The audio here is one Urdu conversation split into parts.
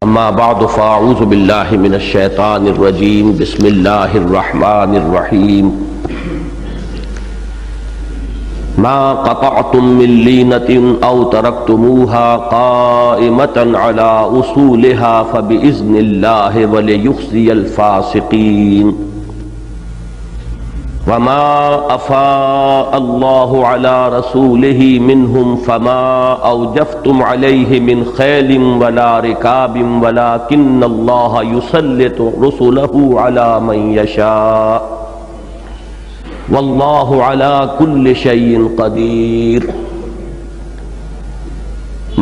اما بعد فاعوذ باللہ من الشیطان الرجیم بسم اللہ الرحمن الرحیم ما قطعتم من لینة او ترکتموها قائمة على اصولها فبإذن اللہ وليخزي الفاسقین وما افاء اللہ علی رسولہ منہم فما اوجفتم علیہ من خیل ولا رکاب ولکن اللہ یسلط رسلہ علی من یشاء واللہ علی کل شیء قدیر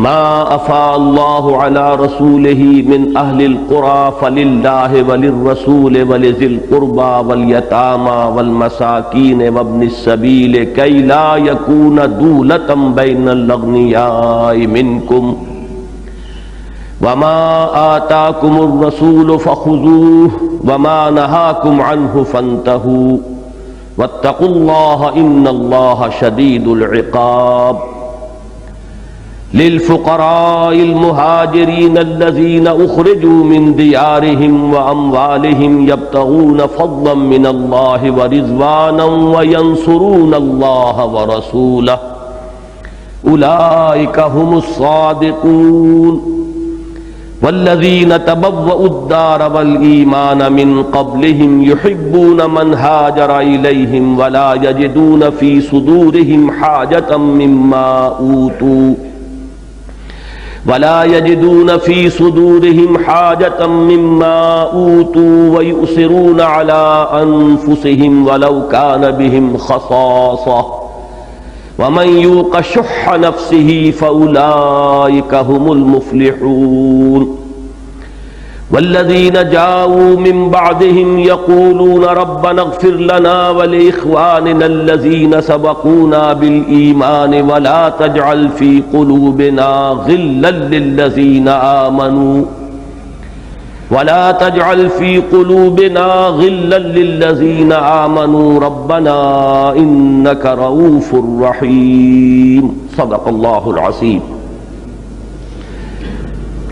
ما افاء اللہ علی رسولہ من اہل القرى فللہ وللرسول ولذی القربى والیتامى والمساکین وابن السبیل کی لا یکون دولة بین الاغنیاء منکم وما آتاکم الرسول فخذوه وما نہاکم عنہ فانتہوا واتقوا اللہ ان اللہ شدید العقاب للفقراء المهاجرين الذين أخرجوا من ديارهم وأموالهم يبتغون فضلا من الله ورضوانا وينصرون الله ورسوله أولئك هم الصادقون والذين تبوأوا الدار والإيمان من قبلهم يحبون من هاجر إليهم ولا يجدون في صدورهم حاجة مما أوتوا ويؤثرون على أنفسهم ولو كان بهم خصاصة ومن يوق شح نفسه فأولئك هم المفلحون والذين جاءوا من بعدهم يقولون ربنا اغفر لنا ولإخواننا الذين سبقونا بالإيمان ولا تجعل في قلوبنا غلا للذين آمنوا ربنا إنك رؤوف رحيم صدق الله العظيم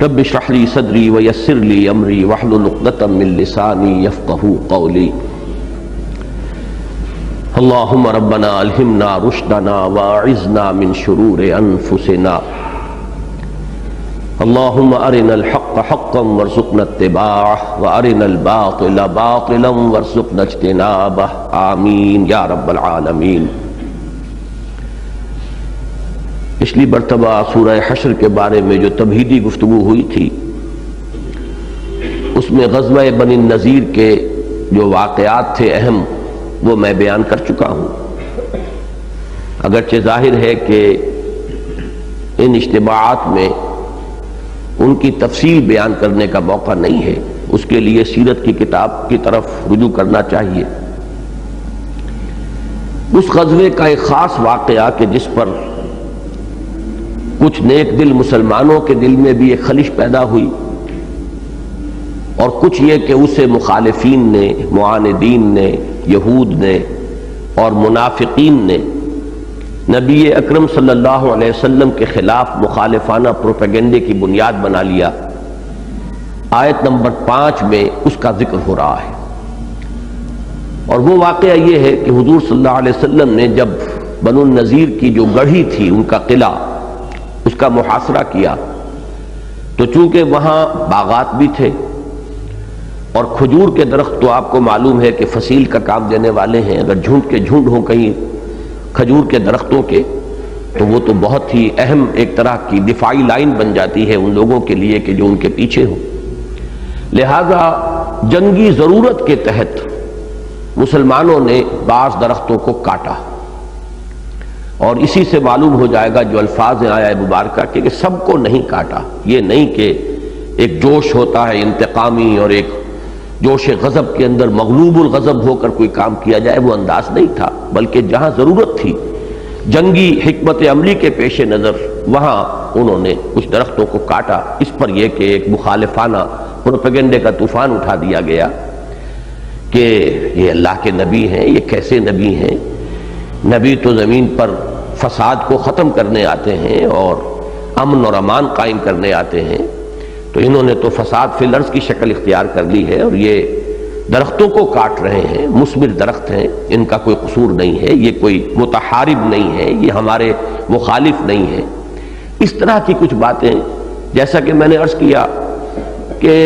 رب اشرح لي صدري ويسر لي امري واحلل عقدة من لساني يفقهوا قولي اللهم ربنا الهمنا رشدنا واعذنا من شرور انفسنا اللهم ارنا الحق حقا وارزقنا اتباعه وارنا الباطل باطلا وارزقنا اجتنابه آمین یا رب العالمین۔ پچھلی مرتبہ سورہ حشر کے بارے میں جو تمہیدی گفتگو ہوئی تھی اس میں غزوہ بنی النضیر کے جو واقعات تھے اہم وہ میں بیان کر چکا ہوں۔ اگرچہ ظاہر ہے کہ ان اجتماعات میں ان کی تفصیل بیان کرنے کا موقع نہیں ہے، اس کے لیے سیرت کی کتاب کی طرف رجوع کرنا چاہیے۔ اس غزوے کا ایک خاص واقعہ کہ جس پر کچھ نیک دل مسلمانوں کے دل میں بھی ایک خلش پیدا ہوئی اور کچھ یہ کہ اسے مخالفین نے، معاندین نے، یہود نے اور منافقین نے نبی اکرم صلی اللہ علیہ وسلم کے خلاف مخالفانہ پروپیگنڈے کی بنیاد بنا لیا۔ آیت نمبر 5 میں اس کا ذکر ہو رہا ہے، اور وہ واقعہ یہ ہے کہ حضور صلی اللہ علیہ وسلم نے جب بنو النضیر کی جو گڑھی تھی ان کا قلعہ، اس کا محاصرہ کیا تو چونکہ وہاں باغات بھی تھے اور کھجور کے درخت تو آپ کو معلوم ہے کہ فصیل کا کام دینے والے ہیں، اگر جھنڈ کے جھنڈ ہوں کہیں کھجور کے درختوں کے تو وہ تو بہت ہی اہم ایک طرح کی دفاعی لائن بن جاتی ہے ان لوگوں کے لیے کہ جو ان کے پیچھے ہوں۔ لہذا جنگی ضرورت کے تحت مسلمانوں نے بعض درختوں کو کاٹا، اور اسی سے معلوم ہو جائے گا جو الفاظ ہیں آیا مبارکہ کہ سب کو نہیں کاٹا۔ یہ نہیں کہ ایک جوش ہوتا ہے انتقامی اور ایک جوش غضب کے اندر مغلوب الغضب ہو کر کوئی کام کیا جائے، وہ انداز نہیں تھا، بلکہ جہاں ضرورت تھی جنگی حکمت عملی کے پیش نظر وہاں انہوں نے کچھ درختوں کو کاٹا۔ اس پر یہ کہ ایک مخالفانہ پروپیگنڈے کا طوفان اٹھا دیا گیا کہ یہ اللہ کے نبی ہیں، یہ کیسے نبی ہیں؟ نبی تو زمین پر فساد کو ختم کرنے آتے ہیں اور امن اور امان قائم کرنے آتے ہیں، تو انہوں نے تو فساد فی الارض کی شکل اختیار کر لی ہے، اور یہ درختوں کو کاٹ رہے ہیں، مثمر درخت ہیں، ان کا کوئی قصور نہیں ہے، یہ کوئی متحارب نہیں ہے، یہ ہمارے مخالف نہیں ہے۔ اس طرح کی کچھ باتیں، جیسا کہ میں نے عرض کیا کہ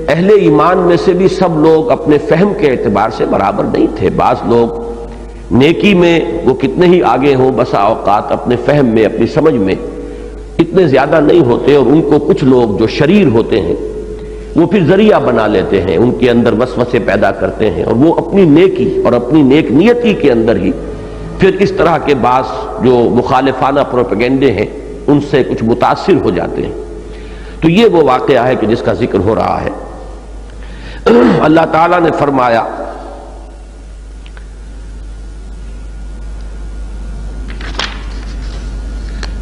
اہل ایمان میں سے بھی سب لوگ اپنے فہم کے اعتبار سے برابر نہیں تھے۔ بعض لوگ نیکی میں وہ کتنے ہی آگے ہوں، بسا اوقات اپنے فہم میں، اپنی سمجھ میں اتنے زیادہ نہیں ہوتے، اور ان کو کچھ لوگ جو شریر ہوتے ہیں وہ پھر ذریعہ بنا لیتے ہیں، ان کے اندر وسوسے پیدا کرتے ہیں، اور وہ اپنی نیکی اور اپنی نیک نیتی کے اندر ہی پھر اس طرح کے بعض جو مخالفانہ پروپیگنڈے ہیں ان سے کچھ متاثر ہو جاتے ہیں۔ تو یہ وہ واقعہ ہے کہ جس کا ذکر ہو رہا ہے۔ اللہ تعالیٰ نے فرمایا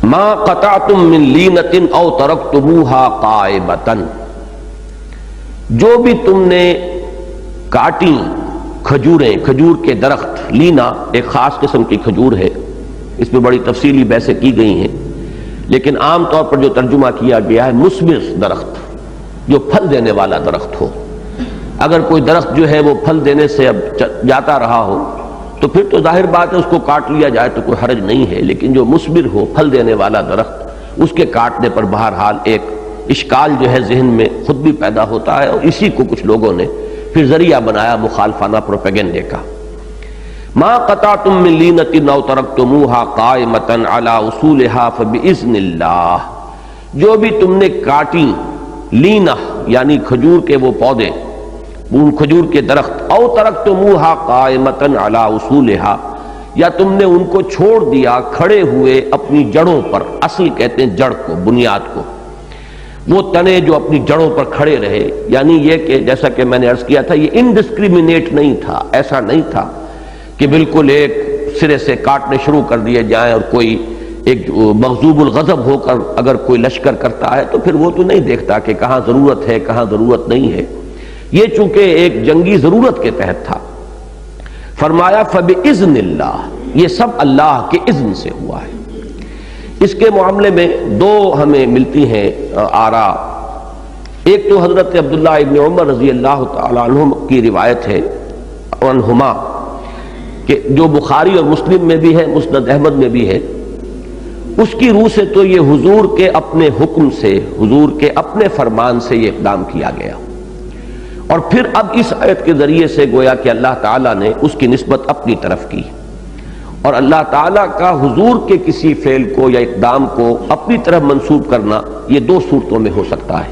ما قطعتم من لینۃ او ترکتموها قائمۃ، جو بھی تم نے کاٹی کھجوریں، کھجور کے درخت، لینا ایک خاص قسم کی کھجور ہے، اس میں بڑی تفصیلی بحثیں کی گئی ہیں، لیکن عام طور پر جو ترجمہ کیا گیا ہے مثمر درخت، جو پھل دینے والا درخت ہو۔ اگر کوئی درخت جو ہے وہ پھل دینے سے اب جاتا رہا ہو تو پھر تو ظاہر بات ہے اس کو کاٹ لیا جائے تو کوئی حرج نہیں ہے، لیکن جو مثمر ہو، پھل دینے والا درخت، اس کے کاٹنے پر بہرحال ایک اشکال جو ہے ذہن میں خود بھی پیدا ہوتا ہے، اور اسی کو کچھ لوگوں نے پھر ذریعہ بنایا مخالفانہ پروپیگنڈے کا۔ ما قطعتم من لینۃ او ترکتموها قائمۃ علی اصولها فباذن اللہ، جو بھی تم نے کاٹی لینا یعنی کھجور کے وہ پودے، ان کھجور کے درخت، او ترکتموها قائمۃ علی اصولها، یا تم نے ان کو چھوڑ دیا کھڑے ہوئے اپنی جڑوں پر، اصل کہتے ہیں جڑ کو، بنیاد کو، وہ تنے جو اپنی جڑوں پر کھڑے رہے، یعنی یہ کہ جیسا کہ میں نے عرض کیا تھا یہ انڈسکریمنیٹ نہیں تھا، ایسا نہیں تھا کہ بالکل ایک سرے سے کاٹنے شروع کر دیے جائیں، اور کوئی ایک مغضوب الغضب ہو کر اگر کوئی لشکر کرتا ہے تو پھر وہ تو نہیں دیکھتا کہ کہاں ضرورت ہے کہاں ضرورت نہیں ہے، یہ چونکہ ایک جنگی ضرورت کے تحت تھا۔ فرمایا فباذن اللہ، یہ سب اللہ کے اذن سے ہوا ہے۔ اس کے معاملے میں دو ہمیں ملتی ہیں آراء، ایک تو حضرت عبداللہ ابن عمر رضی اللہ تعالی عنہ کی روایت ہے عنہما، کہ جو بخاری اور مسلم میں بھی ہے، مسند احمد میں بھی ہے، اس کی روح سے تو یہ حضور کے اپنے حکم سے، حضور کے اپنے فرمان سے یہ اقدام کیا گیا، اور پھر اب اس آیت کے ذریعے سے گویا کہ اللہ تعالیٰ نے اس کی نسبت اپنی طرف کی، اور اللہ تعالیٰ کا حضور کے کسی فعل کو یا اقدام کو اپنی طرف منسوب کرنا یہ دو صورتوں میں ہو سکتا ہے،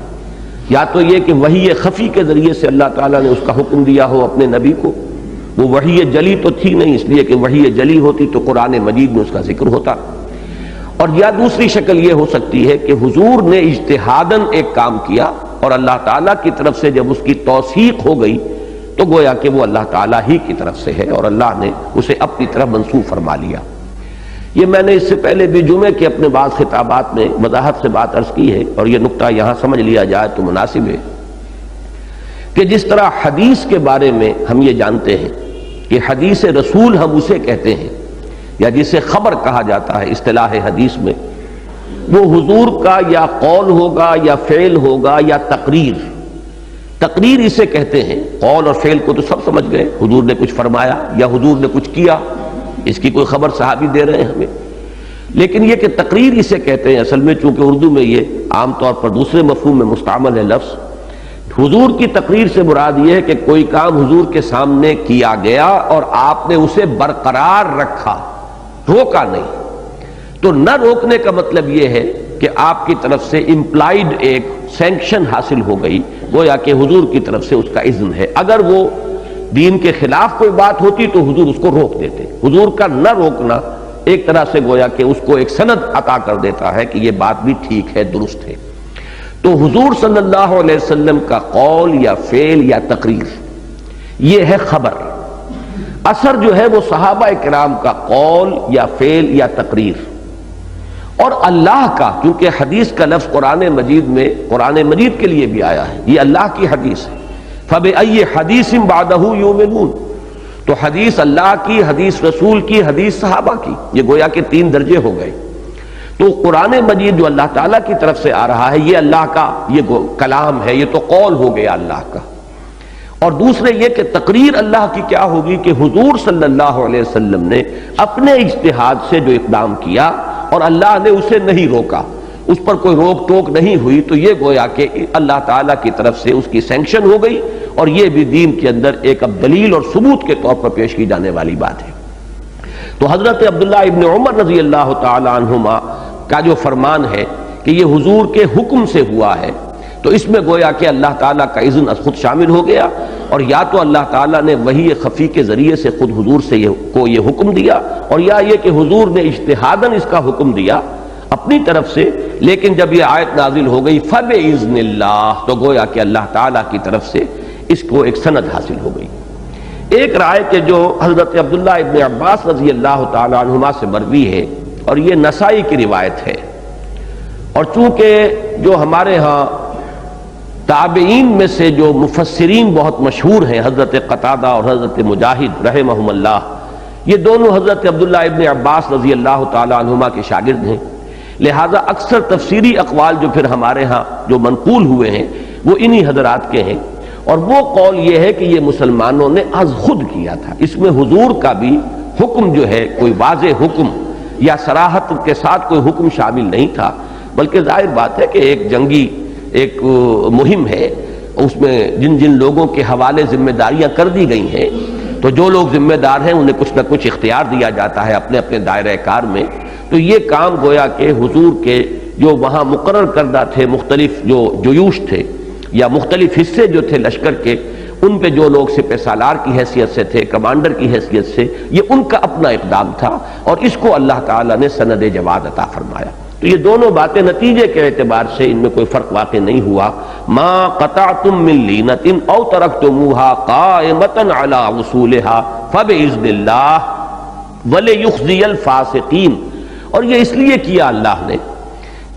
یا تو یہ کہ وحی خفی کے ذریعے سے اللہ تعالیٰ نے اس کا حکم دیا ہو اپنے نبی کو، وہ وحی جلی تو تھی نہیں، اس لیے کہ وحی جلی ہوتی تو قرآن مجید میں اس کا ذکر ہوتا، اور یا دوسری شکل یہ ہو سکتی ہے کہ حضور نے اجتہاداً ایک کام کیا، اور اللہ تعالیٰ کی طرف سے جب اس کی توثیق ہو گئی تو گویا کہ وہ اللہ تعالیٰ ہی کی طرف سے ہے، اور اللہ نے اسے اپنی طرف منسوب فرما لیا۔ یہ میں نے اس سے پہلے بھی جمعے کے اپنے بعض خطابات میں وضاحت سے بات عرض کی ہے، اور یہ نقطہ یہاں سمجھ لیا جائے تو مناسب ہے کہ جس طرح حدیث کے بارے میں ہم یہ جانتے ہیں کہ حدیث رسول ہم اسے کہتے ہیں، یا جسے خبر کہا جاتا ہے اصطلاح حدیث میں، وہ حضور کا یا قول ہوگا یا فعل ہوگا یا تقریر، تقریر اسے کہتے ہیں، قول اور فعل کو تو سب سمجھ گئے، حضور نے کچھ فرمایا یا حضور نے کچھ کیا، اس کی کوئی خبر صحابی دے رہے ہیں ہمیں، لیکن یہ کہ تقریر اسے کہتے ہیں، اصل میں چونکہ اردو میں یہ عام طور پر دوسرے مفہوم میں مستعمل ہے لفظ، حضور کی تقریر سے مراد یہ ہے کہ کوئی کام حضور کے سامنے کیا گیا اور آپ نے اسے برقرار رکھا، روکا نہیں، تو نہ روکنے کا مطلب یہ ہے کہ آپ کی طرف سے امپلائیڈ ایک سینکشن حاصل ہو گئی، گویا کہ حضور کی طرف سے اس کا اذن ہے، اگر وہ دین کے خلاف کوئی بات ہوتی تو حضور اس کو روک دیتے، حضور کا نہ روکنا ایک طرح سے گویا کہ اس کو ایک سند عطا کر دیتا ہے کہ یہ بات بھی ٹھیک ہے، درست ہے۔ تو حضور صلی اللہ علیہ وسلم کا قول یا فعل یا تقریر یہ ہے خبر، اثر جو ہے وہ صحابہ کرام کا قول یا فعل یا تقریر، اور اللہ کا، کیونکہ حدیث کا لفظ قرآن مجید میں قرآن مجید کے لیے بھی آیا ہے، یہ اللہ کی حدیث ہے، فَبِأَيِّ حَدِيثٍ بَعْدَهُ يُؤْمِنُونَ، تو حدیث اللہ کی، حدیث رسول کی، حدیث صحابہ کی، یہ گویا کہ تین درجے ہو گئے۔ تو قرآن مجید جو اللہ تعالیٰ کی طرف سے آ رہا ہے یہ اللہ کا یہ کلام ہے، یہ تو قول ہو گیا اللہ کا. اور دوسرے یہ کہ تقریر اللہ کی کیا ہوگی کہ حضور صلی اللہ علیہ وسلم نے اپنے اجتہاد سے جو اقدام کیا اور اللہ نے اسے نہیں روکا، اس پر کوئی روک ٹوک نہیں ہوئی، تو یہ گویا کہ اللہ تعالیٰ کی طرف سے اس کی سینکشن ہو گئی، اور یہ بھی دین کے اندر ایک اب دلیل اور ثبوت کے طور پر پیش کی جانے والی بات ہے. تو حضرت عبداللہ ابن عمر رضی اللہ تعالی عنہما کا جو فرمان ہے کہ یہ حضور کے حکم سے ہوا ہے، تو اس میں گویا کہ اللہ تعالیٰ کا اذن از خود شامل ہو گیا، اور یا تو اللہ تعالیٰ نے وحی خفی کے ذریعے سے خود حضور سے یہ حکم دیا، اور یا یہ کہ حضور نے اجتہاداً اس کا حکم دیا اپنی طرف سے. لیکن جب یہ آیت نازل ہو گئی فَبِإِذْنِ اللَّهِ، تو گویا کہ اللہ تعالیٰ کی طرف سے اس کو ایک سند حاصل ہو گئی. ایک رائے کہ جو حضرت عبداللہ ابن عباس رضی اللہ تعالی عنہما سے مروی ہے، اور یہ نسائی کی روایت ہے، اور چونکہ جو ہمارے ہاں تابعین میں سے جو مفسرین بہت مشہور ہیں، حضرت قتادہ اور حضرت مجاہد رحمہم اللہ، یہ دونوں حضرت عبداللہ ابن عباس رضی اللہ تعالی عنہما کے شاگرد ہیں، لہذا اکثر تفسیری اقوال جو پھر ہمارے ہاں جو منقول ہوئے ہیں وہ انہی حضرات کے ہیں. اور وہ قول یہ ہے کہ یہ مسلمانوں نے از خود کیا تھا، اس میں حضور کا بھی حکم جو ہے کوئی واضح حکم یا صراحت کے ساتھ کوئی حکم شامل نہیں تھا، بلکہ ظاہر بات ہے کہ ایک جنگی ایک مہم ہے، اس میں جن جن لوگوں کے حوالے ذمہ داریاں کر دی گئی ہیں، تو جو لوگ ذمہ دار ہیں انہیں کچھ نہ کچھ اختیار دیا جاتا ہے اپنے اپنے دائرہ کار میں. تو یہ کام گویا کہ حضور کے جو وہاں مقرر کردہ تھے مختلف جو جیوش تھے یا مختلف حصے جو تھے لشکر کے، ان پہ جو لوگ سپہ سالار کی حیثیت سے تھے، کمانڈر کی حیثیت سے، یہ ان کا اپنا اقدام تھا، اور اس کو اللہ تعالیٰ نے سند جواز عطا فرمایا. تو یہ دونوں باتیں نتیجے کے اعتبار سے ان میں کوئی فرق واقع نہیں ہوا. ما قطعتم من لینۃ او ترکتموها قائمۃ علی اصولها فباذن اللہ ولیخزی الفاسقین. اور یہ اس لیے کیا اللہ نے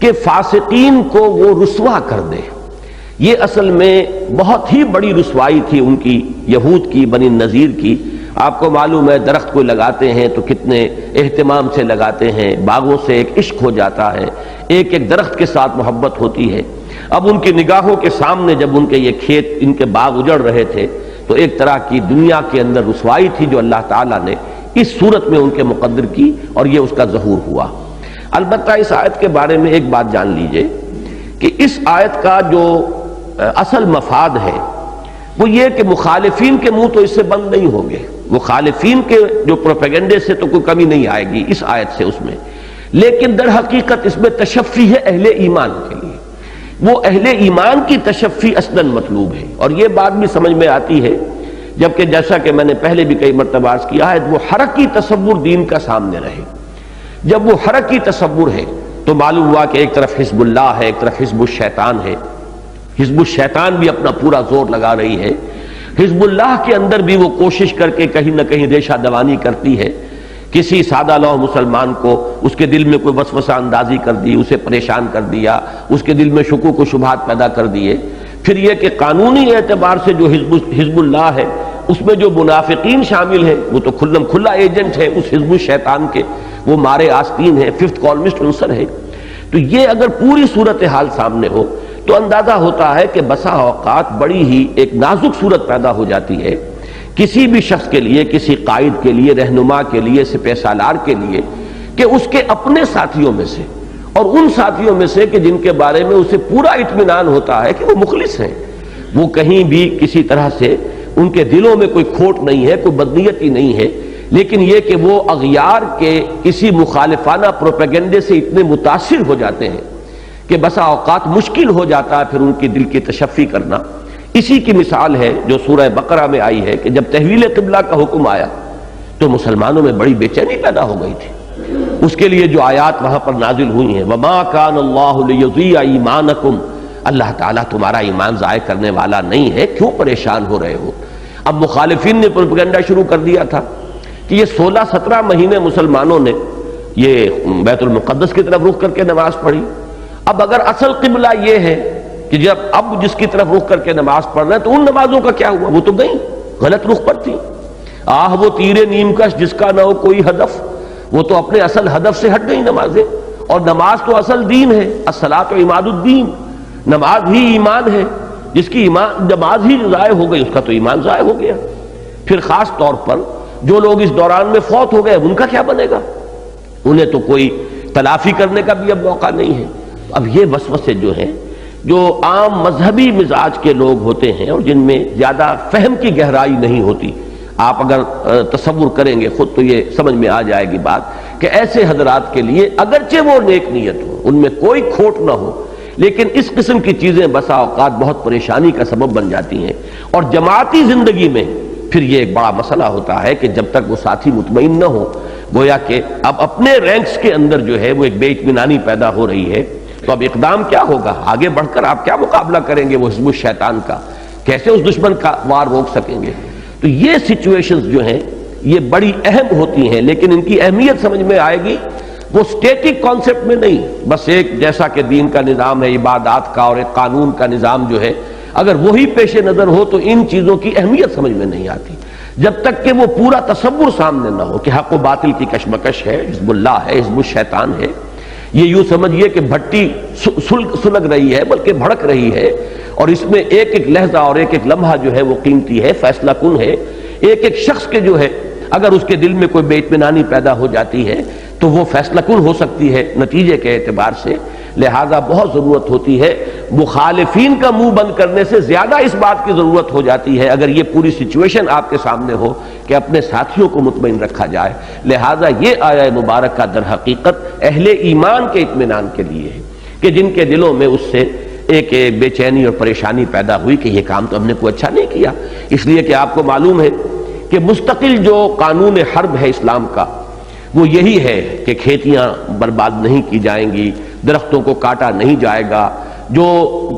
کہ فاسقین کو وہ رسوا کر دے. یہ اصل میں بہت ہی بڑی رسوائی تھی ان کی، یہود کی، بنی نذیر کی. آپ کو معلوم ہے درخت کو لگاتے ہیں تو کتنے اہتمام سے لگاتے ہیں، باغوں سے ایک عشق ہو جاتا ہے، ایک ایک درخت کے ساتھ محبت ہوتی ہے. اب ان کی نگاہوں کے سامنے جب ان کے یہ کھیت، ان کے باغ اجڑ رہے تھے، تو ایک طرح کی دنیا کے اندر رسوائی تھی جو اللہ تعالیٰ نے اس صورت میں ان کے مقدر کی، اور یہ اس کا ظہور ہوا. البتہ اس آیت کے بارے میں ایک بات جان لیجئے کہ اس آیت کا جو اصل مفاد ہے وہ یہ کہ مخالفین کے منہ تو اس سے بند نہیں ہوں گے، مخالفین کے جو پروپیگنڈے سے تو کوئی کمی نہیں آئے گی اس آیت سے اس میں، لیکن در حقیقت اس میں تشفی ہے اہل ایمان کے لیے. وہ اہل ایمان کی تشفی اصلاً مطلوب ہے، اور یہ بات بھی سمجھ میں آتی ہے جبکہ جیسا کہ میں نے پہلے بھی کئی مرتبہ عرض کیا ہے، وہ حرکی تصور دین کا سامنے رہے. جب وہ حرکی تصور ہے تو معلوم ہوا کہ ایک طرف حزب اللہ ہے، ایک طرف حزب الشیطان ہے. حزب الشیطان بھی اپنا پورا زور لگا رہی ہے، حزب اللہ کے اندر بھی وہ کوشش کر کے کہیں نہ کہیں ریشہ دوانی کرتی ہے. کسی سادہ لوح مسلمان کو اس کے دل میں کوئی وسوسہ اندازی کر دی، اسے پریشان کر دیا، اس کے دل میں شکوک و شبہات پیدا کر دیے. پھر یہ کہ قانونی اعتبار سے جو حزب اللہ ہے اس میں جو منافقین شامل ہیں وہ تو کھلم کھلا ایجنٹ ہے اس حزب الشیطان کے، وہ مارے آستین ہے، ففتھ کالمسٹ عنصر ہے. تو یہ اگر پوری صورتحال سامنے ہو تو اندازہ ہوتا ہے کہ بسا اوقات بڑی ہی ایک نازک صورت پیدا ہو جاتی ہے کسی بھی شخص کے لیے، کسی قائد کے لیے، رہنما کے لیے، سپہ سالار کے لیے، کہ اس کے اپنے ساتھیوں میں سے اور ان ساتھیوں میں سے کہ جن کے بارے میں اسے پورا اطمینان ہوتا ہے کہ وہ مخلص ہیں، وہ کہیں بھی کسی طرح سے ان کے دلوں میں کوئی کھوٹ نہیں ہے، کوئی بدنیتی نہیں ہے، لیکن یہ کہ وہ اغیار کے کسی مخالفانہ پروپیگنڈے سے اتنے متاثر ہو جاتے ہیں کہ بسا اوقات مشکل ہو جاتا ہے پھر ان کی دل کی تشفی کرنا. اسی کی مثال ہے جو سورہ بقرہ میں آئی ہے کہ جب تحویل قبلہ کا حکم آیا تو مسلمانوں میں بڑی بے چینی پیدا ہو گئی تھی. اس کے لیے جو آیات وہاں پر نازل ہوئی ہیں، وَمَا كَانَ اللَّهُ لِيُضِيعَ ایمانکم، اللہ تعالیٰ تمہارا ایمان ضائع کرنے والا نہیں ہے، کیوں پریشان ہو رہے ہو. اب مخالفین نے پروپیگنڈا شروع کر دیا تھا کہ یہ 16-17 مہینے مسلمانوں نے یہ بیت المقدس کی طرف رخ کر کے نماز پڑھی. اب اگر اصل قبلہ یہ ہے کہ جب اب جس کی طرف رخ کر کے نماز پڑھ رہے ہیں تو ان نمازوں کا کیا ہوا؟ وہ تو گئیں، غلط رخ پر تھی. وہ تیر نیم کش جس کا نہ ہو کوئی ہدف، وہ تو اپنے اصل ہدف سے ہٹ گئی نمازیں. اور نماز تو اصل دین ہے، الصلاۃ عماد الدین، نماز ہی ایمان ہے، جس کی نماز ہی ضائع ہو گئی اس کا تو ایمان ضائع ہو گیا۔ پھر خاص طور پر جو لوگ اس دوران میں فوت ہو گئے ان کا کیا بنے گا؟ انہیں تو کوئی تلافی کرنے کا بھی اب موقع نہیں ہے۔ اب یہ وسوسے جو ہیں، جو عام مذہبی مزاج کے لوگ ہوتے ہیں اور جن میں زیادہ فہم کی گہرائی نہیں ہوتی، آپ اگر تصور کریں گے خود تو یہ سمجھ میں آ جائے گی بات کہ ایسے حضرات کے لیے اگرچہ وہ نیک نیت ہو، ان میں کوئی کھوٹ نہ ہو، لیکن اس قسم کی چیزیں بسا اوقات بہت پریشانی کا سبب بن جاتی ہیں۔ اور جماعتی زندگی میں پھر یہ ایک بڑا مسئلہ ہوتا ہے کہ جب تک وہ ساتھی مطمئن نہ ہو، گویا کہ اب اپنے رینکس کے اندر جو ہے وہ ایک بے اطمینانی پیدا ہو رہی ہے، تو اب اقدام کیا ہوگا؟ آگے بڑھ کر آپ کیا مقابلہ کریں گے وہ حزب الشیطان کا؟ کیسے اس دشمن کا وار روک سکیں گے؟ تو یہ سچویشنز جو ہیں یہ بڑی اہم ہوتی ہیں، لیکن ان کی اہمیت سمجھ میں آئے گی وہ سٹیٹک کانسیپٹ میں نہیں، بس ایک جیسا کہ دین کا نظام ہے، عبادات کا اور ایک قانون کا نظام جو ہے، اگر وہی پیش نظر ہو تو ان چیزوں کی اہمیت سمجھ میں نہیں آتی جب تک کہ وہ پورا تصور سامنے نہ ہو کہ حق و باطل کی کشمکش ہے، حزب اللہ ہے، حزب الشیطان ہے۔ یہ یوں سمجھیے کہ بھٹی سلگ رہی ہے بلکہ بھڑک رہی ہے، اور اس میں ایک ایک لحظہ اور ایک ایک لمحہ جو ہے وہ قیمتی ہے، فیصلہ کن ہے۔ ایک ایک شخص کے جو ہے اگر اس کے دل میں کوئی بے اطمینانی پیدا ہو جاتی ہے تو وہ فیصلہ کن ہو سکتی ہے نتیجے کے اعتبار سے۔ لہذا بہت ضرورت ہوتی ہے، مخالفین کا منہ بند کرنے سے زیادہ اس بات کی ضرورت ہو جاتی ہے اگر یہ پوری سچویشن آپ کے سامنے ہو کہ اپنے ساتھیوں کو مطمئن رکھا جائے۔ لہذا یہ آیہ مبارکہ در حقیقت اہل ایمان کے اطمینان کے لیے ہے کہ جن کے دلوں میں اس سے ایک بے چینی اور پریشانی پیدا ہوئی کہ یہ کام تو ہم نے کوئی اچھا نہیں کیا، اس لیے کہ آپ کو معلوم ہے کہ مستقل جو قانون حرب ہے اسلام کا وہ یہی ہے کہ کھیتیاں برباد نہیں کی جائیں گی، درختوں کو کاٹا نہیں جائے گا، جو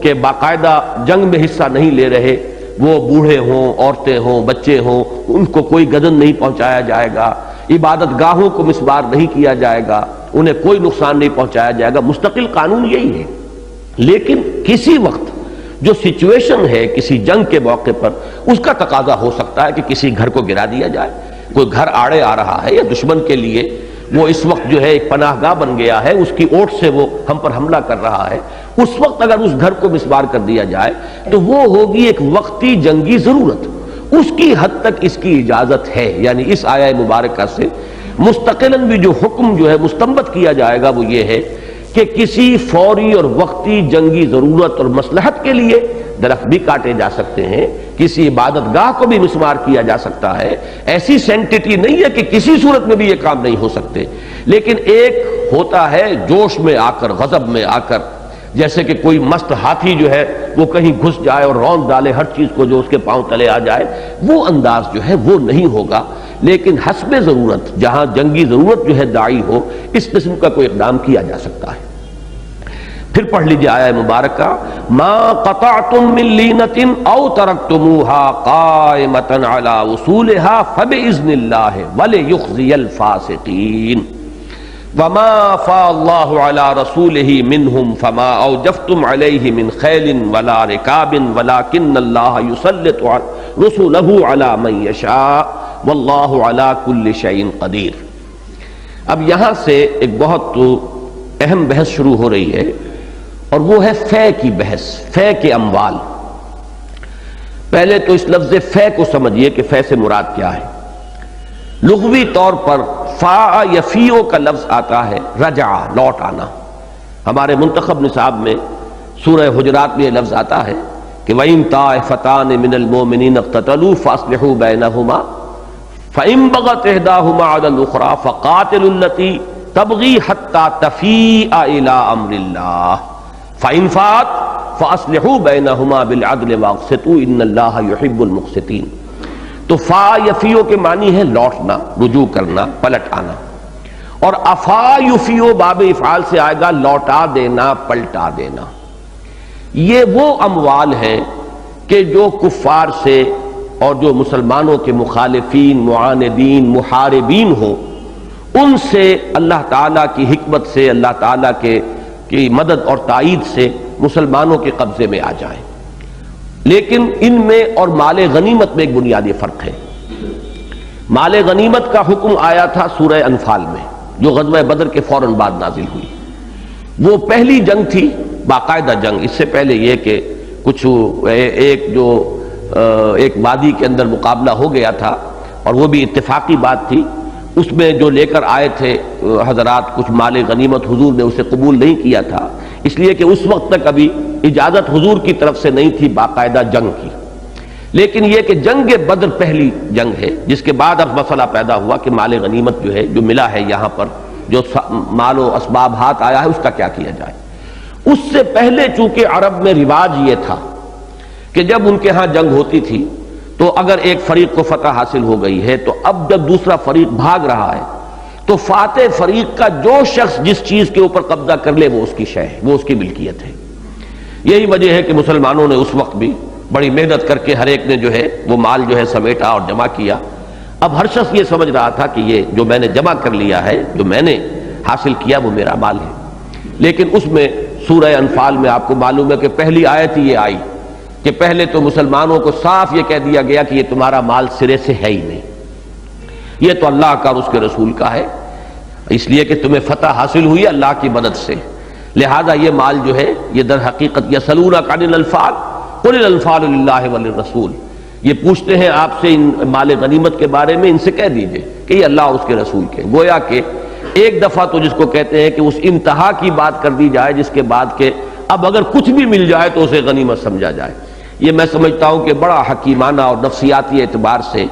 کہ باقاعدہ جنگ میں حصہ نہیں لے رہے وہ بوڑھے ہوں، عورتیں ہوں، بچے ہوں، ان کو کوئی گدن نہیں پہنچایا جائے گا، عبادت گاہوں کو مسمار نہیں کیا جائے گا، انہیں کوئی نقصان نہیں پہنچایا جائے گا۔ مستقل قانون یہی ہے، لیکن کسی وقت جو سچویشن ہے کسی جنگ کے موقع پر اس کا تقاضا ہو سکتا ہے کہ کسی گھر کو گرا دیا جائے، کوئی گھر آڑے آ رہا ہے یا دشمن کے لیے وہ اس وقت جو ہے ایک پناہ گاہ بن گیا ہے، اس کی اوٹ سے وہ ہم پر حملہ کر رہا ہے، اس وقت اگر اس گھر کو مسمار کر دیا جائے تو وہ ہوگی ایک وقتی جنگی ضرورت، اس کی حد تک اس کی اجازت ہے۔ یعنی اس آیہ مبارکہ سے مستقلاً بھی جو حکم جو ہے مستنبط کیا جائے گا وہ یہ ہے کہ کسی فوری اور وقتی جنگی ضرورت اور مصلحت کے لیے درخت بھی کاٹے جا سکتے ہیں، کسی عبادت گاہ کو بھی مسمار کیا جا سکتا ہے۔ ایسی سینٹٹی نہیں ہے کہ کسی صورت میں بھی یہ کام نہیں ہو سکتے، لیکن ایک ہوتا ہے جوش میں آ کر، غضب میں آ کر، جیسے کہ کوئی مست ہاتھی جو ہے وہ کہیں گھس جائے اور روند ڈالے ہر چیز کو جو اس کے پاؤں تلے آ جائے، وہ انداز جو ہے وہ نہیں ہوگا، لیکن حسب ضرورت جہاں جنگی ضرورت جو ہے داعی ہو اس قسم کا کوئی اقدام کیا جا سکتا ہے۔ پھر پڑھ لیجیے آیہ مبارکہ، ما قطعتم من لینۃ او ترکتموها قائمۃ علی اصولها فباذن اللہ ولیخزی الفاسقین وما افاء اللہ علی رسولہ منہم فما اوجفتم علیہ من خیل ولا رکاب ولکن اللہ یسلط رسلہ علی من یشاء واللہ علی کل شیء قدیر۔ اب یہاں سے ایک بہت اہم بحث شروع ہو رہی ہے، اور وہ ہے فے کی بحث، فے کے اموال۔ پہلے تو اس لفظ فے کو سمجھیے کہ فے سے مراد کیا ہے۔ لغوی طور پر فا یفیو کا لفظ آتا ہے رجع، لوٹ آنا۔ ہمارے منتخب نصاب میں سورہ حجرات میں یہ لفظ آتا ہے کہ وَإِن طَائِفَتَانِ مِنَ الْمُؤْمِنِينَ اقْتَتَلُوا فَأَصْلِحُوا بَيْنَهُمَا فَإِن بَغَتْ إِحْدَاهُمَا عَلَى الْأُخْرَى فَقَاتِلُوا الَّتِي تَبْغِي حَتَّى تَفِيءَ إِلَىٰ أَمْرِ اللَّهِ فَإِن فَاءَتْ فَأَصْلِحُوا بَيْنَهُمَا بِالْعَدْلِ وَأَقْسِطُوا إِنَّ اللَّهَ يُحِبُّ الْمُقْسِطِينَ۔ تو فا یفیو کے معنی ہے لوٹنا، رجوع کرنا، پلٹ آنا، اور افا یفیو باب افعال سے آئے گا لوٹا دینا، پلٹا دینا۔ یہ وہ اموال ہیں کہ جو کفار سے اور جو مسلمانوں کے مخالفین، معاندین، محاربین ہوں، ان سے اللہ تعالیٰ کی حکمت سے، اللہ تعالیٰ کی مدد اور تائید سے مسلمانوں کے قبضے میں آ جائیں۔ لیکن ان میں اور مال غنیمت میں ایک بنیادی فرق ہے۔ مال غنیمت کا حکم آیا تھا سورہ انفال میں، جو غزوہ بدر کے فوراً بعد نازل ہوئی۔ وہ پہلی جنگ تھی باقاعدہ جنگ، اس سے پہلے یہ کہ کچھ ایک وادی کے اندر مقابلہ ہو گیا تھا، اور وہ بھی اتفاقی بات تھی۔ اس میں جو لے کر آئے تھے حضرات کچھ مال غنیمت، حضور نے اسے قبول نہیں کیا تھا، اس لیے کہ اس وقت تک ابھی اجازت حضور کی طرف سے نہیں تھی باقاعدہ جنگ کی۔ لیکن یہ کہ جنگ بدر پہلی جنگ ہے، جس کے بعد اب مسئلہ پیدا ہوا کہ مال غنیمت جو ہے، جو ملا ہے یہاں پر، جو مال و اسباب ہاتھ آیا ہے، اس کا کیا کیا جائے۔ اس سے پہلے چونکہ عرب میں رواج یہ تھا کہ جب ان کے ہاں جنگ ہوتی تھی تو اگر ایک فریق کو فتح حاصل ہو گئی ہے تو اب جب دوسرا فریق بھاگ رہا ہے تو فاتح فریق کا جو شخص جس چیز کے اوپر قبضہ کر لے وہ اس کی شے ہے، وہ اس کی ملکیت ہے۔ یہی وجہ ہے کہ مسلمانوں نے اس وقت بھی بڑی محنت کر کے ہر ایک نے جو ہے وہ مال جو ہے سمیٹا اور جمع کیا۔ اب ہر شخص یہ سمجھ رہا تھا کہ یہ جو میں نے جمع کر لیا ہے، جو میں نے حاصل کیا، وہ میرا مال ہے۔ لیکن اس میں سورہ انفال میں آپ کو معلوم ہے کہ پہلی آیت یہ آئی کہ پہلے تو مسلمانوں کو صاف یہ کہہ دیا گیا کہ یہ تمہارا مال سرے سے ہے ہی نہیں، یہ تو اللہ کا اور اس کے رسول کا ہے، اس لیے کہ تمہیں فتح حاصل ہوئی اللہ کی مدد سے، لہذا یہ مال جو ہے یہ در حقیقت یسألونک عن الانفال قل الانفال للہ وللرسول، یہ پوچھتے ہیں آپ سے ان مال غنیمت کے بارے میں، ان سے کہہ دیجئے کہ یہ اللہ اور اس کے رسول کے۔ گویا کہ ایک دفعہ تو جس کو کہتے ہیں کہ اس انتہا کی بات کر دی جائے جس کے بعد کہ اب اگر کچھ بھی مل جائے تو اسے غنیمت سمجھا جائے، یہ میں سمجھتا ہوں کہ بڑا حکیمانہ اور نفسیاتی اعتبار سے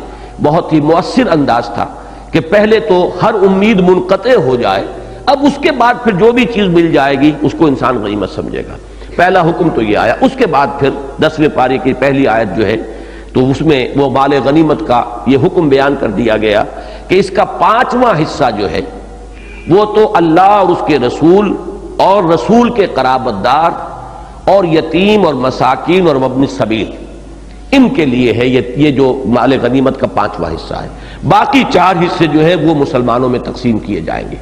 بہت ہی مؤثر انداز تھا کہ پہلے تو ہر امید منقطع ہو جائے، اب اس کے بعد پھر جو بھی چیز مل جائے گی اس کو انسان غنیمت سمجھے گا۔ پہلا حکم تو یہ آیا، اس کے بعد پھر 10ویں پارے کی پہلی آیت جو ہے تو اس میں وہ مال غنیمت کا یہ حکم بیان کر دیا گیا کہ اس کا 5واں حصہ جو ہے وہ تو اللہ اور اس کے رسول اور رسول کے قرابت دار اور یتیم اور مساکین اور وابن السبیل، ان کے لیے ہے یہ جو مال غنیمت کا 5واں حصہ ہے۔ باقی 4 حصے جو ہے وہ مسلمانوں میں تقسیم کیے جائیں گے۔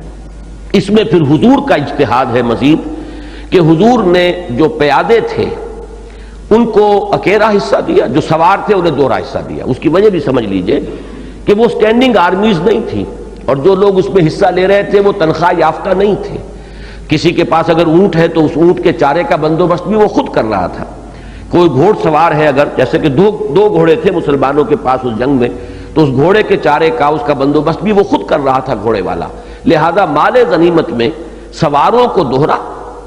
اس میں پھر حضور کا اجتہاد ہے مزید کہ حضور نے جو پیادے تھے ان کو اکیلا حصہ دیا، جو سوار تھے انہیں دوہرا حصہ دیا۔ اس کی وجہ بھی سمجھ لیجئے کہ وہ سٹینڈنگ آرمیز نہیں تھی، اور جو لوگ اس میں حصہ لے رہے تھے وہ تنخواہ یافتہ نہیں تھے۔ کسی کے پاس اگر اونٹ ہے تو اس اونٹ کے چارے کا بندوبست بھی وہ خود کر رہا تھا۔ کوئی گھوڑ سوار ہے اگر، جیسے کہ دو گھوڑے تھے مسلمانوں کے پاس اس جنگ میں، تو اس گھوڑے کے چارے کا اس کا بندوبست بھی وہ خود کر رہا تھا گھوڑے والا۔ لہذا مال غنیمت میں سواروں کو دوہرا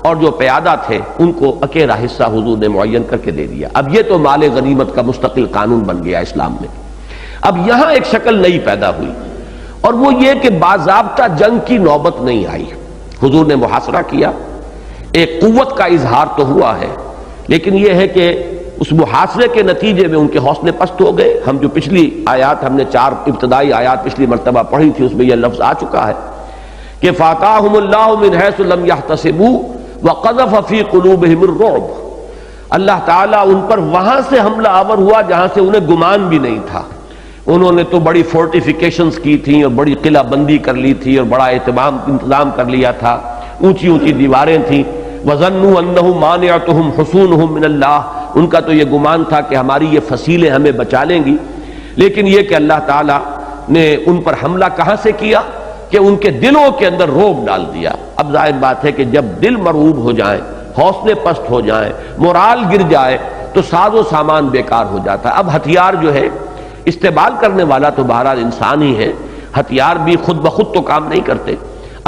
اور جو پیادہ تھے ان کو اکیلا حصہ حضور نے معین کر کے دے دیا۔ اب یہ تو مال غنیمت کا مستقل قانون بن گیا اسلام میں۔ اب یہاں ایک شکل نئی پیدا ہوئی، اور وہ یہ کہ باضابطہ جنگ کی نوبت نہیں آئی۔ حضور نے محاصرہ کیا، ایک قوت کا اظہار تو ہوا ہے، لیکن یہ ہے کہ اس محاصرے کے نتیجے میں ان کے حوصلے پست ہو گئے۔ ہم جو پچھلی آیات ہم نے 4 ابتدائی آیات پچھلی مرتبہ پڑھی تھی اس میں یہ لفظ آ چکا ہے کہ فَآتَاهُمُ اللَّهُ مِنْ حَيْثُ لَمْ يَحْتَسِبُوا وَقَذَفَ فِي قُلُوبِهِمُ الرُّعْبَ، اللہ تعالیٰ ان پر وہاں سے حملہ آور ہوا جہاں سے انہیں گمان بھی نہیں تھا۔ انہوں نے تو بڑی فورٹیفیکیشنز کی تھیں اور بڑی قلعہ بندی کر لی تھی اور بڑا انتظام کر لیا تھا، اونچی اونچی دیواریں تھیں۔ وَظَنُّوا أَنَّهُ مَانِعَتُهُمْ حُصُونُهُم مِّنَ اللَّهِ، ان کا تو یہ گمان تھا کہ ہماری یہ فصیلیں ہمیں بچا لیں گی، لیکن یہ کہ اللہ تعالیٰ نے ان پر حملہ کہاں سے کیا کہ ان کے دلوں کے اندر روب ڈال دیا۔ اب ظاہر بات ہے کہ جب دل مرعوب ہو جائیں، حوصلے پست ہو جائیں، مورال گر جائے تو ساز و سامان بیکار ہو جاتا ہے۔ اب ہتھیار جو ہے استعمال کرنے والا تو بہرحال انسان ہی ہے، ہتھیار بھی خود بخود تو کام نہیں کرتے۔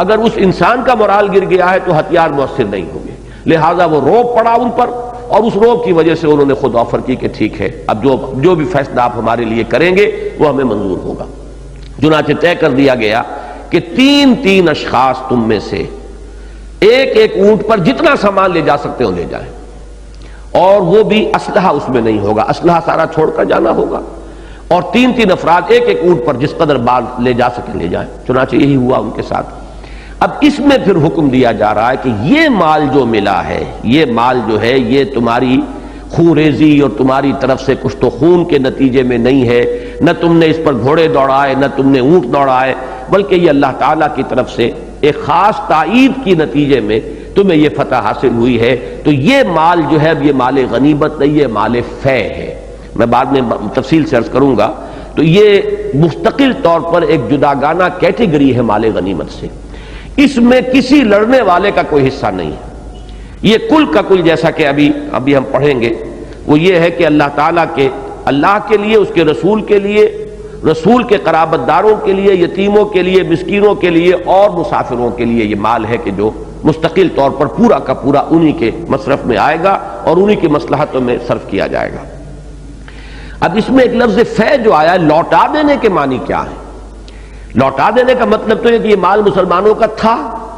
اگر اس انسان کا مورال گر گیا ہے تو ہتھیار مؤثر نہیں ہوں گے، لہٰذا وہ روب پڑا ان پر، اور اس روب کی وجہ سے انہوں نے خود آفر کی کہ ٹھیک ہے، اب جو بھی فیصلہ آپ ہمارے لیے کریں گے وہ ہمیں منظور ہوگا۔ چنانچہ طے کر دیا گیا کہ 3 اشخاص تم میں سے ایک اونٹ پر جتنا سامان لے جا سکتے ہو لے جائیں، اور وہ بھی اسلحہ اس میں نہیں ہوگا، اسلحہ سارا چھوڑ کر جانا ہوگا، اور 3 افراد ایک اونٹ پر جس قدر بال لے جا سکے لے جائیں۔ چنانچہ یہی ہوا ان کے ساتھ۔ اب اس میں پھر حکم دیا جا رہا ہے کہ یہ مال جو ملا ہے، یہ مال جو ہے یہ تمہاری خوریزی اور تمہاری طرف سے کچھ تو خون کے نتیجے میں نہیں ہے، نہ تم نے اس پر گھوڑے دوڑائے نہ تم نے اونٹ دوڑائے، بلکہ یہ اللہ تعالیٰ کی طرف سے ایک خاص تائید کی نتیجے میں تمہیں یہ فتح حاصل ہوئی ہے۔ تو یہ مال جو ہے یہ مال غنیمت نہیں، یہ مال فے ہے۔ میں بعد میں تفصیل سے عرض کروں گا۔ تو یہ مستقل طور پر ایک جداگانہ کیٹیگری ہے مال غنیمت سے۔ اس میں کسی لڑنے والے کا کوئی حصہ نہیں ہے۔ یہ کل کا کل جیسا کہ ابھی ہم پڑھیں گے وہ یہ ہے کہ اللہ کے لیے، اس کے رسول کے لیے، رسول کے قرابت داروں کے لیے، یتیموں کے لیے، مسکینوں کے لیے اور مسافروں کے لیے یہ مال ہے کہ جو مستقل طور پر پورا کا پورا انہی کے مصرف میں آئے گا اور انہی کی مصلحتوں میں صرف کیا جائے گا۔ اب اس میں ایک لفظ فے جو آیا ہے، لوٹا دینے کے معنی کیا ہے؟ لوٹا دینے کا مطلب تو یہ کہ یہ مال مسلمانوں کا تھا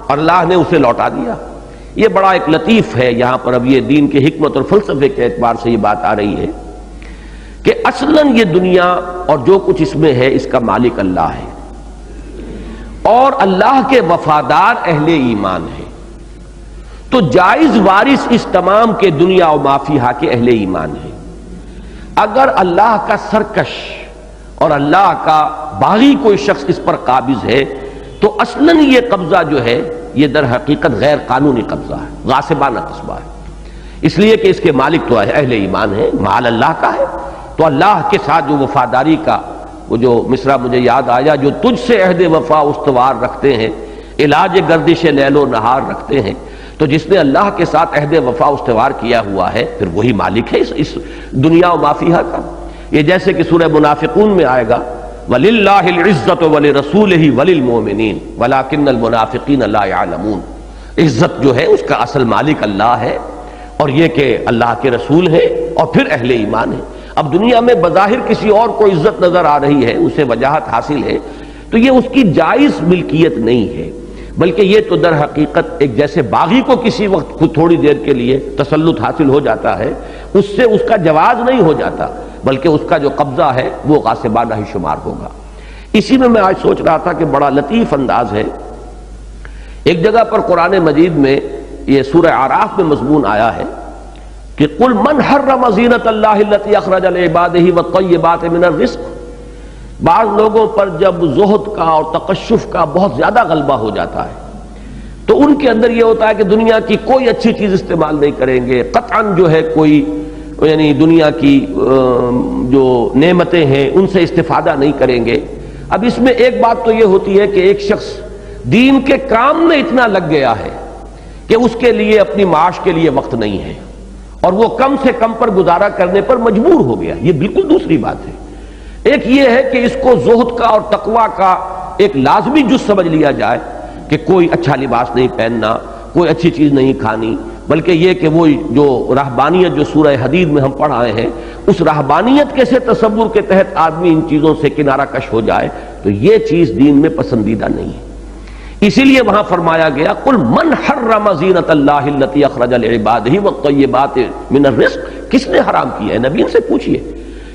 اور اللہ نے اسے لوٹا دیا۔ یہ بڑا ایک لطیف ہے، یہاں پر اب یہ دین کی حکمت اور فلسفے کے اعتبار سے یہ بات آ رہی ہے کہ اصلاً یہ دنیا اور جو کچھ اس میں ہے اس کا مالک اللہ ہے، اور اللہ کے وفادار اہل ایمان ہیں، تو جائز وارث اس تمام کے دنیا و ما فیہا کے اہل ایمان ہیں۔ اگر اللہ کا سرکش اور اللہ کا باغی کوئی شخص اس پر قابض ہے تو اصلاً یہ قبضہ جو ہے یہ در حقیقت غیر قانونی قبضہ ہے، غاصبانہ قبضہ ہے، اس لیے کہ اس کے مالک تو اہل ایمان ہیں، مال اللہ کا ہے۔ تو اللہ کے ساتھ جو وفاداری کا وہ جو مصرع مجھے یاد آیا، جو تجھ سے عہد وفا استوار رکھتے ہیں، علاج گردش لیل و نہار رکھتے ہیں، تو جس نے اللہ کے ساتھ عہد وفا استوار کیا ہوا ہے پھر وہی مالک ہے اس دنیا و ما فیہا کا۔ یہ جیسے کہ سورہ منافقون میں آئے گا وَلِلَّهِ الْعِزَّةُ وَلِرَسُولِهِ وَلِلْمُؤْمِنِينَ وَلَكِنَّ الْمُنَافِقِينَ لَا يَعْلَمُونَ۔ عزت جو ہے اس کا اصل مالک اللہ ہے، اور یہ کہ اللہ کے رسول ہیں اور پھر اہل ایمان ہیں۔ اب دنیا میں بظاہر کسی اور کو عزت نظر آ رہی ہے، اسے وجاہت حاصل ہے، تو یہ اس کی جائز ملکیت نہیں ہے، بلکہ یہ تو در حقیقت ایک جیسے باغی کو کسی وقت خود تھوڑی دیر کے لیے تسلط حاصل ہو جاتا ہے، اس سے اس کا جواز نہیں ہو جاتا، بلکہ اس کا جو قبضہ ہے وہ غاصبانہ ہی شمار ہوگا۔ اسی میں آج سوچ رہا تھا کہ بڑا لطیف انداز ہے، ایک جگہ پر قرآن مجید میں یہ سورہ اعراف میں مضمون آیا ہے کہ قل من حرم زینت اللہ التی اخرج لعبادہ والطیبات من الرزق۔ بعض لوگوں پر جب زہد کا اور تقشف کا بہت زیادہ غلبہ ہو جاتا ہے تو ان کے اندر یہ ہوتا ہے کہ دنیا کی کوئی اچھی چیز استعمال نہیں کریں گے، قطعاً جو ہے کوئی یعنی دنیا کی جو نعمتیں ہیں ان سے استفادہ نہیں کریں گے۔ اب اس میں ایک بات تو یہ ہوتی ہے کہ ایک شخص دین کے کام میں اتنا لگ گیا ہے کہ اس کے لیے اپنی معاش کے لیے وقت نہیں ہے اور وہ کم سے کم پر گزارا کرنے پر مجبور ہو گیا، یہ بالکل دوسری بات ہے۔ ایک یہ ہے کہ اس کو زہد کا اور تقوی کا ایک لازمی جز سمجھ لیا جائے کہ کوئی اچھا لباس نہیں پہننا، کوئی اچھی چیز نہیں کھانی، بلکہ یہ کہ وہ جو رہبانیت جو سورہ حدید میں ہم پڑھ آئے ہیں اس رہبانیت کے سے تصور کے تحت آدمی ان چیزوں سے کنارہ کش ہو جائے تو یہ چیز دین میں پسندیدہ نہیں ہے۔ اسی لیے وہاں فرمایا گیا قل من حرم زینت اللہ التی اخرج لعبادہ والطیبات من الرزق، کس نے حرام کی ہے؟ نبی سے پوچھئے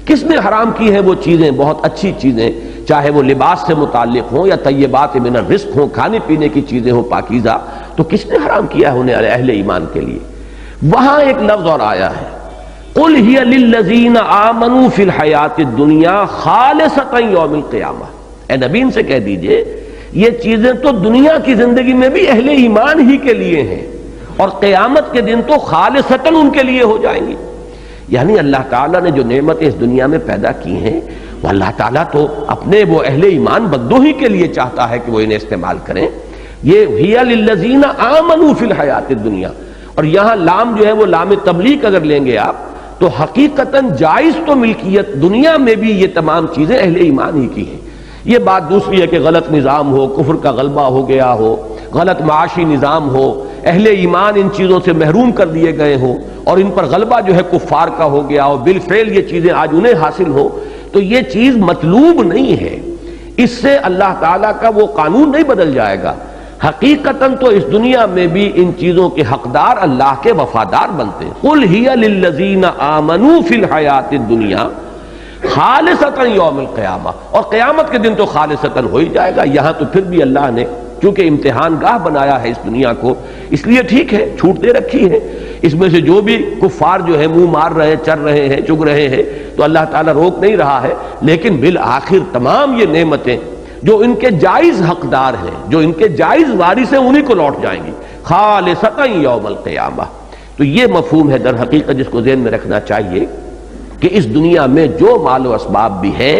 کس نے حرام کی ہے وہ چیزیں، بہت اچھی چیزیں، چاہے وہ لباس سے متعلق ہوں یا طیبات من الرزق ہوں، کھانے پینے کی چیزیں ہوں پاکیزہ، تو کس نے حرام کیا ہے انہیں اہل ایمان کے لیے؟ وہاں ایک لفظ اور آیا ہے قل ہی للذین آمنوا فی الحیات الدنیا خالصۃ یوم القیامہ۔ اے نبی ان سے کہہ دیجئے یہ چیزیں تو دنیا کی زندگی میں بھی اہل ایمان ہی کے لیے ہیں اور قیامت کے دن تو خالصتاً ان کے لیے ہو جائیں گی۔ یعنی اللہ تعالیٰ نے جو نعمتیں اس دنیا میں پیدا کی ہیں وہ اللہ تعالیٰ تو اپنے وہ اہل ایمان بندوں ہی کے لیے چاہتا ہے کہ وہ انہیں استعمال کریں۔ یہ ہی للذین آمنوا فی الحیات الدنیا، اور یہاں لام جو ہے وہ لام تبلیغ اگر لیں گے آپ تو حقیقتاً جائز تو ملکیت دنیا میں بھی یہ تمام چیزیں اہل ایمان ہی کی ہیں۔ یہ بات دوسری ہے کہ غلط نظام ہو، کفر کا غلبہ ہو گیا ہو، غلط معاشی نظام ہو، اہل ایمان ان چیزوں سے محروم کر دیے گئے ہوں اور ان پر غلبہ جو ہے کفار کا ہو گیا ہو، بالفعل یہ چیزیں آج انہیں حاصل ہو، تو یہ چیز مطلوب نہیں ہے، اس سے اللہ تعالیٰ کا وہ قانون نہیں بدل جائے گا۔ حقیقتاً تو اس دنیا میں بھی ان چیزوں کے حقدار اللہ کے وفادار بنتے ہیں۔ قل ہی للذین آمنوا فی الحیات الدنیا خالصتاً یوم القیامہ، اور قیامت کے دن تو خالصتاً ہو ہی جائے گا۔ یہاں تو پھر بھی اللہ نے چونکہ امتحان گاہ بنایا ہے اس دنیا کو، اس لیے ٹھیک ہے چھوٹ دے رکھی ہے، اس میں سے جو بھی کفار جو ہے منہ مار رہے چر رہے ہیں چگ رہے ہیں تو اللہ تعالیٰ روک نہیں رہا ہے، لیکن بالآخر تمام یہ نعمتیں جو ان کے جائز حقدار ہیں، جو ان کے جائز وارث ہیں، انہی کو لوٹ جائیں گی خالصتاً یوم القیامہ۔ تو یہ مفہوم ہے در حقیقت جس کو ذہن میں رکھنا چاہیے کہ اس دنیا میں جو مال و اسباب بھی ہے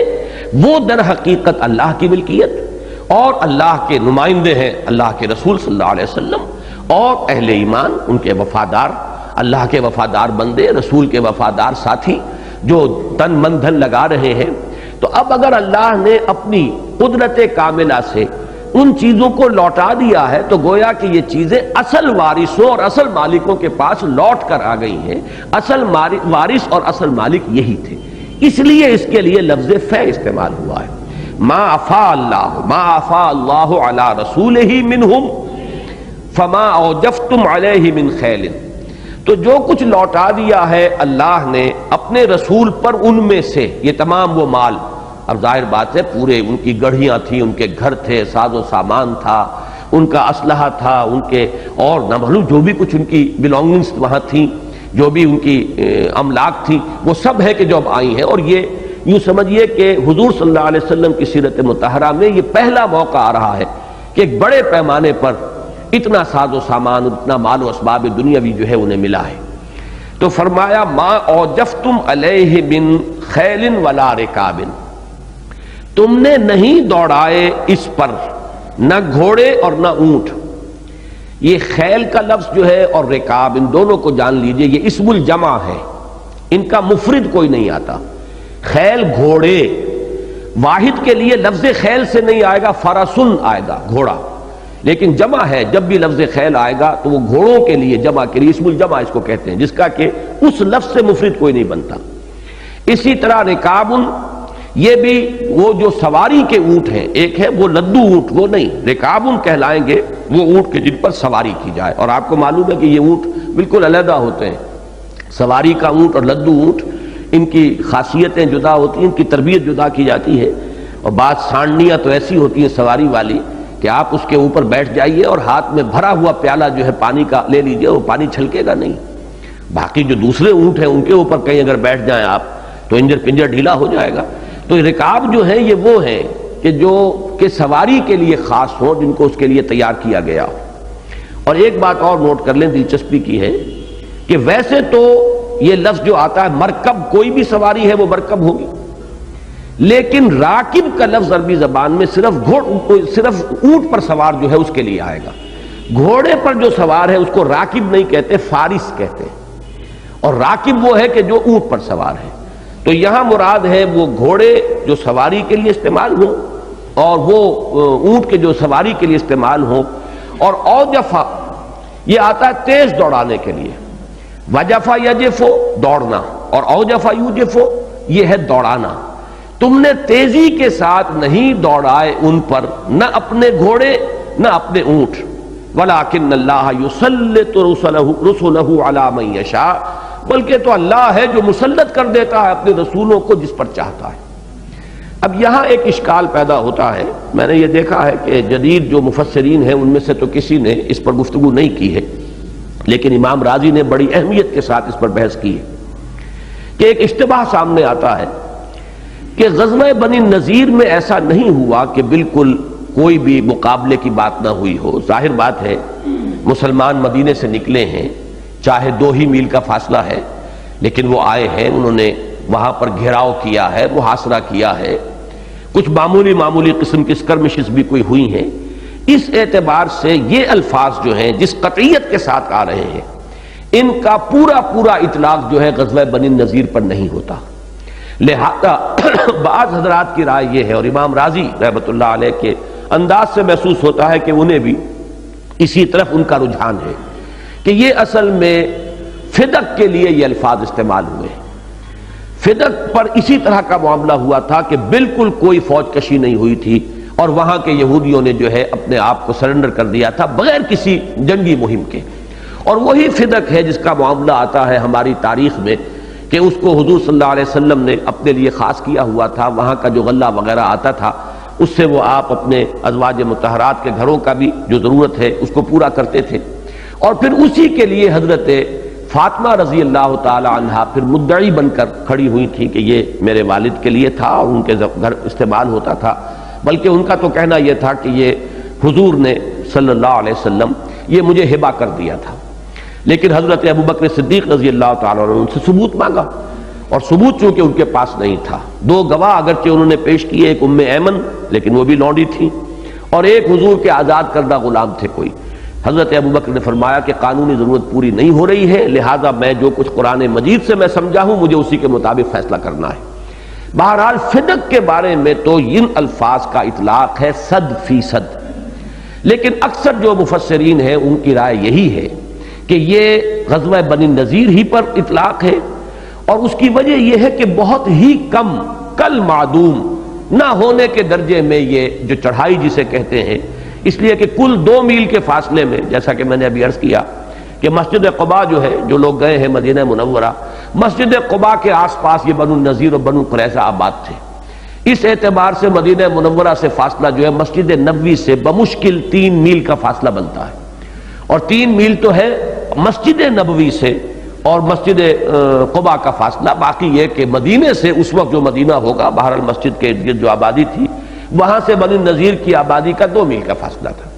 وہ در حقیقت اللہ کی ملکیت اور اللہ کے نمائندے ہیں اللہ کے رسول صلی اللہ علیہ وسلم اور اہل ایمان، ان کے وفادار، اللہ کے وفادار بندے، رسول کے وفادار ساتھی جو تن من دھن لگا رہے ہیں۔ تو اب اگر اللہ نے اپنی قدرت کاملہ سے ان چیزوں کو لوٹا دیا ہے تو گویا کہ یہ چیزیں اصل وارثوں اور اصل مالکوں کے پاس لوٹ کر آ گئی ہیں۔ اصل وارث اور اصل مالک یہی تھے، اس لیے اس کے لیے لفظ فے استعمال ہوا ہے۔ ما افاء اللہ علی رسولہ منہم فما اوجفتم علیہ من خیل، تو جو کچھ لوٹا دیا ہے اللہ نے اپنے رسول پر ان میں سے، یہ تمام وہ مال، اب ظاہر بات ہے پورے ان کی گڑھیاں تھیں، ان کے گھر تھے، ساز و سامان تھا، ان کا اسلحہ تھا، ان کے اور نہ معلوم جو بھی کچھ ان کی بلانگنگز وہاں تھیں، جو بھی ان کی املاک تھیں، وہ سب ہے کہ جو اب آئی ہیں۔ اور یہ یوں سمجھیے کہ حضور صلی اللہ علیہ وسلم کی سیرت مطہرہ میں یہ پہلا موقع آ رہا ہے کہ ایک بڑے پیمانے پر اتنا ساز و سامان، اتنا مال و اسباب دنیاوی جو ہے انہیں ملا ہے۔ تو فرمایا ما اوجفتم علیہ من خیل ولا رکاب، تم نے نہیں دوڑائے اس پر نہ گھوڑے اور نہ اونٹ۔ یہ خیل کا لفظ جو ہے اور رکاب، ان دونوں کو جان لیجئے یہ اسم الجمع ہے، ان کا مفرد کوئی نہیں آتا۔ خیل گھوڑے، واحد کے لیے لفظ خیل سے نہیں آئے گا، فرسن آئے گا گھوڑا، لیکن جمع ہے جب بھی لفظ خیل آئے گا تو وہ گھوڑوں کے لیے جمع کے لیے اسم الجمع اس کو کہتے ہیں، جس کا کہ اس لفظ سے مفرد کوئی نہیں بنتا۔ اسی طرح رکاب، یہ بھی وہ جو سواری کے اونٹ ہیں، ایک ہے وہ لدو اونٹ، وہ نہیں، رکاب کہلائیں گے وہ اونٹ کے جن پر سواری کی جائے۔ اور آپ کو معلوم ہے کہ یہ اونٹ بالکل علیحدہ ہوتے ہیں، سواری کا اونٹ اور لدو اونٹ، ان کی خاصیتیں جدا ہوتی ہیں، ان کی تربیت جدا کی جاتی ہے۔ اور بعض سانڈنیاں تو ایسی ہوتی ہیں سواری والی کہ آپ اس کے اوپر بیٹھ جائیے اور ہاتھ میں بھرا ہوا پیالہ جو ہے پانی کا لے لیجئے، وہ پانی چھلکے گا نہیں۔ باقی جو دوسرے اونٹ ہیں ان کے اوپر کہیں اگر بیٹھ جائیں آپ تو انجر پنجر ڈھیلا ہو جائے گا۔ تو رکاب جو ہیں یہ وہ ہیں کہ جو کہ سواری کے لیے خاص ہوں، جن کو اس کے لیے تیار کیا گیا ہو۔ اور ایک بات اور نوٹ کر لیں، دلچسپی کی ہے کہ ویسے تو یہ لفظ جو آتا ہے مرکب، کوئی بھی سواری ہے وہ مرکب ہوگی، لیکن راکب کا لفظ عربی زبان میں صرف اونٹ پر سوار جو ہے اس کے لیے آئے گا۔ گھوڑے پر جو سوار ہے اس کو راکب نہیں کہتے، فارس کہتے ہیں، اور راکب وہ ہے کہ جو اونٹ پر سوار ہے۔ تو یہاں مراد ہے وہ گھوڑے جو سواری کے لیے استعمال ہوں اور وہ اونٹ کے جو سواری کے لیے استعمال ہوں۔ اور اوجفا یہ آتا ہے تیز دوڑانے کے لیے، وجفا یجفو دوڑنا، اور اوجفا یوجفو یہ ہے دوڑانا۔ تم نے تیزی کے ساتھ نہیں دوڑائے ان پر، نہ اپنے گھوڑے نہ اپنے اونٹ، ولیکن اللہ یسلط رسلہ علی من یشاء، بلکہ تو اللہ ہے جو مسلط کر دیتا ہے اپنے رسولوں کو جس پر چاہتا ہے۔ اب یہاں ایک اشکال پیدا ہوتا ہے، میں نے یہ دیکھا ہے کہ جدید جو مفسرین ہیں ان میں سے تو کسی نے اس پر گفتگو نہیں کی ہے، لیکن امام رازی نے بڑی اہمیت کے ساتھ اس پر بحث کی ہے کہ ایک اشتباہ سامنے آتا ہے کہ غزوہ بنی نذیر میں ایسا نہیں ہوا کہ بالکل کوئی بھی مقابلے کی بات نہ ہوئی ہو۔ ظاہر بات ہے مسلمان مدینے سے نکلے ہیں، چاہے 2 ہی میل کا فاصلہ ہے، لیکن وہ آئے ہیں، انہوں نے وہاں پر گھیراؤ کیا ہے، محاصرہ کیا ہے، کچھ معمولی قسم کی اسکرمشز بھی کوئی ہوئی ہیں۔ اس اعتبار سے یہ الفاظ جو ہیں جس قطعیت کے ساتھ آ رہے ہیں، ان کا پورا اطلاق جو ہے غزوہ بنی نذیر پر نہیں ہوتا۔ لہذا بعض حضرات کی رائے یہ ہے، اور امام رازی رحمۃ اللہ علیہ کے انداز سے محسوس ہوتا ہے کہ انہیں بھی اسی طرف ان کا رجحان ہے، کہ یہ اصل میں فدق کے لیے یہ الفاظ استعمال ہوئے ہیں۔ فدق پر اسی طرح کا معاملہ ہوا تھا کہ بالکل کوئی فوج کشی نہیں ہوئی تھی، اور وہاں کے یہودیوں نے جو ہے اپنے آپ کو سرنڈر کر دیا تھا بغیر کسی جنگی مہم کے۔ اور وہی فدق ہے جس کا معاملہ آتا ہے ہماری تاریخ میں کہ اس کو حضور صلی اللہ علیہ وسلم نے اپنے لیے خاص کیا ہوا تھا۔ وہاں کا جو غلہ وغیرہ آتا تھا اس سے وہ آپ اپنے ازواج مطہرات کے گھروں کا بھی جو ضرورت ہے اس کو پورا کرتے تھے، اور پھر اسی کے لیے حضرت فاطمہ رضی اللہ تعالی عنہا پھر مدعی بن کر کھڑی ہوئی تھی کہ یہ میرے والد کے لیے تھا اور ان کے گھر استعمال ہوتا تھا، بلکہ ان کا تو کہنا یہ تھا کہ یہ حضور نے صلی اللہ علیہ وسلم یہ مجھے ہبہ کر دیا تھا۔ لیکن حضرت ابوبکر صدیق رضی اللہ تعالیٰ عنہ ان سے ثبوت مانگا، اور ثبوت چونکہ ان کے پاس نہیں تھا۔ 2 گواہ اگرچہ انہوں نے پیش کیے، ایک ام ایمن لیکن وہ بھی لونڈی تھی، اور ایک حضور کے آزاد کردہ غلام تھے کوئی۔ حضرت ابوبکر نے فرمایا کہ قانونی ضرورت پوری نہیں ہو رہی ہے، لہذا میں جو کچھ قرآن مجید سے میں سمجھا ہوں مجھے اسی کے مطابق فیصلہ کرنا ہے۔ بہرحال فدق کے بارے میں تو ان الفاظ کا اطلاق ہے 100%، لیکن اکثر جو مفسرین ہیں ان کی رائے یہی ہے کہ یہ غزوہ بنی نذیر ہی پر اطلاق ہے، اور اس کی وجہ یہ ہے کہ بہت ہی کم کل معدوم نہ ہونے کے درجے میں یہ جو چڑھائی جسے کہتے ہیں، اس لیے کہ کل 2 میل کے فاصلے میں، جیسا کہ میں نے ابھی عرض کیا کہ مسجد قباء جو ہے، جو لوگ گئے ہیں مدینہ منورہ، مسجد قباء کے آس پاس یہ بنو النضیر اور بنو قریظہ آباد تھے۔ اس اعتبار سے مدینہ منورہ سے فاصلہ جو ہے مسجد نبوی سے بمشکل 3 میل کا فاصلہ بنتا ہے، اور 3 میل تو ہے مسجد نبوی سے اور مسجد قباء کا فاصلہ، باقی یہ کہ مدینے سے اس وقت جو مدینہ ہوگا، بہرحال مسجد کے ارد گرد جو آبادی تھی، وہاں سے بنی نذیر کی آبادی کا 2 میل کا فاصلہ تھا۔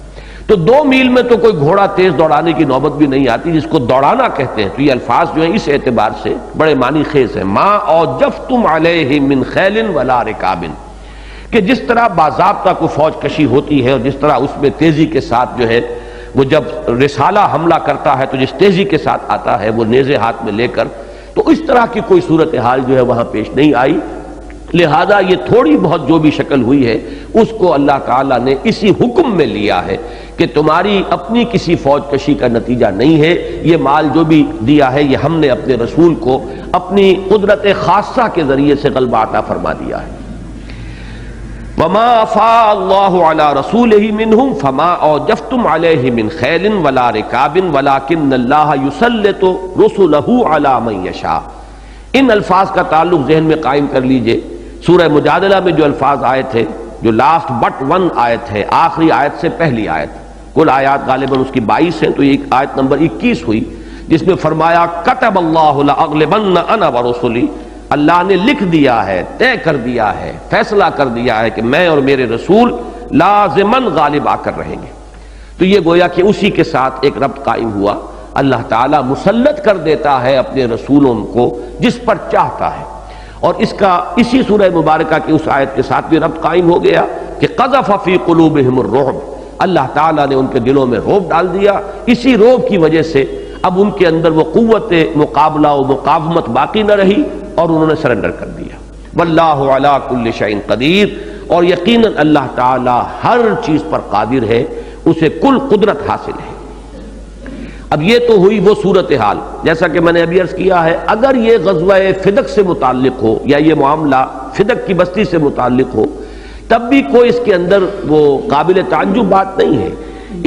تو 2 میل میں تو کوئی گھوڑا تیز دوڑانے کی نوبت بھی نہیں آتی، جس کو دوڑانا کہتے ہیں۔ تو یہ الفاظ جو ہیں اس اعتبار سے بڑے معنی خیز ہیں، ما اوجفتم علیہ من خیل ولا رکاب، کہ جس طرح باضابطہ کو فوج کشی ہوتی ہے اور جس طرح اس میں تیزی کے ساتھ جو ہے وہ جب رسالہ حملہ کرتا ہے تو جس تیزی کے ساتھ آتا ہے وہ نیزے ہاتھ میں لے کر، تو اس طرح کی کوئی صورتحال جو ہے وہاں پیش نہیں آئی، لہذا یہ تھوڑی بہت جو بھی شکل ہوئی ہے اس کو اللہ تعالیٰ نے اسی حکم میں لیا ہے کہ تمہاری اپنی کسی فوج کشی کا نتیجہ نہیں ہے، یہ مال جو بھی دیا ہے یہ ہم نے اپنے رسول کو اپنی قدرت خاصہ کے ذریعے سے غلبہ عطا فرما دیا ہے۔ وما افاء اللہ علی رسولہ منہم فما اوجفتم علیہ من خیل ولا رکاب ولکن اللہ یسلط رسلہ علی من یشاء۔ ان الفاظ کا تعلق ذہن میں قائم کر لیجئے۔ سورہ مجادلہ میں جو الفاظ آئے تھے، جو لاسٹ بٹ 1 آیت ہے، آخری آیت سے پہلی آیت، کل آیات غالباً اس کی 22 ہیں، تو یہ آیت نمبر 21 ہوئی جس میں فرمایا کتب اللہ لأغلبن انا ورسلی، اللہ نے لکھ دیا ہے، طے کر دیا ہے، فیصلہ کر دیا ہے کہ میں اور میرے رسول لازماً غالب آ کر رہیں گے۔ تو یہ گویا کہ اسی کے ساتھ ایک ربط قائم ہوا، اللہ تعالیٰ مسلط کر دیتا ہے اپنے رسولوں کو جس پر چاہتا ہے، اور اس کا اسی سورہ مبارکہ کی اس آیت کے ساتھ بھی ربط قائم ہو گیا کہ قذف فی قلوبہم الرعب، اللہ تعالیٰ نے ان کے دلوں میں رعب ڈال دیا، اسی رعب کی وجہ سے اب ان کے اندر وہ قوت مقابلہ و مقاومت باقی نہ رہی اور انہوں نے سرنڈر کر دیا۔ واللہ علی کل شیء قدیر، اور یقیناً اللہ تعالیٰ ہر چیز پر قادر ہے، اسے کل قدرت حاصل ہے۔ اب یہ تو ہوئی وہ صورتحال، جیسا کہ میں نے ابھی عرض کیا ہے، اگر یہ غزوہ فدق سے متعلق ہو یا یہ معاملہ فدق کی بستی سے متعلق ہو تب بھی کوئی اس کے اندر وہ قابل تعجب بات نہیں ہے،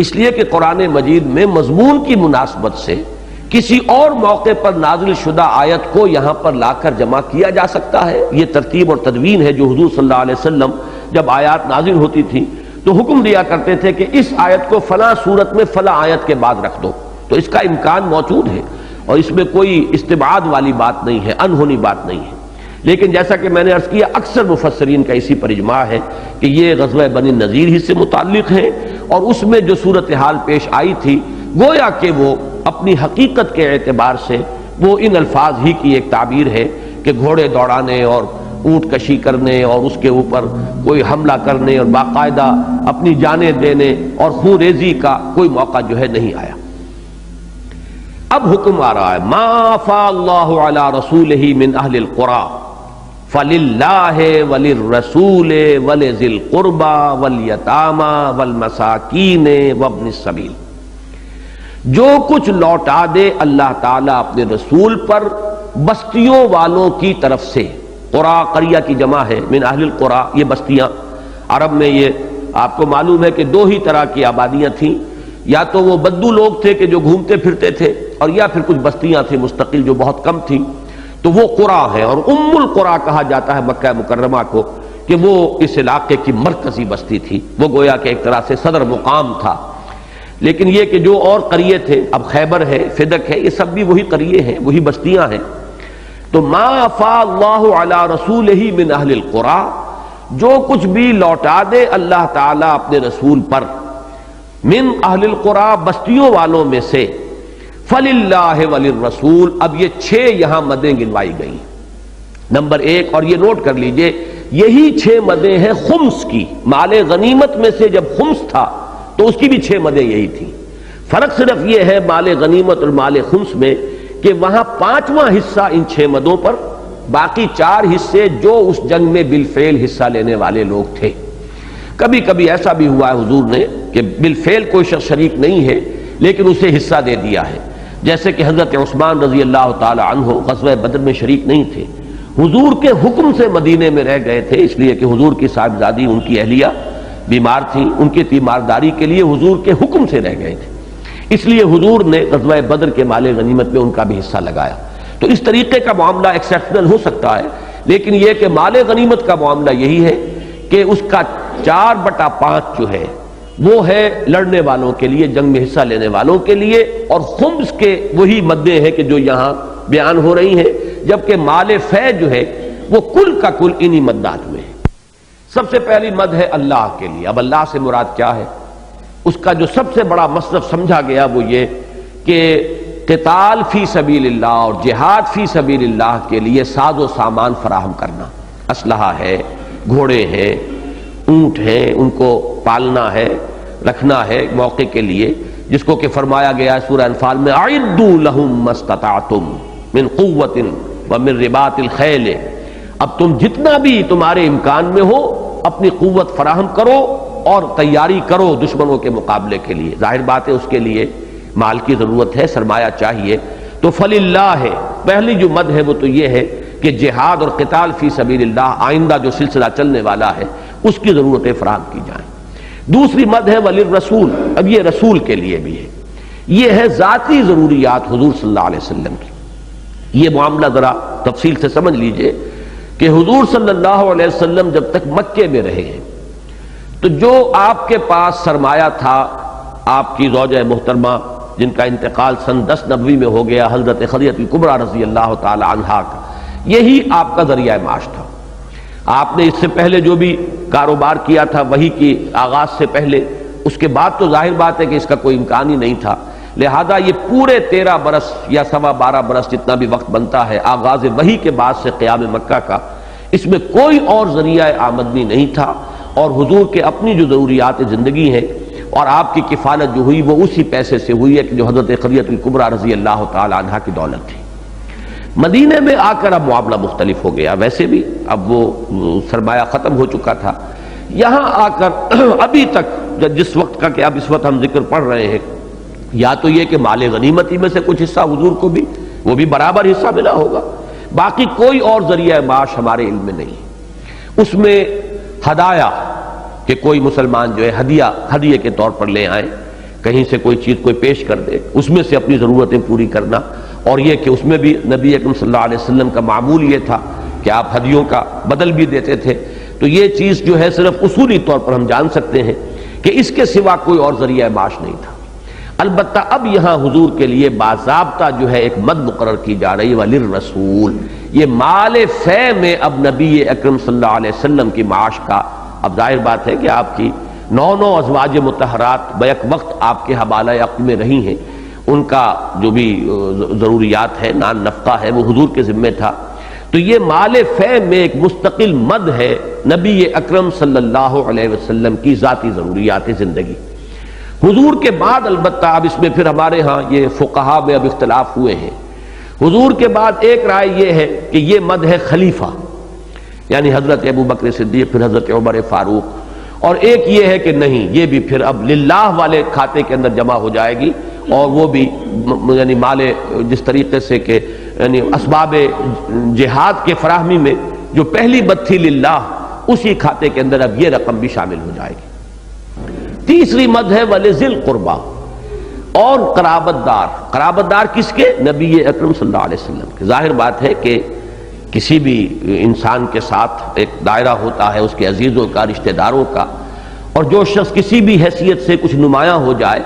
اس لیے کہ قرآن مجید میں مضمون کی مناسبت سے کسی اور موقع پر نازل شدہ آیت کو یہاں پر لا کر جمع کیا جا سکتا ہے۔ یہ ترتیب اور تدوین ہے جو حضور صلی اللہ علیہ وسلم جب آیات نازل ہوتی تھی تو حکم دیا کرتے تھے کہ اس آیت کو فلاں صورت میں فلاں آیت کے بعد رکھ دو، تو اس کا امکان موجود ہے اور اس میں کوئی استبعاد والی بات نہیں ہے، انہونی بات نہیں ہے۔ لیکن جیسا کہ میں نے عرض کیا اکثر مفسرین کا اسی پر اجماع ہے کہ یہ غزوہ بنی نذیر ہی سے متعلق ہے، اور اس میں جو صورتحال پیش آئی تھی گویا کہ وہ اپنی حقیقت کے اعتبار سے وہ ان الفاظ ہی کی ایک تعبیر ہے کہ گھوڑے دوڑانے اور اونٹ کشی کرنے اور اس کے اوپر کوئی حملہ کرنے اور باقاعدہ اپنی جانیں دینے اور خون ریزی کا کوئی موقع جو ہے نہیں آیا۔ اب حکم آ رہا ہے ما افاء اللہ علی رسولہ من اہل القری فللہ وللرسول ولذی القربى والیتامی والمساکین وابن السبیل، جو کچھ لوٹا دے اللہ تعالیٰ اپنے رسول پر بستیوں والوں کی طرف سے، قریٰ قریہ کی جمع ہے، من اہل القریٰ یہ بستیاں، عرب میں یہ آپ کو معلوم ہے کہ 2 ہی طرح کی آبادیاں تھیں، یا تو وہ بدو لوگ تھے کہ جو گھومتے پھرتے تھے، اور یا پھر کچھ بستیاں تھیں مستقل جو بہت کم تھیں، تو وہ قریٰ ہیں، اور ام القریٰ کہا جاتا ہے مکہ مکرمہ کو کہ وہ اس علاقے کی مرکزی بستی تھی، وہ گویا کہ ایک طرح سے صدر مقام تھا۔ لیکن یہ کہ جو اور قریے تھے، اب خیبر ہے، فدق ہے، یہ سب بھی وہی قریے ہیں، وہی بستیاں ہیں۔ تو ما افاء اللہ علی رسولہ من اہل القریٰ، جو کچھ بھی لوٹا دے اللہ تعالیٰ اپنے رسول پر، من اہل القریٰ بستیوں والوں میں سے، فللہ وللرسول، اب یہ 6 یہاں مدیں گنوائی گئی۔ نمبر 1، اور یہ نوٹ کر لیجئے یہی 6 مدیں ہیں خمس کی. مال غنیمت میں سے جب خمس تھا تو اس کی بھی 6 مدیں یہی تھیں. فرق صرف یہ ہے مال غنیمت اور مال خمس میں کہ وہاں 5واں حصہ ان 6 مدوں پر، باقی 4 حصے جو اس جنگ میں بالفعل حصہ لینے والے لوگ تھے. کبھی کبھی ایسا بھی ہوا ہے حضور نے کہ بالفعل کوئی شخص شریک نہیں ہے لیکن اسے حصہ دے دیا ہے، جیسے کہ حضرت عثمان رضی اللہ تعالی عنہ غزوہ بدر میں شریک نہیں تھے، حضور کے حکم سے مدینے میں رہ گئے تھے، اس لیے کہ حضور کی صاحبزادی ان کی اہلیہ بیمار تھیں، ان کی تیمارداری کے لیے حضور کے حکم سے رہ گئے تھے، اس لیے حضور نے غزوہ بدر کے مال غنیمت میں ان کا بھی حصہ لگایا. تو اس طریقے کا معاملہ ایکسیپشنل ہو سکتا ہے، لیکن یہ کہ مال غنیمت کا معاملہ یہی ہے کہ اس کا 4/5 جو ہے وہ ہے لڑنے والوں کے لیے، جنگ میں حصہ لینے والوں کے لیے، اور خمس کے وہی مدیں ہیں کہ جو یہاں بیان ہو رہی ہیں، جبکہ مال فے جو ہے وہ کل کا کل انہی مدات میں ہے. سب سے پہلی مد ہے اللہ کے لیے. اب اللہ سے مراد کیا ہے؟ اس کا جو سب سے بڑا مصرف سمجھا گیا وہ یہ کہ قتال فی سبیل اللہ اور جہاد فی سبیل اللہ کے لیے ساز و سامان فراہم کرنا، اسلحہ ہے، گھوڑے ہیں، اونٹ ہیں، ان کو پالنا ہے، رکھنا ہے موقع کے لیے، جس کو کہ فرمایا گیا ہے سورہ انفال میں اعدوا لهم ما استطعتم من قوت ومن رباط الخیل. اب تم جتنا بھی تمہارے امکان میں ہو اپنی قوت فراہم کرو اور تیاری کرو دشمنوں کے مقابلے کے لیے. ظاہر بات ہے اس کے لیے مال کی ضرورت ہے، سرمایہ چاہیے. تو فللہ ہے پہلی جو مد ہے وہ تو یہ ہے کہ جہاد اور قتال فی سبیل اللہ آئندہ جو سلسلہ چلنے والا ہے اس کی ضرورتیں فراہم کی جائیں. دوسری مد ہے وللرسول. اب یہ رسول کے لیے بھی ہے، یہ ہے ذاتی ضروریات حضور صلی اللہ علیہ وسلم کی. یہ معاملہ ذرا تفصیل سے سمجھ لیجئے کہ حضور صلی اللہ علیہ وسلم جب تک مکے میں رہے ہیں تو جو آپ کے پاس سرمایہ تھا، آپ کی زوجہ محترمہ جن کا انتقال سن 10 نبوی میں ہو گیا، حضرت خدیجہ کبریٰ رضی اللہ تعالی عنہا کا، یہی آپ کا ذریعہ معاش تھا. آپ نے اس سے پہلے جو بھی کاروبار کیا تھا وہی کی آغاز سے پہلے، اس کے بعد تو ظاہر بات ہے کہ اس کا کوئی امکان ہی نہیں تھا. لہذا یہ پورے 13 برس یا 12.25 برس جتنا بھی وقت بنتا ہے آغاز وحی کے بعد سے قیام مکہ کا، اس میں کوئی اور ذریعہ آمدنی نہیں تھا، اور حضور کے اپنی جو ضروریات زندگی ہیں اور آپ کی کفالت جو ہوئی وہ اسی پیسے سے ہوئی ہے کہ جو حضرت خدیجہ کبریٰ رضی اللہ تعالی عنہا کی دولت تھی. مدینے میں آ کر اب معاملہ مختلف ہو گیا، ویسے بھی اب وہ سرمایہ ختم ہو چکا تھا. یہاں آ کر ابھی تک جس وقت کا کہ اب اس وقت ہم ذکر پڑھ رہے ہیں، یا تو یہ کہ مال غنیمتی میں سے کچھ حصہ حضور کو بھی وہ بھی برابر حصہ ملا ہوگا، باقی کوئی اور ذریعہ معاش ہمارے علم میں نہیں. اس میں ہدایہ کہ کوئی مسلمان جو ہے ہدیے کے طور پر لے آئیں، کہیں سے کوئی چیز کوئی پیش کر دے، اس میں سے اپنی ضرورتیں پوری کرنا. اور یہ کہ اس میں بھی نبی اکرم صلی اللہ علیہ وسلم کا معمول یہ تھا کہ آپ ہدیوں کا بدل بھی دیتے تھے. تو یہ چیز جو ہے صرف اصولی طور پر ہم جان سکتے ہیں کہ اس کے سوا کوئی اور ذریعہ معاش نہیں تھا. البتہ اب یہاں حضور کے لیے باضابطہ جو ہے ایک مد مقرر کی جا رہی ہے وللرسول. یہ مال فے میں اب نبی اکرم صلی اللہ علیہ وسلم کی معاش کا، اب ظاہر بات ہے کہ آپ کی 9 ازواج مطہرات بیک وقت آپ کے حوالہ عقد میں رہی ہیں، ان کا جو بھی ضروریات ہے، نان نفقہ ہے، وہ حضور کے ذمہ تھا. تو یہ مال فے میں ایک مستقل مد ہے نبی اکرم صلی اللہ علیہ وسلم کی ذاتی ضروریات زندگی. حضور کے بعد البتہ اب اس میں پھر ہمارے ہاں یہ فقہا میں اب اختلاف ہوئے ہیں. حضور کے بعد ایک رائے یہ ہے کہ یہ مد ہے خلیفہ، یعنی حضرت ابو بکر صدیق، پھر حضرت عمر فاروق، اور ایک یہ ہے کہ نہیں، یہ بھی پھر اب للہ والے کھاتے کے اندر جمع ہو جائے گی، اور وہ بھی یعنی مال جس طریقے سے کہ یعنی اسباب جہاد کے فراہمی میں جو پہلی مد تھی للہ، اسی کھاتے کے اندر اب یہ رقم بھی شامل ہو جائے گی. تیسری مد ہے وَلِذِي الْقُرْبَى، اور قرابت دار کس کے؟ نبی اکرم صلی اللہ علیہ وسلم کے. ظاہر بات ہے کہ کسی بھی انسان کے ساتھ ایک دائرہ ہوتا ہے اس کے عزیزوں کا، رشتہ داروں کا، اور جو شخص کسی بھی حیثیت سے کچھ نمایاں ہو جائے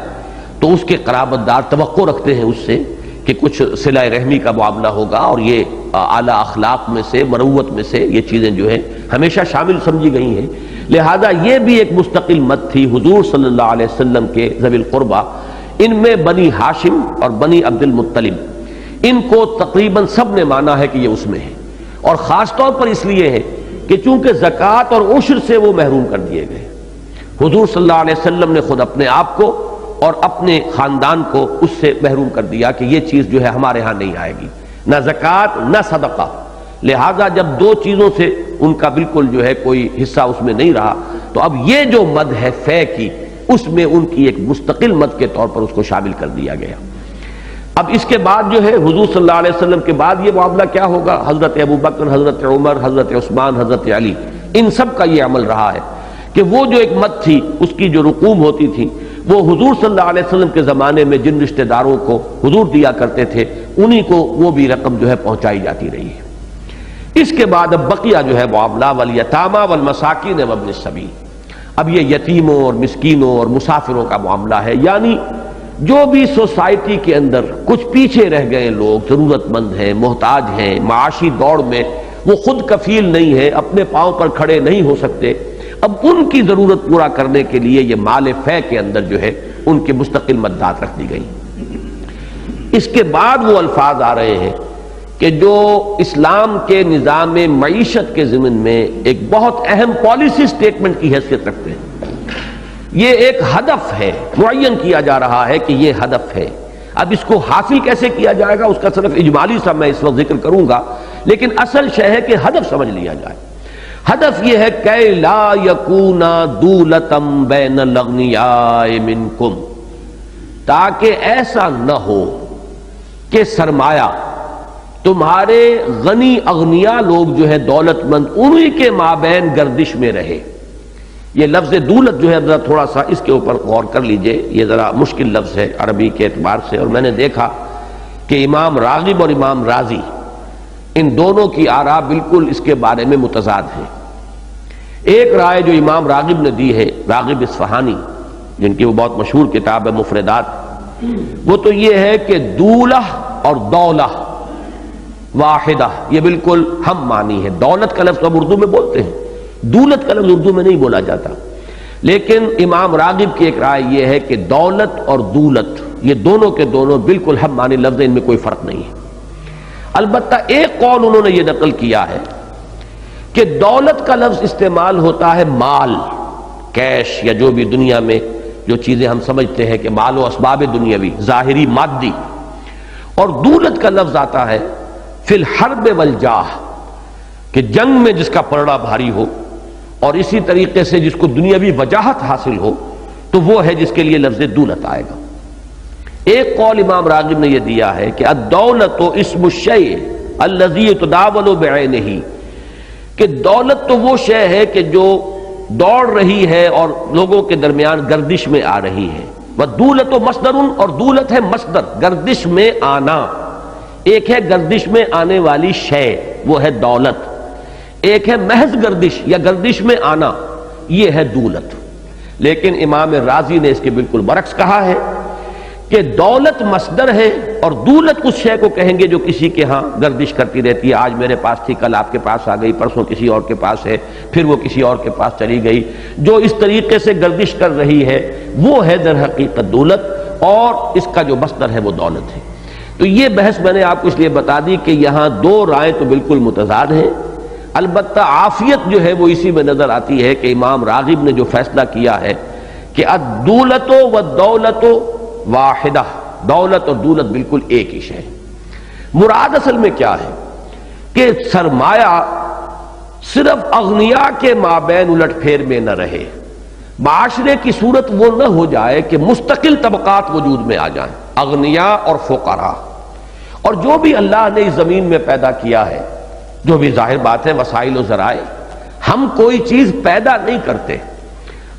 تو اس کے قرابت دار توقع رکھتے ہیں اس سے کہ کچھ صلہ رحمی کا معاملہ ہوگا، اور یہ اعلیٰ اخلاق میں سے، مروت میں سے یہ چیزیں جو ہیں ہمیشہ شامل سمجھی گئی ہیں. لہذا یہ بھی ایک مستقل مد تھی حضور صلی اللہ علیہ وسلم کے ذوی القربہ. ان میں بنی ہاشم اور بنی عبد المطلب، ان کو تقریباً سب نے مانا ہے کہ یہ اس میں ہے، اور خاص طور پر اس لیے ہے کہ چونکہ زکوٰۃ اور عشر سے وہ محروم کر دیے گئے، حضور صلی اللہ علیہ وسلم نے خود اپنے آپ کو اور اپنے خاندان کو اس سے محروم کر دیا کہ یہ چیز جو ہے ہمارے ہاں نہیں آئے گی، نہ زکوٰۃ نہ صدقہ۔ لہٰذا جب دو چیزوں سے ان کا بالکل جو ہے کوئی حصہ اس میں نہیں رہا، تو اب یہ جو مد ہے فے کی، اس میں ان کی ایک مستقل مد کے طور پر اس کو شامل کر دیا گیا۔ اب اس کے بعد جو ہے حضور صلی اللہ علیہ وسلم کے بعد یہ معاملہ کیا ہوگا؟ حضرت ابوبکر، حضرت عمر، حضرت عثمان، حضرت علی، ان سب کا یہ عمل رہا ہے کہ وہ جو ایک مد تھی اس کی جو رقوم ہوتی تھی وہ حضور صلی اللہ علیہ وسلم کے زمانے میں جن رشتہ داروں کو حضور دیا کرتے تھے انہی کو وہ بھی رقم جو ہے پہنچائی جاتی رہی ہے۔ اس کے بعد اب بقیہ جو ہے معاملہ والیتامى والمساکین وابن السبیل، اب یہ یتیموں اور مسکینوں اور مسافروں کا معاملہ ہے، یعنی جو بھی سوسائٹی کے اندر کچھ پیچھے رہ گئے لوگ، ضرورت مند ہیں، محتاج ہیں، معاشی دوڑ میں وہ خود کفیل نہیں ہے، اپنے پاؤں پر کھڑے نہیں ہو سکتے، اب ان کی ضرورت پورا کرنے کے لیے یہ مال فے کے اندر جو ہے ان کے مستقل مدات رکھ دی گئی۔ اس کے بعد وہ الفاظ آ رہے ہیں کہ جو اسلام کے نظام معیشت کے ضمن میں ایک بہت اہم پالیسی سٹیٹمنٹ کی حیثیت رکھتے ہیں۔ یہ ایک ہدف ہے، معین کیا جا رہا ہے کہ یہ ہدف ہے۔ اب اس کو حاصل کیسے کیا جائے گا اس کا صرف اجمالی سا میں اس وقت ذکر کروں گا، لیکن اصل شے ہے کہ ہدف سمجھ لیا جائے۔ ہدف یہ ہے کہ لا یکون دولۃ بین الاغنیاء منکم، تاکہ ایسا نہ ہو کہ سرمایہ تمہارے غنی اغنیاء لوگ جو ہے دولت مند انہی کے مابین گردش میں رہے۔ یہ لفظ دولت جو ہے ذرا تھوڑا سا اس کے اوپر غور کر لیجئے، یہ ذرا مشکل لفظ ہے عربی کے اعتبار سے، اور میں نے دیکھا کہ امام راغب اور امام رازی ان دونوں کی آراء بالکل اس کے بارے میں متضاد ہیں۔ ایک رائے جو امام راغب نے دی ہے، راغب اصفہانی جن کی وہ بہت مشہور کتاب ہے مفردات، وہ تو یہ ہے کہ دولہ اور دولہ واحدہ، یہ بالکل ہم معنی ہے۔ دولت کا لفظ ہم اردو میں بولتے ہیں، دولت کا لفظ اردو میں نہیں بولا جاتا، لیکن امام راغب کی ایک رائے یہ ہے کہ دولت اور دولت یہ دونوں کے دونوں بالکل ہم معنی لفظ، ان میں کوئی فرق نہیں ہے۔ البتہ ایک قول انہوں نے یہ نقل کیا ہے کہ دولت کا لفظ استعمال ہوتا ہے مال، کیش، یا جو بھی دنیا میں جو چیزیں ہم سمجھتے ہیں کہ مال و اسباب دنیاوی، ظاہری مادی، اور دولت کا لفظ آتا ہے فی الحرب والجاہ، کہ جنگ میں جس کا پلڑا بھاری ہو اور اسی طریقے سے جس کو دنیاوی وجاہت حاصل ہو تو وہ ہے جس کے لیے لفظ دولت آئے گا۔ ایک قول امام راغب نے یہ دیا ہے کہ الدولت اسم الشیء الذی یتداول بعینہ، کہ دولت تو وہ شے ہے کہ جو دوڑ رہی ہے اور لوگوں کے درمیان گردش میں آ رہی ہے۔ والدولت مصدر، اور دولت ہے مصدر، گردش میں آنا۔ ایک ہے گردش میں آنے والی شے، وہ ہے دولت، ایک ہے محض گردش یا گردش میں آنا، یہ ہے دولت۔ لیکن امام رازی نے اس کے بالکل برعکس کہا ہے کہ دولت مصدر ہے اور دولت اس شے کو کہیں گے جو کسی کے ہاں گردش کرتی رہتی ہے، آج میرے پاس تھی، کل آپ کے پاس آ گئی، پرسوں کسی اور کے پاس ہے، پھر وہ کسی اور کے پاس چلی گئی، جو اس طریقے سے گردش کر رہی ہے وہ ہے در حقیقت دولت، اور اس کا جو مصدر ہے وہ دولت ہے۔ تو یہ بحث میں نے آپ کو اس لیے بتا دی کہ یہاں دو رائے تو بالکل متضاد ہیں، البتہ عافیت جو ہے وہ اسی میں نظر آتی ہے کہ امام راغب نے جو فیصلہ کیا ہے کہ الدولت والدولت واحدہ، دولت اور دولت بالکل ایک ہی شے۔ مراد اصل میں کیا ہے کہ سرمایہ صرف اغنیاء کے مابین الٹ پھیر میں نہ رہے، معاشرے کی صورت وہ نہ ہو جائے کہ مستقل طبقات وجود میں آ جائیں، اغنیاء اور فقراء، اور جو بھی اللہ نے اس زمین میں پیدا کیا ہے، جو بھی ظاہر بات ہے وسائل و ذرائع، ہم کوئی چیز پیدا نہیں کرتے،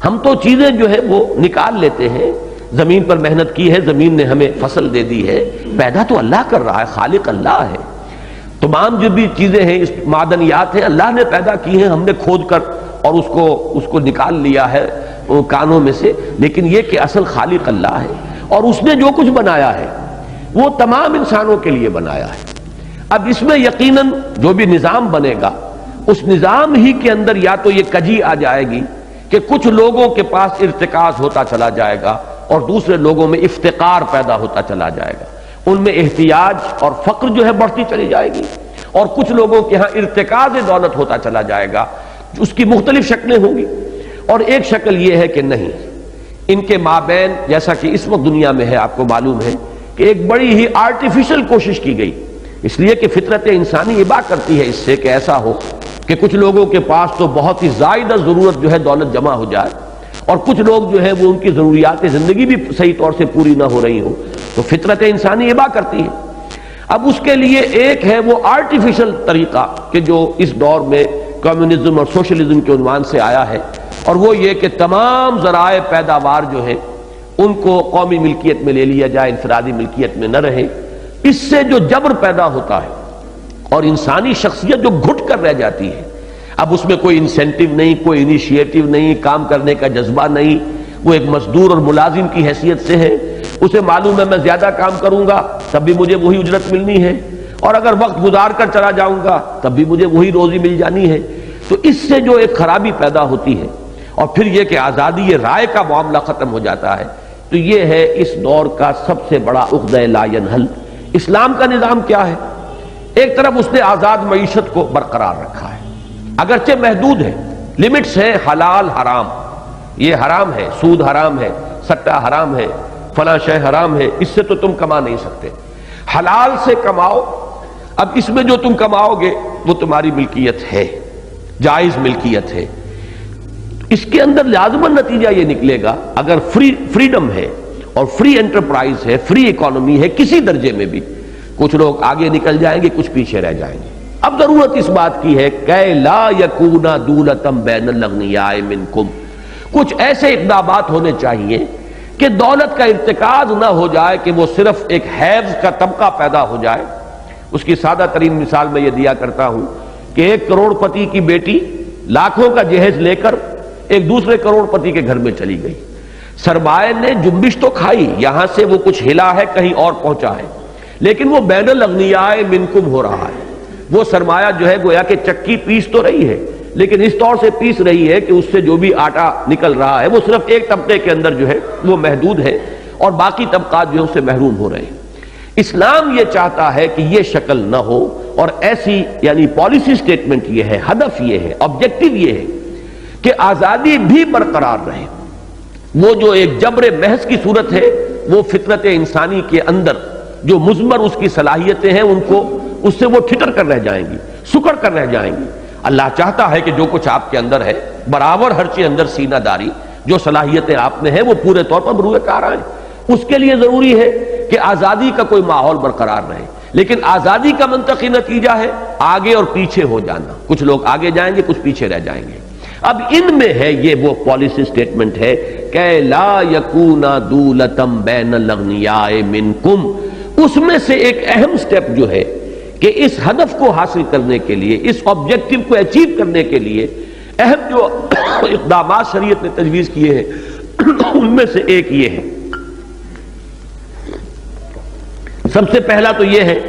ہم تو چیزیں جو ہے وہ نکال لیتے ہیں، زمین پر محنت کی ہے، زمین نے ہمیں فصل دے دی ہے، پیدا تو اللہ کر رہا ہے، خالق اللہ ہے، تمام جو بھی چیزیں ہیں اس معدنیات ہیں اللہ نے پیدا کی ہیں، ہم نے کھود کر اور اس کو نکال لیا ہے کانوں میں سے، لیکن یہ کہ اصل خالق اللہ ہے، اور اس نے جو کچھ بنایا ہے وہ تمام انسانوں کے لیے بنایا ہے۔ اب اس میں یقیناً جو بھی نظام بنے گا اس نظام ہی کے اندر یا تو یہ کجی آ جائے گی کہ کچھ لوگوں کے پاس ارتکاز ہوتا چلا جائے گا اور دوسرے لوگوں میں افتقار پیدا ہوتا چلا جائے گا، ان میں احتیاج اور فقر جو ہے بڑھتی چلی جائے گی، اور کچھ لوگوں کے ہاں ارتکاز دولت ہوتا چلا جائے گا، اس کی مختلف شکلیں ہوں گی، اور ایک شکل یہ ہے کہ نہیں، ان کے مابین جیسا کہ اس وقت دنیا میں ہے، آپ کو معلوم ہے کہ ایک بڑی ہی آرٹیفیشل کوشش کی گئی، اس لیے کہ فطرت انسانی ابا کرتی ہے اس سے کہ ایسا ہو کہ کچھ لوگوں کے پاس تو بہت ہی زائدہ ضرورت جو ہے دولت جمع ہو جائے، اور کچھ لوگ جو ہے وہ ان کی ضروریات زندگی بھی صحیح طور سے پوری نہ ہو رہی ہو، تو فطرت انسانی ابا کرتی ہے۔ اب اس کے لیے ایک ہے وہ آرٹیفیشل طریقہ کہ جو اس دور میں کمیونزم اور سوشلزم کے عنوان سے آیا ہے، اور وہ یہ کہ تمام ذرائع پیداوار جو ہے ان کو قومی ملکیت میں لے لیا جائے، انفرادی ملکیت میں نہ رہے۔ اس سے جو جبر پیدا ہوتا ہے اور انسانی شخصیت جو گھٹ کر رہ جاتی ہے، اب اس میں کوئی انسینٹیو نہیں، کوئی انیشیٹو نہیں، کام کرنے کا جذبہ نہیں، وہ ایک مزدور اور ملازم کی حیثیت سے ہے، اسے معلوم ہے میں زیادہ کام کروں گا تب بھی مجھے وہی اجرت ملنی ہے، اور اگر وقت گزار کر چلا جاؤں گا تب بھی مجھے وہی روزی مل جانی ہے۔ تو اس سے جو ایک خرابی پیدا ہوتی ہے، اور پھر یہ کہ آزادی یہ رائے کا معاملہ ختم ہو جاتا ہے، تو یہ ہے اس دور کا سب سے بڑا عقدہ لا ینحل۔ اسلام کا نظام کیا ہے؟ ایک طرف اس نے آزاد معیشت کو برقرار رکھا ہے، اگرچہ محدود ہے، لمٹس ہے، حلال حرام، یہ حرام ہے، سود حرام ہے، سٹہ حرام ہے، فلاں شے حرام ہے، اس سے تو تم کما نہیں سکتے، حلال سے کماؤ، اب اس میں جو تم کماؤ گے وہ تمہاری ملکیت ہے، جائز ملکیت ہے۔ اس کے اندر لازماً نتیجہ یہ نکلے گا، اگر فریڈم ہے اور فری انٹرپرائز ہے، فری اکانومی ہے کسی درجے میں بھی، کچھ لوگ آگے نکل جائیں گے، کچھ پیچھے رہ جائیں گے۔ اب ضرورت اس بات کی ہے کہ لا یکون دولتم بین الاغنیاء منکم، کچھ ایسے اقدامات ہونے چاہیے کہ دولت کا ارتکاز نہ ہو جائے کہ وہ صرف ایک حیض کا طبقہ پیدا ہو جائے۔ اس کی سادہ ترین مثال میں یہ دیا کرتا ہوں کہ ایک کروڑ پتی کی بیٹی لاکھوں کا جہیز لے کر ایک دوسرے کروڑ پتی کے گھر میں چلی گئی، سرمایہ نے جنبش تو کھائی، یہاں سے وہ کچھ ہلا ہے، کہیں اور پہنچا ہے، لیکن وہ بین الاغنیاء منکم ہو رہا ہے۔ وہ سرمایہ جو ہے گویا کہ چکی پیس تو رہی ہے، لیکن اس طور سے پیس رہی ہے کہ اس سے جو بھی آٹا نکل رہا ہے وہ صرف ایک طبقے کے اندر جو ہے وہ محدود ہے، اور باقی طبقات جو ہے اس سے محروم ہو رہے ہیں۔ اسلام یہ چاہتا ہے کہ یہ شکل نہ ہو، اور ایسی یعنی پالیسی سٹیٹمنٹ یہ ہے، ہدف یہ ہے، آبجیکٹو یہ ہے کہ آزادی بھی برقرار رہے۔ وہ جو ایک جبر محض کی صورت ہے وہ فطرت انسانی کے اندر جو مضمر اس کی صلاحیتیں ہیں ان کو اس سے وہ ٹھٹر کر رہ جائیں گی، سکڑ کر رہ جائیں گی۔ اللہ چاہتا ہے کہ جو کچھ آپ کے اندر ہے برابر ہر چیز اندر سینہ داری، جو صلاحیتیں آپ میں ہیں وہ پورے طور پر بروئے کار آئیں۔ اس کے لیے ضروری ہے کہ آزادی کا کوئی ماحول برقرار رہے، لیکن آزادی کا منطقی نتیجہ ہے آگے اور پیچھے ہو جانا، کچھ لوگ آگے جائیں گے، کچھ پیچھے رہ جائیں گے۔ اب ان میں ہے یہ وہ پالیسی سٹیٹمنٹ ہے کہ لا یکون دولتم بین الاغنیاء منکم، اس میں سے ایک اہم سٹیپ جو ہے کہ اس ہدف کو حاصل کرنے کے لیے، اس آبجیکٹو کو اچیو کرنے کے لیے اہم جو اقدامات شریعت نے تجویز کیے ہیں ان میں سے ایک یہ ہے۔ سب سے پہلا تو یہ ہے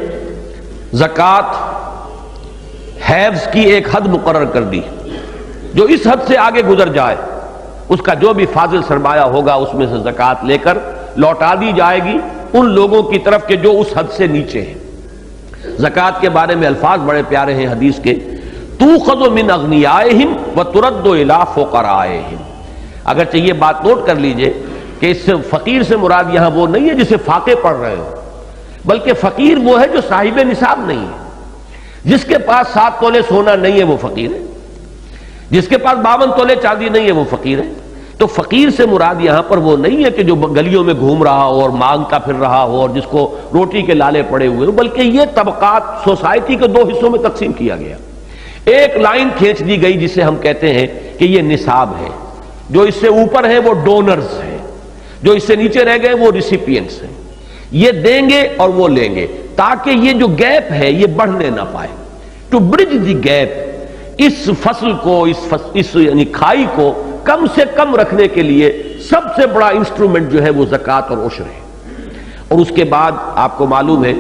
زکوٰۃ، حیض کی ایک حد مقرر کر دی، جو اس حد سے آگے گزر جائے اس کا جو بھی فاضل سرمایہ ہوگا اس میں سے زکوٰۃ لے کر لوٹا دی جائے گی ان لوگوں کی طرف کے جو اس حد سے نیچے ہیں۔ زکوٰۃ کے بارے میں الفاظ بڑے پیارے ہیں حدیث کے، تُؤْخَذُ مِنْ أَغْنِيَائِهِمْ وَتُرَدُّ إِلَىٰ فُقَرَائِهِمْ۔ اگرچہ یہ بات نوٹ کر لیجئے کہ اس سے فقیر سے مراد یہاں وہ نہیں ہے جسے فاقے پڑھ رہے ہو، بلکہ فقیر وہ ہے جو صاحب نصاب نہیں ہے۔ جس کے پاس 7 تولے سونا نہیں ہے وہ فقیر ہے، جس کے پاس 52 تولے چاندی نہیں ہے وہ فقیر ہے۔ تو فقیر سے مراد یہاں پر وہ نہیں ہے کہ جو گلیوں میں گھوم رہا ہو اور مانگتا پھر رہا ہو اور جس کو روٹی کے لالے پڑے ہوئے ہو، بلکہ یہ طبقات سوسائٹی کے 2 حصوں میں تقسیم کیا گیا۔ ایک لائن کھینچ دی گئی جسے ہم کہتے ہیں کہ یہ نصاب ہے، جو اس سے اوپر ہیں وہ ڈونرز ہیں، جو اس سے نیچے رہ گئے وہ ریسیپینٹس ہیں۔ یہ دیں گے اور وہ لیں گے تاکہ یہ جو گیپ ہے یہ بڑھنے نہ پائے، ٹو برج دی گیپ، اس فصل کو اس یعنی کھائی کو کم سے کم رکھنے کے لیے سب سے بڑا انسٹرومنٹ جو ہے وہ زکوٰۃ اور عشر ہے۔ اور اس کے بعد آپ کو معلوم ہے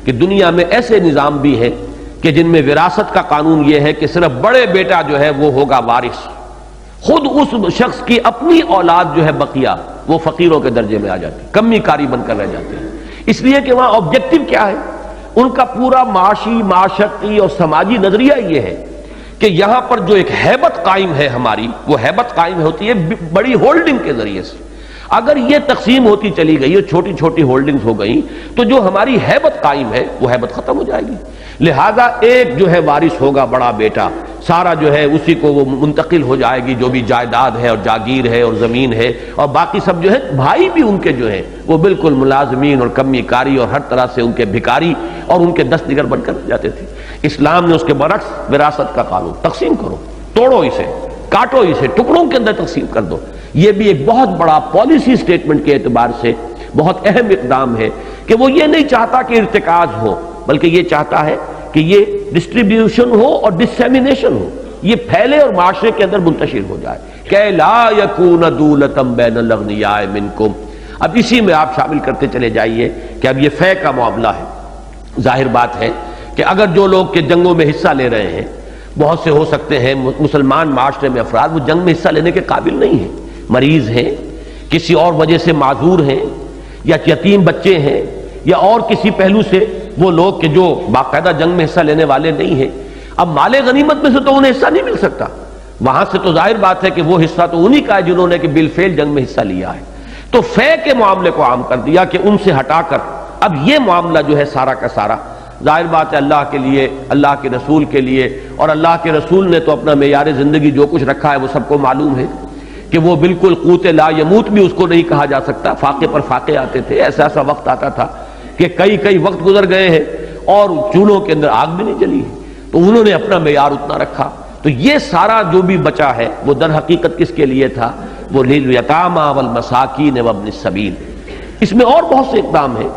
کہ دنیا میں ایسے نظام بھی ہیں کہ جن میں وراثت کا قانون یہ ہے کہ صرف بڑے بیٹا جو ہے وہ ہوگا وارث، خود اس شخص کی اپنی اولاد جو ہے بقیہ وہ فقیروں کے درجے میں آ جاتی، کمی کاری بن کر رہ جاتے ہیں، اس لیے کہ وہاں آبجیکٹو کیا ہے، ان کا پورا معاشی، معاشرتی اور سماجی نظریہ یہ ہے کہ یہاں پر جو ایک ہیبت قائم ہے ہماری، وہ ہیبت قائم ہوتی ہے بڑی ہولڈنگ کے ذریعے سے۔ اگر یہ تقسیم ہوتی چلی گئی اور چھوٹی چھوٹی ہولڈنگز ہو گئیں تو جو ہماری ہیبت قائم ہے وہ ہیبت ختم ہو جائے گی۔ لہذا ایک جو ہے وارث ہوگا بڑا بیٹا، سارا جو ہے اسی کو وہ منتقل ہو جائے گی، جو بھی جائیداد ہے اور جاگیر ہے اور زمین ہے، اور باقی سب جو ہے بھائی بھی ان کے جو ہیں وہ بالکل ملازمین اور کمی کاری اور ہر طرح سے ان کے بھکاری اور ان کے دست نگر بن کر جاتے تھے۔ اسلام نے اس کے برعکس وراثت کا قانون، تقسیم کرو، توڑو اسے، کاٹو اسے، ٹکڑوں کے اندر تقسیم کر دو۔ یہ بھی ایک بہت بڑا پالیسی سٹیٹمنٹ کے اعتبار سے بہت اہم اقدام ہے کہ وہ یہ نہیں چاہتا کہ ارتکاز ہو، بلکہ یہ چاہتا ہے کہ یہ ڈسٹریبیوشن ہو اور ڈسیمینیشن ہو، یہ پھیلے اور معاشرے کے اندر منتشر ہو جائے کہ لا یکون دولۃ بین الاغنیاء منکم۔ اب اسی میں آپ شامل کرتے چلے جائیے کہ اب یہ فے کا معاملہ ہے۔ ظاہر بات ہے کہ اگر جو لوگ کے جنگوں میں حصہ لے رہے ہیں، بہت سے ہو سکتے ہیں مسلمان معاشرے میں افراد وہ جنگ میں حصہ لینے کے قابل نہیں ہیں، مریض ہیں، کسی اور وجہ سے معذور ہیں، یا یتیم بچے ہیں، یا اور کسی پہلو سے وہ لوگ کہ جو باقاعدہ جنگ میں حصہ لینے والے نہیں ہیں۔ اب مال غنیمت میں سے تو انہیں حصہ نہیں مل سکتا، وہاں سے تو ظاہر بات ہے کہ وہ حصہ تو انہی کا ہے جنہوں نے کہ بالفعل جنگ میں حصہ لیا ہے۔ تو فے کے معاملے کو عام کر دیا کہ ان سے ہٹا کر اب یہ معاملہ جو ہے سارا کا سارا، ظاہر بات ہے اللہ کے لیے، اللہ کے رسول کے لیے، اور اللہ کے رسول نے تو اپنا معیار زندگی جو کچھ رکھا ہے وہ سب کو معلوم ہے کہ وہ بالکل قوت لا یموت بھی اس کو نہیں کہا جا سکتا۔ فاقے پر فاقے آتے تھے، ایسا ایسا وقت آتا تھا کہ کئی وقت گزر گئے ہیں اور چولہوں کے اندر آگ بھی نہیں جلی ہے، تو انہوں نے اپنا معیار اتنا رکھا۔ تو یہ سارا جو بھی بچا ہے وہ در حقیقت کس کے لیے تھا؟ وہ للیتامی والمساکین وابن السبیل۔ اس میں اور بہت سے اقدام ہیں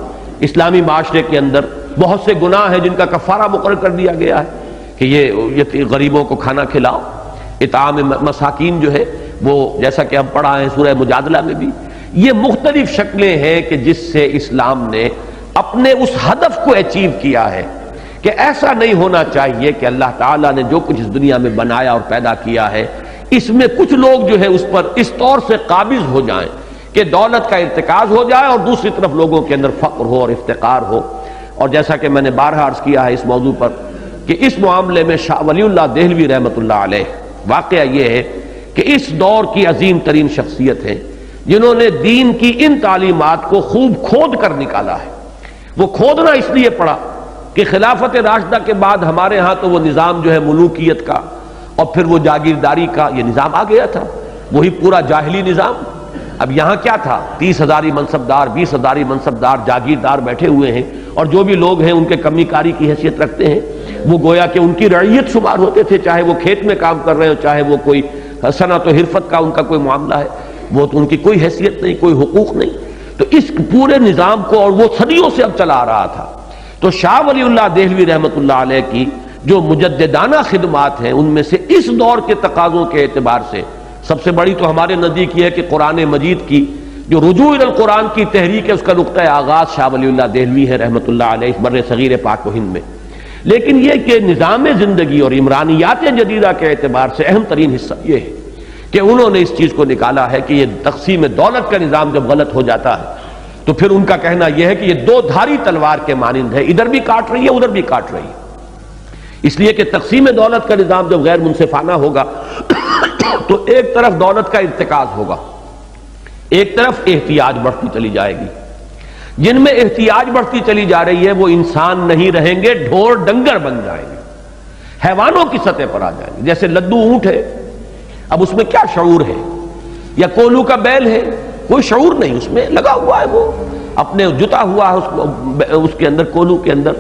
اسلامی معاشرے کے اندر، بہت سے گناہ ہیں جن کا کفارہ مقرر کر دیا گیا ہے کہ یہ غریبوں کو کھانا کھلاؤ۔ اطعام مساکین جو ہے وہ جیسا کہ ہم پڑھا ہے سورہ مجادلہ میں بھی، یہ مختلف شکلیں ہیں کہ جس سے اسلام نے اپنے اس ہدف کو اچیو کیا ہے کہ ایسا نہیں ہونا چاہیے کہ اللہ تعالیٰ نے جو کچھ اس دنیا میں بنایا اور پیدا کیا ہے اس میں کچھ لوگ جو ہے اس پر اس طور سے قابض ہو جائیں کہ دولت کا ارتکاز ہو جائے اور دوسری طرف لوگوں کے اندر فقر ہو اور افتقار ہو۔ اور جیسا کہ میں نے بارہا عرض کیا ہے اس موضوع پر کہ اس معاملے میں شاہ ولی اللہ دہلوی رحمۃ اللہ علیہ، واقعہ یہ ہے کہ اس دور کی عظیم ترین شخصیت ہے جنہوں نے دین کی ان تعلیمات کو خوب کھود کر نکالا ہے۔ وہ کھودنا اس لیے پڑا کہ خلافت راشدہ کے بعد ہمارے ہاں تو وہ نظام جو ہے ملوکیت کا اور پھر وہ جاگیرداری کا یہ نظام آ گیا تھا، وہی پورا جاہلی نظام۔ اب یہاں کیا تھا؟ 30,000 منصبدار، 20,000 منصبدار جاگیردار بیٹھے ہوئے ہیں، اور جو بھی لوگ ہیں ان کے کمی کاری کی حیثیت رکھتے ہیں، وہ گویا کہ ان کی رعیت شمار ہوتے تھے، چاہے وہ کھیت میں کام کر رہے ہو، چاہے وہ کوئی صنعت و حرفت کا ان کا کوئی معاملہ ہے، وہ تو ان کی کوئی حیثیت نہیں، کوئی حقوق نہیں۔ تو اس پورے نظام کو، اور وہ صدیوں سے اب چلا آ رہا تھا، تو شاہ ولی اللہ دہلوی رحمۃ اللہ علیہ کی جو مجددانہ خدمات ہیں ان میں سے اس دور کے تقاضوں کے اعتبار سے سب سے بڑی تو ہمارے نزدیک یہ ہے کہ قرآن مجید کی جو رجوع الی القرآن کی تحریک ہے اس کا نقطۂ آغاز شاہ ولی اللہ دہلوی ہے رحمۃ اللہ علیہ بر صغیر پاک و ہند میں۔ لیکن یہ کہ نظام زندگی اور عمرانیات جدیدہ کے اعتبار سے اہم ترین حصہ یہ ہے کہ انہوں نے اس چیز کو نکالا ہے کہ یہ تقسیم دولت کا نظام جب غلط ہو جاتا ہے تو پھر ان کا کہنا یہ ہے کہ یہ دو دھاری تلوار کے مانند ہے، ادھر بھی کاٹ رہی ہے ادھر بھی کاٹ رہی ہے۔ اس لیے کہ تقسیم دولت کا نظام جب غیر منصفانہ ہوگا تو ایک طرف دولت کا ارتکاز ہوگا، ایک طرف احتیاج بڑھتی چلی جائے گی۔ جن میں احتیاج بڑھتی چلی جا رہی ہے وہ انسان نہیں رہیں گے، ڈھور ڈنگر بن جائیں گے، حیوانوں کی سطح پر آ جائیں گے۔ جیسے لدو اونٹ ہے، اب اس میں کیا شعور ہے؟ یا کولو کا بیل ہے، کوئی شعور نہیں، اس میں لگا ہوا ہے، وہ اپنے جتا ہوا ہے اس کے اندر، کولو کے اندر،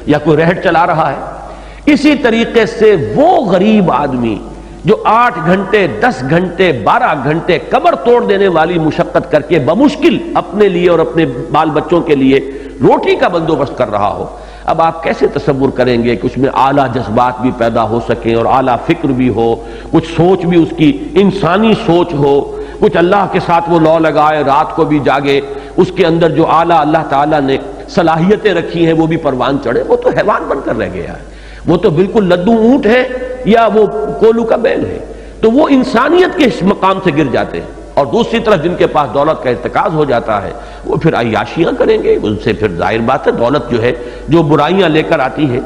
یا کوئی رہٹ چلا رہا ہے۔ اسی طریقے سے وہ غریب آدمی جو 8 گھنٹے 10 گھنٹے 12 گھنٹے کمر توڑ دینے والی مشقت کر کے بمشکل اپنے لیے اور اپنے بال بچوں کے لیے روٹی کا بندوبست کر رہا ہو، اب آپ کیسے تصور کریں گے کہ اس میں اعلیٰ جذبات بھی پیدا ہو سکیں اور اعلیٰ فکر بھی ہو، کچھ سوچ بھی اس کی انسانی سوچ ہو، کچھ اللہ کے ساتھ وہ لو لگائے، رات کو بھی جاگے، اس کے اندر جو اعلیٰ اللہ تعالیٰ نے صلاحیتیں رکھی ہیں وہ بھی پروان چڑھے؟ وہ تو حیوان بن کر رہ گیا ہے، وہ تو بالکل لدو اونٹ ہے یا وہ کولو کا بیل ہے۔ تو وہ انسانیت کے اس مقام سے گر جاتے ہیں، اور دوسری طرف جن کے پاس دولت کا ارتکاز ہو جاتا ہے وہ پھر عیاشیاں کریں گے، ان سے پھر ظاہر بات ہے دولت جو ہے جو برائیاں لے کر آتی ہے۔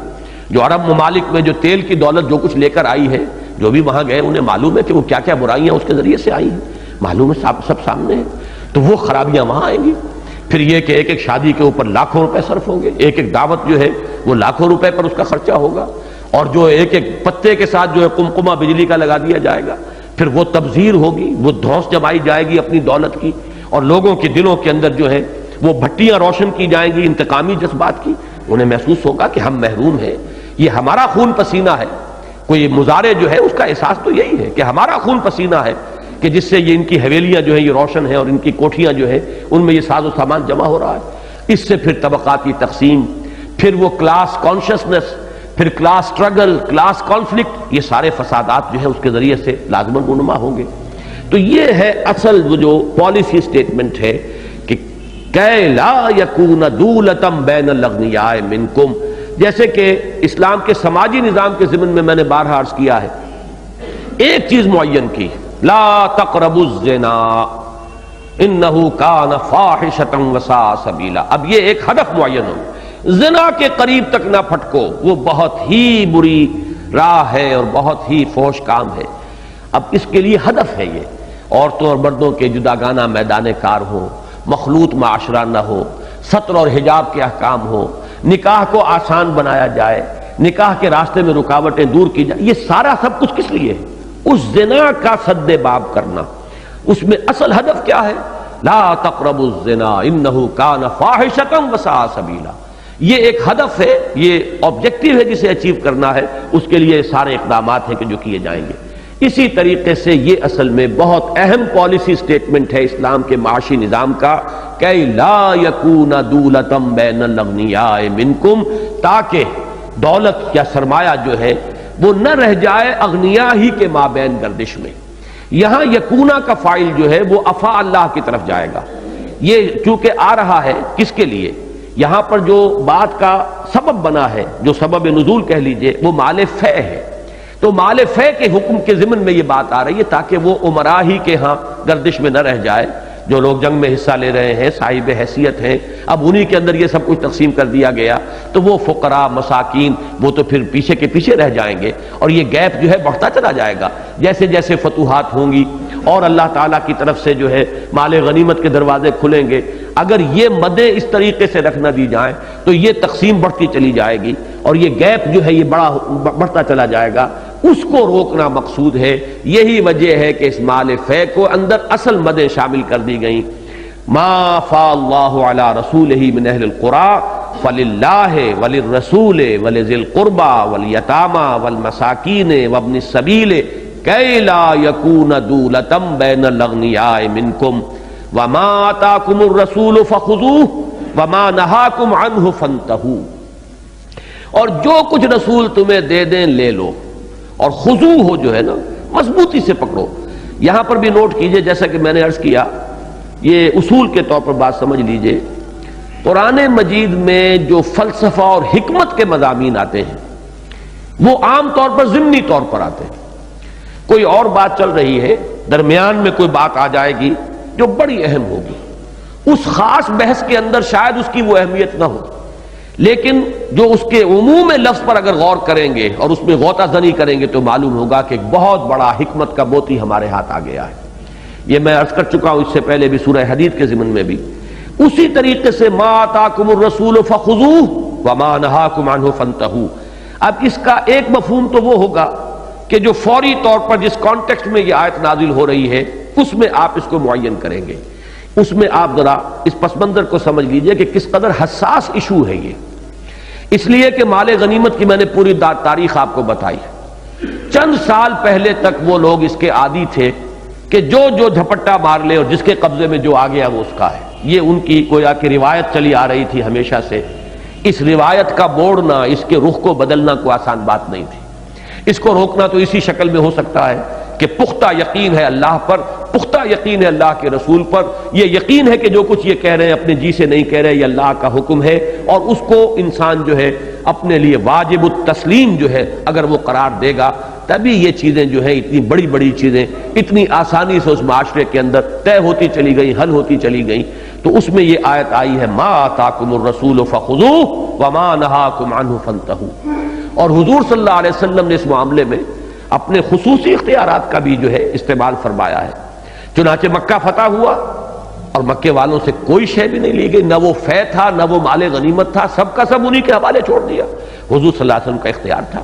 جو عرب ممالک میں جو تیل کی دولت جو کچھ لے کر آئی ہے، جو بھی وہاں گئے انہیں معلوم ہے کہ وہ کیا کیا برائیاں اس کے ذریعے سے آئی ہیں، معلوم ہے، سب سامنے ہے، تو وہ خرابیاں وہاں آئیں گی۔ پھر یہ کہ ایک ایک شادی کے اوپر لاکھوں روپے صرف ہوں گے، ایک ایک دعوت جو ہے وہ لاکھوں روپے پر اس کا خرچہ ہوگا، اور جو ایک ایک پتے کے ساتھ جو ہے قمقمہ بجلی کا لگا دیا جائے گا، پھر وہ تبذیر ہوگی، وہ دھوس جمائی جائے گی اپنی دولت کی، اور لوگوں کے دلوں کے اندر جو ہے وہ بھٹیاں روشن کی جائیں گی انتقامی جذبات کی۔ انہیں محسوس ہوگا کہ ہم محروم ہیں، یہ ہمارا خون پسینہ ہے۔ کوئی مظاہرے جو ہے اس کا احساس تو یہی ہے کہ ہمارا خون پسینہ ہے، کہ جس سے یہ ان کی حویلیاں جو ہیں یہ روشن ہیں، اور ان کی کوٹھیاں جو ہیں ان میں یہ ساز و سامان جمع ہو رہا ہے۔ اس سے پھر طبقاتی تقسیم، پھر وہ کلاس کانشسنس، پھر کلاس سٹرگل، کلاس کانفلکٹ، یہ سارے فسادات جو ہیں اس کے ذریعے سے لازماً رونما ہوں گے۔ تو یہ ہے اصل وہ جو پالیسی سٹیٹمنٹ ہے کہ کہ لا یکون دولتم بین الاغنیاء منکم، جیسے کہ اسلام کے سماجی نظام کے ضمن میں نے بارہا عرض کیا ہے، ایک چیز معین کی، لا تقربوا الزنا انہ کان فاحشۃ وساء سبیلا۔ اب یہ ایک ہدف معین ہو، زنا کے قریب تک نہ پھٹکو، وہ بہت ہی بری راہ ہے اور بہت ہی فحش کام ہے۔ اب اس کے لیے ہدف ہے یہ، عورتوں اور مردوں کے جداگانہ میدان کار ہو، مخلوط معاشرہ نہ ہو، ستر اور حجاب کے احکام ہو، نکاح کو آسان بنایا جائے، نکاح کے راستے میں رکاوٹیں دور کی جائے۔ یہ سارا سب کچھ کس لیے ہے؟ اس زنا کا سد باب کرنا۔ اس میں اصل ہدف کیا ہے؟ لا تقربوا الزنا انہ کان فاحشۃ وساء سبیلا۔ یہ ایک ہدف ہے، یہ آبجیکٹو ہے جسے اچیو کرنا ہے، اس کے لیے سارے اقدامات ہیں کہ جو کیے جائیں گے۔ اسی طریقے سے یہ اصل میں بہت اہم پالیسی سٹیٹمنٹ ہے اسلام کے معاشی نظام کا، کہ لا یکون دولتم بین الاغنیاء منکم، تاکہ دولت یا سرمایہ جو ہے وہ نہ رہ جائے اغنیاء ہی کے مابین گردش میں۔ یہاں یکونا کا فاعل جو ہے وہ افا اللہ کی طرف جائے گا۔ یہ چونکہ آ رہا ہے کس کے لیے؟ یہاں پر جو بات کا سبب بنا ہے، جو سبب نزول کہہ لیجئے، وہ مال فے ہے۔ تو مال فے کے حکم کے ضمن میں یہ بات آ رہی ہے تاکہ وہ امراء ہی کے ہاں گردش میں نہ رہ جائے۔ جو لوگ جنگ میں حصہ لے رہے ہیں، صاحب حیثیت ہیں، اب انہی کے اندر یہ سب کچھ تقسیم کر دیا گیا، تو وہ فقراء مساکین وہ تو پھر پیچھے کے پیچھے رہ جائیں گے، اور یہ گیپ جو ہے بڑھتا چلا جائے گا جیسے جیسے فتوحات ہوں گی اور اللہ تعالیٰ کی طرف سے جو ہے مال غنیمت کے دروازے کھلیں گے۔ اگر یہ مدیں اس طریقے سے رکھ نہ دی جائیں تو یہ تقسیم بڑھتی چلی جائے گی، اور یہ گیپ جو ہے یہ بڑھتا چلا جائے گا۔ اس کو روکنا مقصود ہے۔ یہی وجہ ہے کہ اس مال فے کو اندر اصل مدیں شامل کر دی گئیں۔ ما فا اللہ علی رسولہ من اہل القریٰ فللہ وللرسول ولذی القربى والیتامی والمساکین وابن السبیل کی لا یکون دولتم بین الاغنیاء منکم وما آتاکم الرسول فخذوہ وما نہاکم عنہ فانتہوا۔ اور جو کچھ رسول تمہیں دے دیں لے لو، اور خضوع ہو جو ہے نا مضبوطی سے پکڑو۔ یہاں پر بھی نوٹ کیجئے، جیسا کہ میں نے عرض کیا، یہ اصول کے طور پر بات سمجھ لیجئے، قرآن مجید میں جو فلسفہ اور حکمت کے مضامین آتے ہیں وہ عام طور پر ضمنی طور پر آتے ہیں۔ کوئی اور بات چل رہی ہے، درمیان میں کوئی بات آ جائے گی جو بڑی اہم ہوگی، اس خاص بحث کے اندر شاید اس کی وہ اہمیت نہ ہو، لیکن جو اس کے عموم لفظ پر اگر غور کریں گے اور اس میں غوطہ زنی کریں گے تو معلوم ہوگا کہ ایک بہت بڑا حکمت کا موتی ہمارے ہاتھ آ گیا ہے۔ یہ میں عرض کر چکا ہوں اس سے پہلے بھی سورہ حدید کے ضمن میں بھی۔ اسی طریقے سے ما آتاکم الرسول فخذوہ وما نہاکم عنہ فانتہوا۔ اب اس کا ایک مفہوم تو وہ ہوگا کہ جو فوری طور پر جس کانٹیکسٹ میں یہ آیت نازل ہو رہی ہے اس میں آپ اس کو معین کریں گے۔ اس میں آپ ذرا اس پس منظر کو سمجھ لیجئے کہ کس قدر حساس ایشو ہے یہ، اس لیے کہ مال غنیمت کی میں نے پوری تاریخ آپ کو بتائی ہے۔ چند سال پہلے تک وہ لوگ اس کے عادی تھے کہ جو جھپٹا مار لے اور جس کے قبضے میں جو آ گیا وہ اس کا ہے۔ یہ ان کی گویا کہ روایت چلی آ رہی تھی ہمیشہ سے۔ اس روایت کا موڑنا، اس کے رخ کو بدلنا کوئی آسان بات نہیں تھی۔ اس کو روکنا تو اسی شکل میں ہو سکتا ہے کہ پختہ یقین ہے اللہ پر، پختہ یقین ہے اللہ کے رسول پر، یہ یقین ہے کہ جو کچھ یہ کہہ رہے ہیں اپنے جی سے نہیں کہہ رہے، یہ اللہ کا حکم ہے، اور اس کو انسان جو ہے اپنے لیے واجب التسلیم جو ہے اگر وہ قرار دے گا، تبھی یہ چیزیں جو ہیں اتنی بڑی بڑی چیزیں اتنی آسانی سے اس معاشرے کے اندر طے ہوتی چلی گئی، حل ہوتی چلی گئی۔ تو اس میں یہ آیت آئی ہے ما آتاکم الرسول فخذوہ وما نہاکم عنہ فانتہوا۔ اور حضور صلی اللہ علیہ وسلم نے اس معاملے میں اپنے خصوصی اختیارات کا بھی جو ہے استعمال فرمایا ہے۔ چنانچہ مکہ فتح ہوا اور مکے والوں سے کوئی شے بھی نہیں لی گئی، نہ وہ فے تھا نہ وہ مال غنیمت تھا، سب کا سب انہی کے حوالے چھوڑ دیا، حضور صلی اللہ علیہ وسلم کا اختیار تھا۔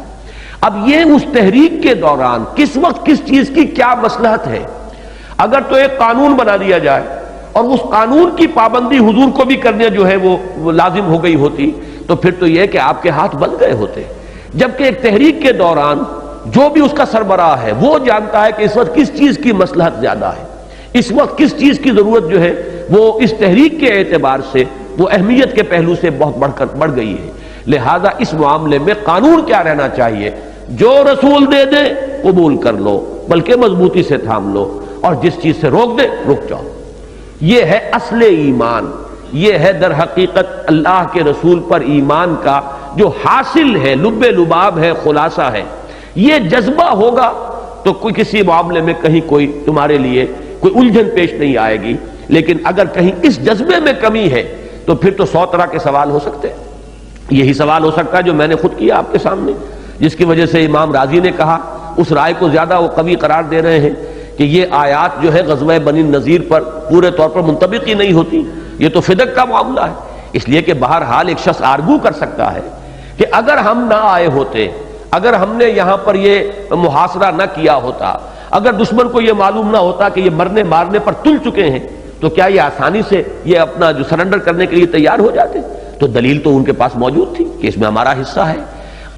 اب یہ اس تحریک کے دوران کس وقت کس چیز کی کیا مصلحت ہے، اگر تو ایک قانون بنا دیا جائے اور اس قانون کی پابندی حضور کو بھی کرنے جو ہے وہ لازم ہو گئی ہوتی تو پھر تو یہ کہ آپ کے ہاتھ بند گئے ہوتے، جبکہ ایک تحریک کے دوران جو بھی اس کا سربراہ ہے وہ جانتا ہے کہ اس وقت کس چیز کی مصلحت زیادہ ہے، اس وقت کس چیز کی ضرورت جو ہے وہ اس تحریک کے اعتبار سے وہ اہمیت کے پہلو سے بہت بڑھ گئی ہے۔ لہذا اس معاملے میں قانون کیا رہنا چاہیے، جو رسول دے دے قبول کر لو، بلکہ مضبوطی سے تھام لو، اور جس چیز سے روک دے رک جاؤ۔ یہ ہے اصل ایمان، یہ ہے در حقیقت اللہ کے رسول پر ایمان کا جو حاصل ہے، لب لباب ہے، خلاصہ ہے۔ یہ جذبہ ہوگا تو کوئی کسی معاملے میں کہیں کوئی تمہارے لیے کوئی الجھن پیش نہیں آئے گی، لیکن اگر کہیں اس جذبے میں کمی ہے تو پھر تو 100 طرح کے سوال ہو سکتے ہیں۔ یہی سوال ہو سکتا ہے جو میں نے خود کیا آپ کے سامنے، جس کی وجہ سے امام راضی نے کہا، اس رائے کو زیادہ وہ قوی قرار دے رہے ہیں کہ یہ آیات جو ہے غزوہ بنی النضیر پر پورے طور پر منطبق ہی نہیں ہوتی، یہ تو فدق کا معاملہ ہے۔ اس لیے کہ بہرحال ایک شخص آرگو کر سکتا ہے کہ اگر ہم نہ آئے ہوتے، اگر ہم نے یہاں پر یہ محاصرہ نہ کیا ہوتا، اگر دشمن کو یہ معلوم نہ ہوتا کہ یہ مرنے مارنے پر تل چکے ہیں، تو کیا یہ آسانی سے یہ اپنا جو سرنڈر کرنے کے لیے تیار ہو جاتے؟ تو دلیل تو ان کے پاس موجود تھی کہ اس میں ہمارا حصہ ہے۔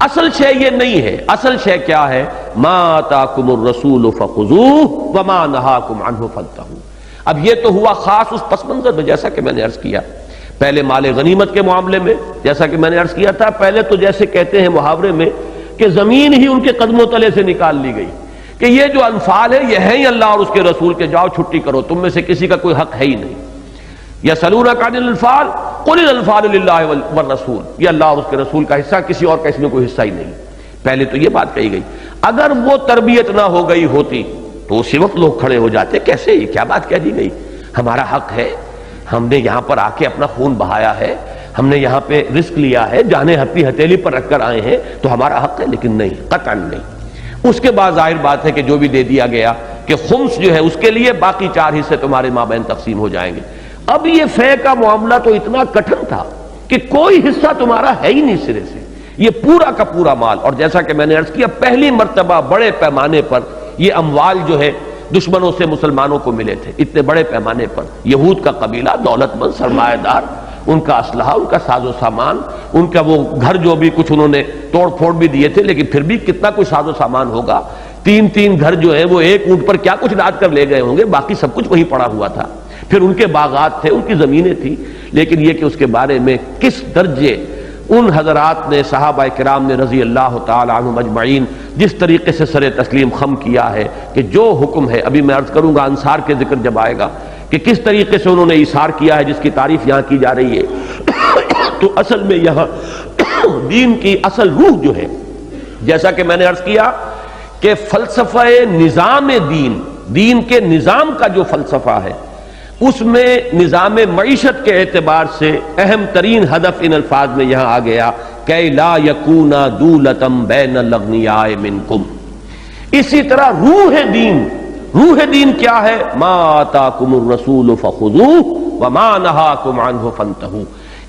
اصل شے یہ نہیں ہے، اصل شے کیا ہے؟ ما آتاکم الرسول فخذوہ وما نہاکم عنہ فانتہوا۔ اب یہ تو ہوا خاص اس پس منظر میں، جیسا کہ میں نے عرض کیا پہلے مال غنیمت کے معاملے میں، جیسا کہ میں نے عرض کیا تھا پہلے تو جیسے کہتے ہیں محاورے میں کہ زمین ہی ان کے قدموں تلے سے نکال لی گئی کہ یہ جو انفال ہے یہ ہے ہی اللہ اور اس کے رسول کے، جاؤ چھٹی کرو، تم میں سے کسی کا کوئی حق ہے ہی نہیں۔ یسألونک عن الانفال قل الانفال للہ والرسول، یہ اللہ اور اس کے رسول کا حصہ، کسی اور کا اس میں کوئی حصہ ہی نہیں۔ پہلے تو یہ بات کہی گئی۔ اگر وہ تربیت نہ ہو گئی ہوتی تو اسی وقت لوگ کھڑے ہو جاتے، کیسے یہ کیا بات کہہ دی گئی، ہمارا حق ہے، ہم نے یہاں پر آ کے اپنا خون بہایا ہے، ہم نے یہاں پہ رزق لیا ہے، جانیں ہتھی ہتھیلی پر رکھ کر آئے ہیں تو ہمارا حق ہے، لیکن نہیں، قطعا نہیں۔ اس کے بعد ظاہر بات ہے کہ جو بھی دے دیا گیا کہ خمس جو ہے اس کے لیے باقی 4 حصے تمہارے مابین تقسیم ہو جائیں گے۔ اب یہ فے کا معاملہ تو اتنا کٹھن تھا کہ کوئی حصہ تمہارا ہے ہی نہیں سرے سے، یہ پورا کا پورا مال۔ اور جیسا کہ میں نے عرض کیا پہلی مرتبہ بڑے پیمانے پر یہ اموال جو ہے دشمنوں سے مسلمانوں کو ملے تھے، اتنے بڑے پیمانے پر۔ یہود کا قبیلہ دولت مند سرمایہ دار، ان کا اسلحہ، ان کا ساز و سامان، ان کا وہ گھر جو بھی کچھ انہوں نے توڑ پھوڑ بھی دیے تھے، لیکن پھر بھی کتنا کوئی ساز و سامان ہوگا، 3 گھر جو ہے وہ ایک اونٹ پر کیا کچھ لاد کر لے گئے ہوں گے، باقی سب کچھ وہیں پڑا ہوا تھا۔ پھر ان کے باغات تھے، ان کی زمینیں تھیں، لیکن یہ کہ اس کے بارے میں کس درجے ان حضرات نے، صحابہ کرام نے رضی اللہ تعالی عنہم اجمعین، جس طریقے سے سر تسلیم خم کیا ہے کہ جو حکم ہے، ابھی میں عرض کروں گا انصار کے ذکر جب آئے گا کہ کس طریقے سے انہوں نے ایثار کیا ہے، جس کی تعریف یہاں کی جا رہی ہے۔ تو اصل میں یہاں دین کی اصل روح جو ہے، جیسا کہ میں نے عرض کیا کہ فلسفہ نظام دین کے نظام کا جو فلسفہ ہے، اس میں نظام معیشت کے اعتبار سے اہم ترین ہدف ان الفاظ میں یہاں آ گیا کہ لا یکون دولتم بین الاغنیاء منکم۔ اسی طرح روح دین کیا ہے؟ ما آتاکم الرسول فخذوہ وما نہاکم عنہ فانتہوا۔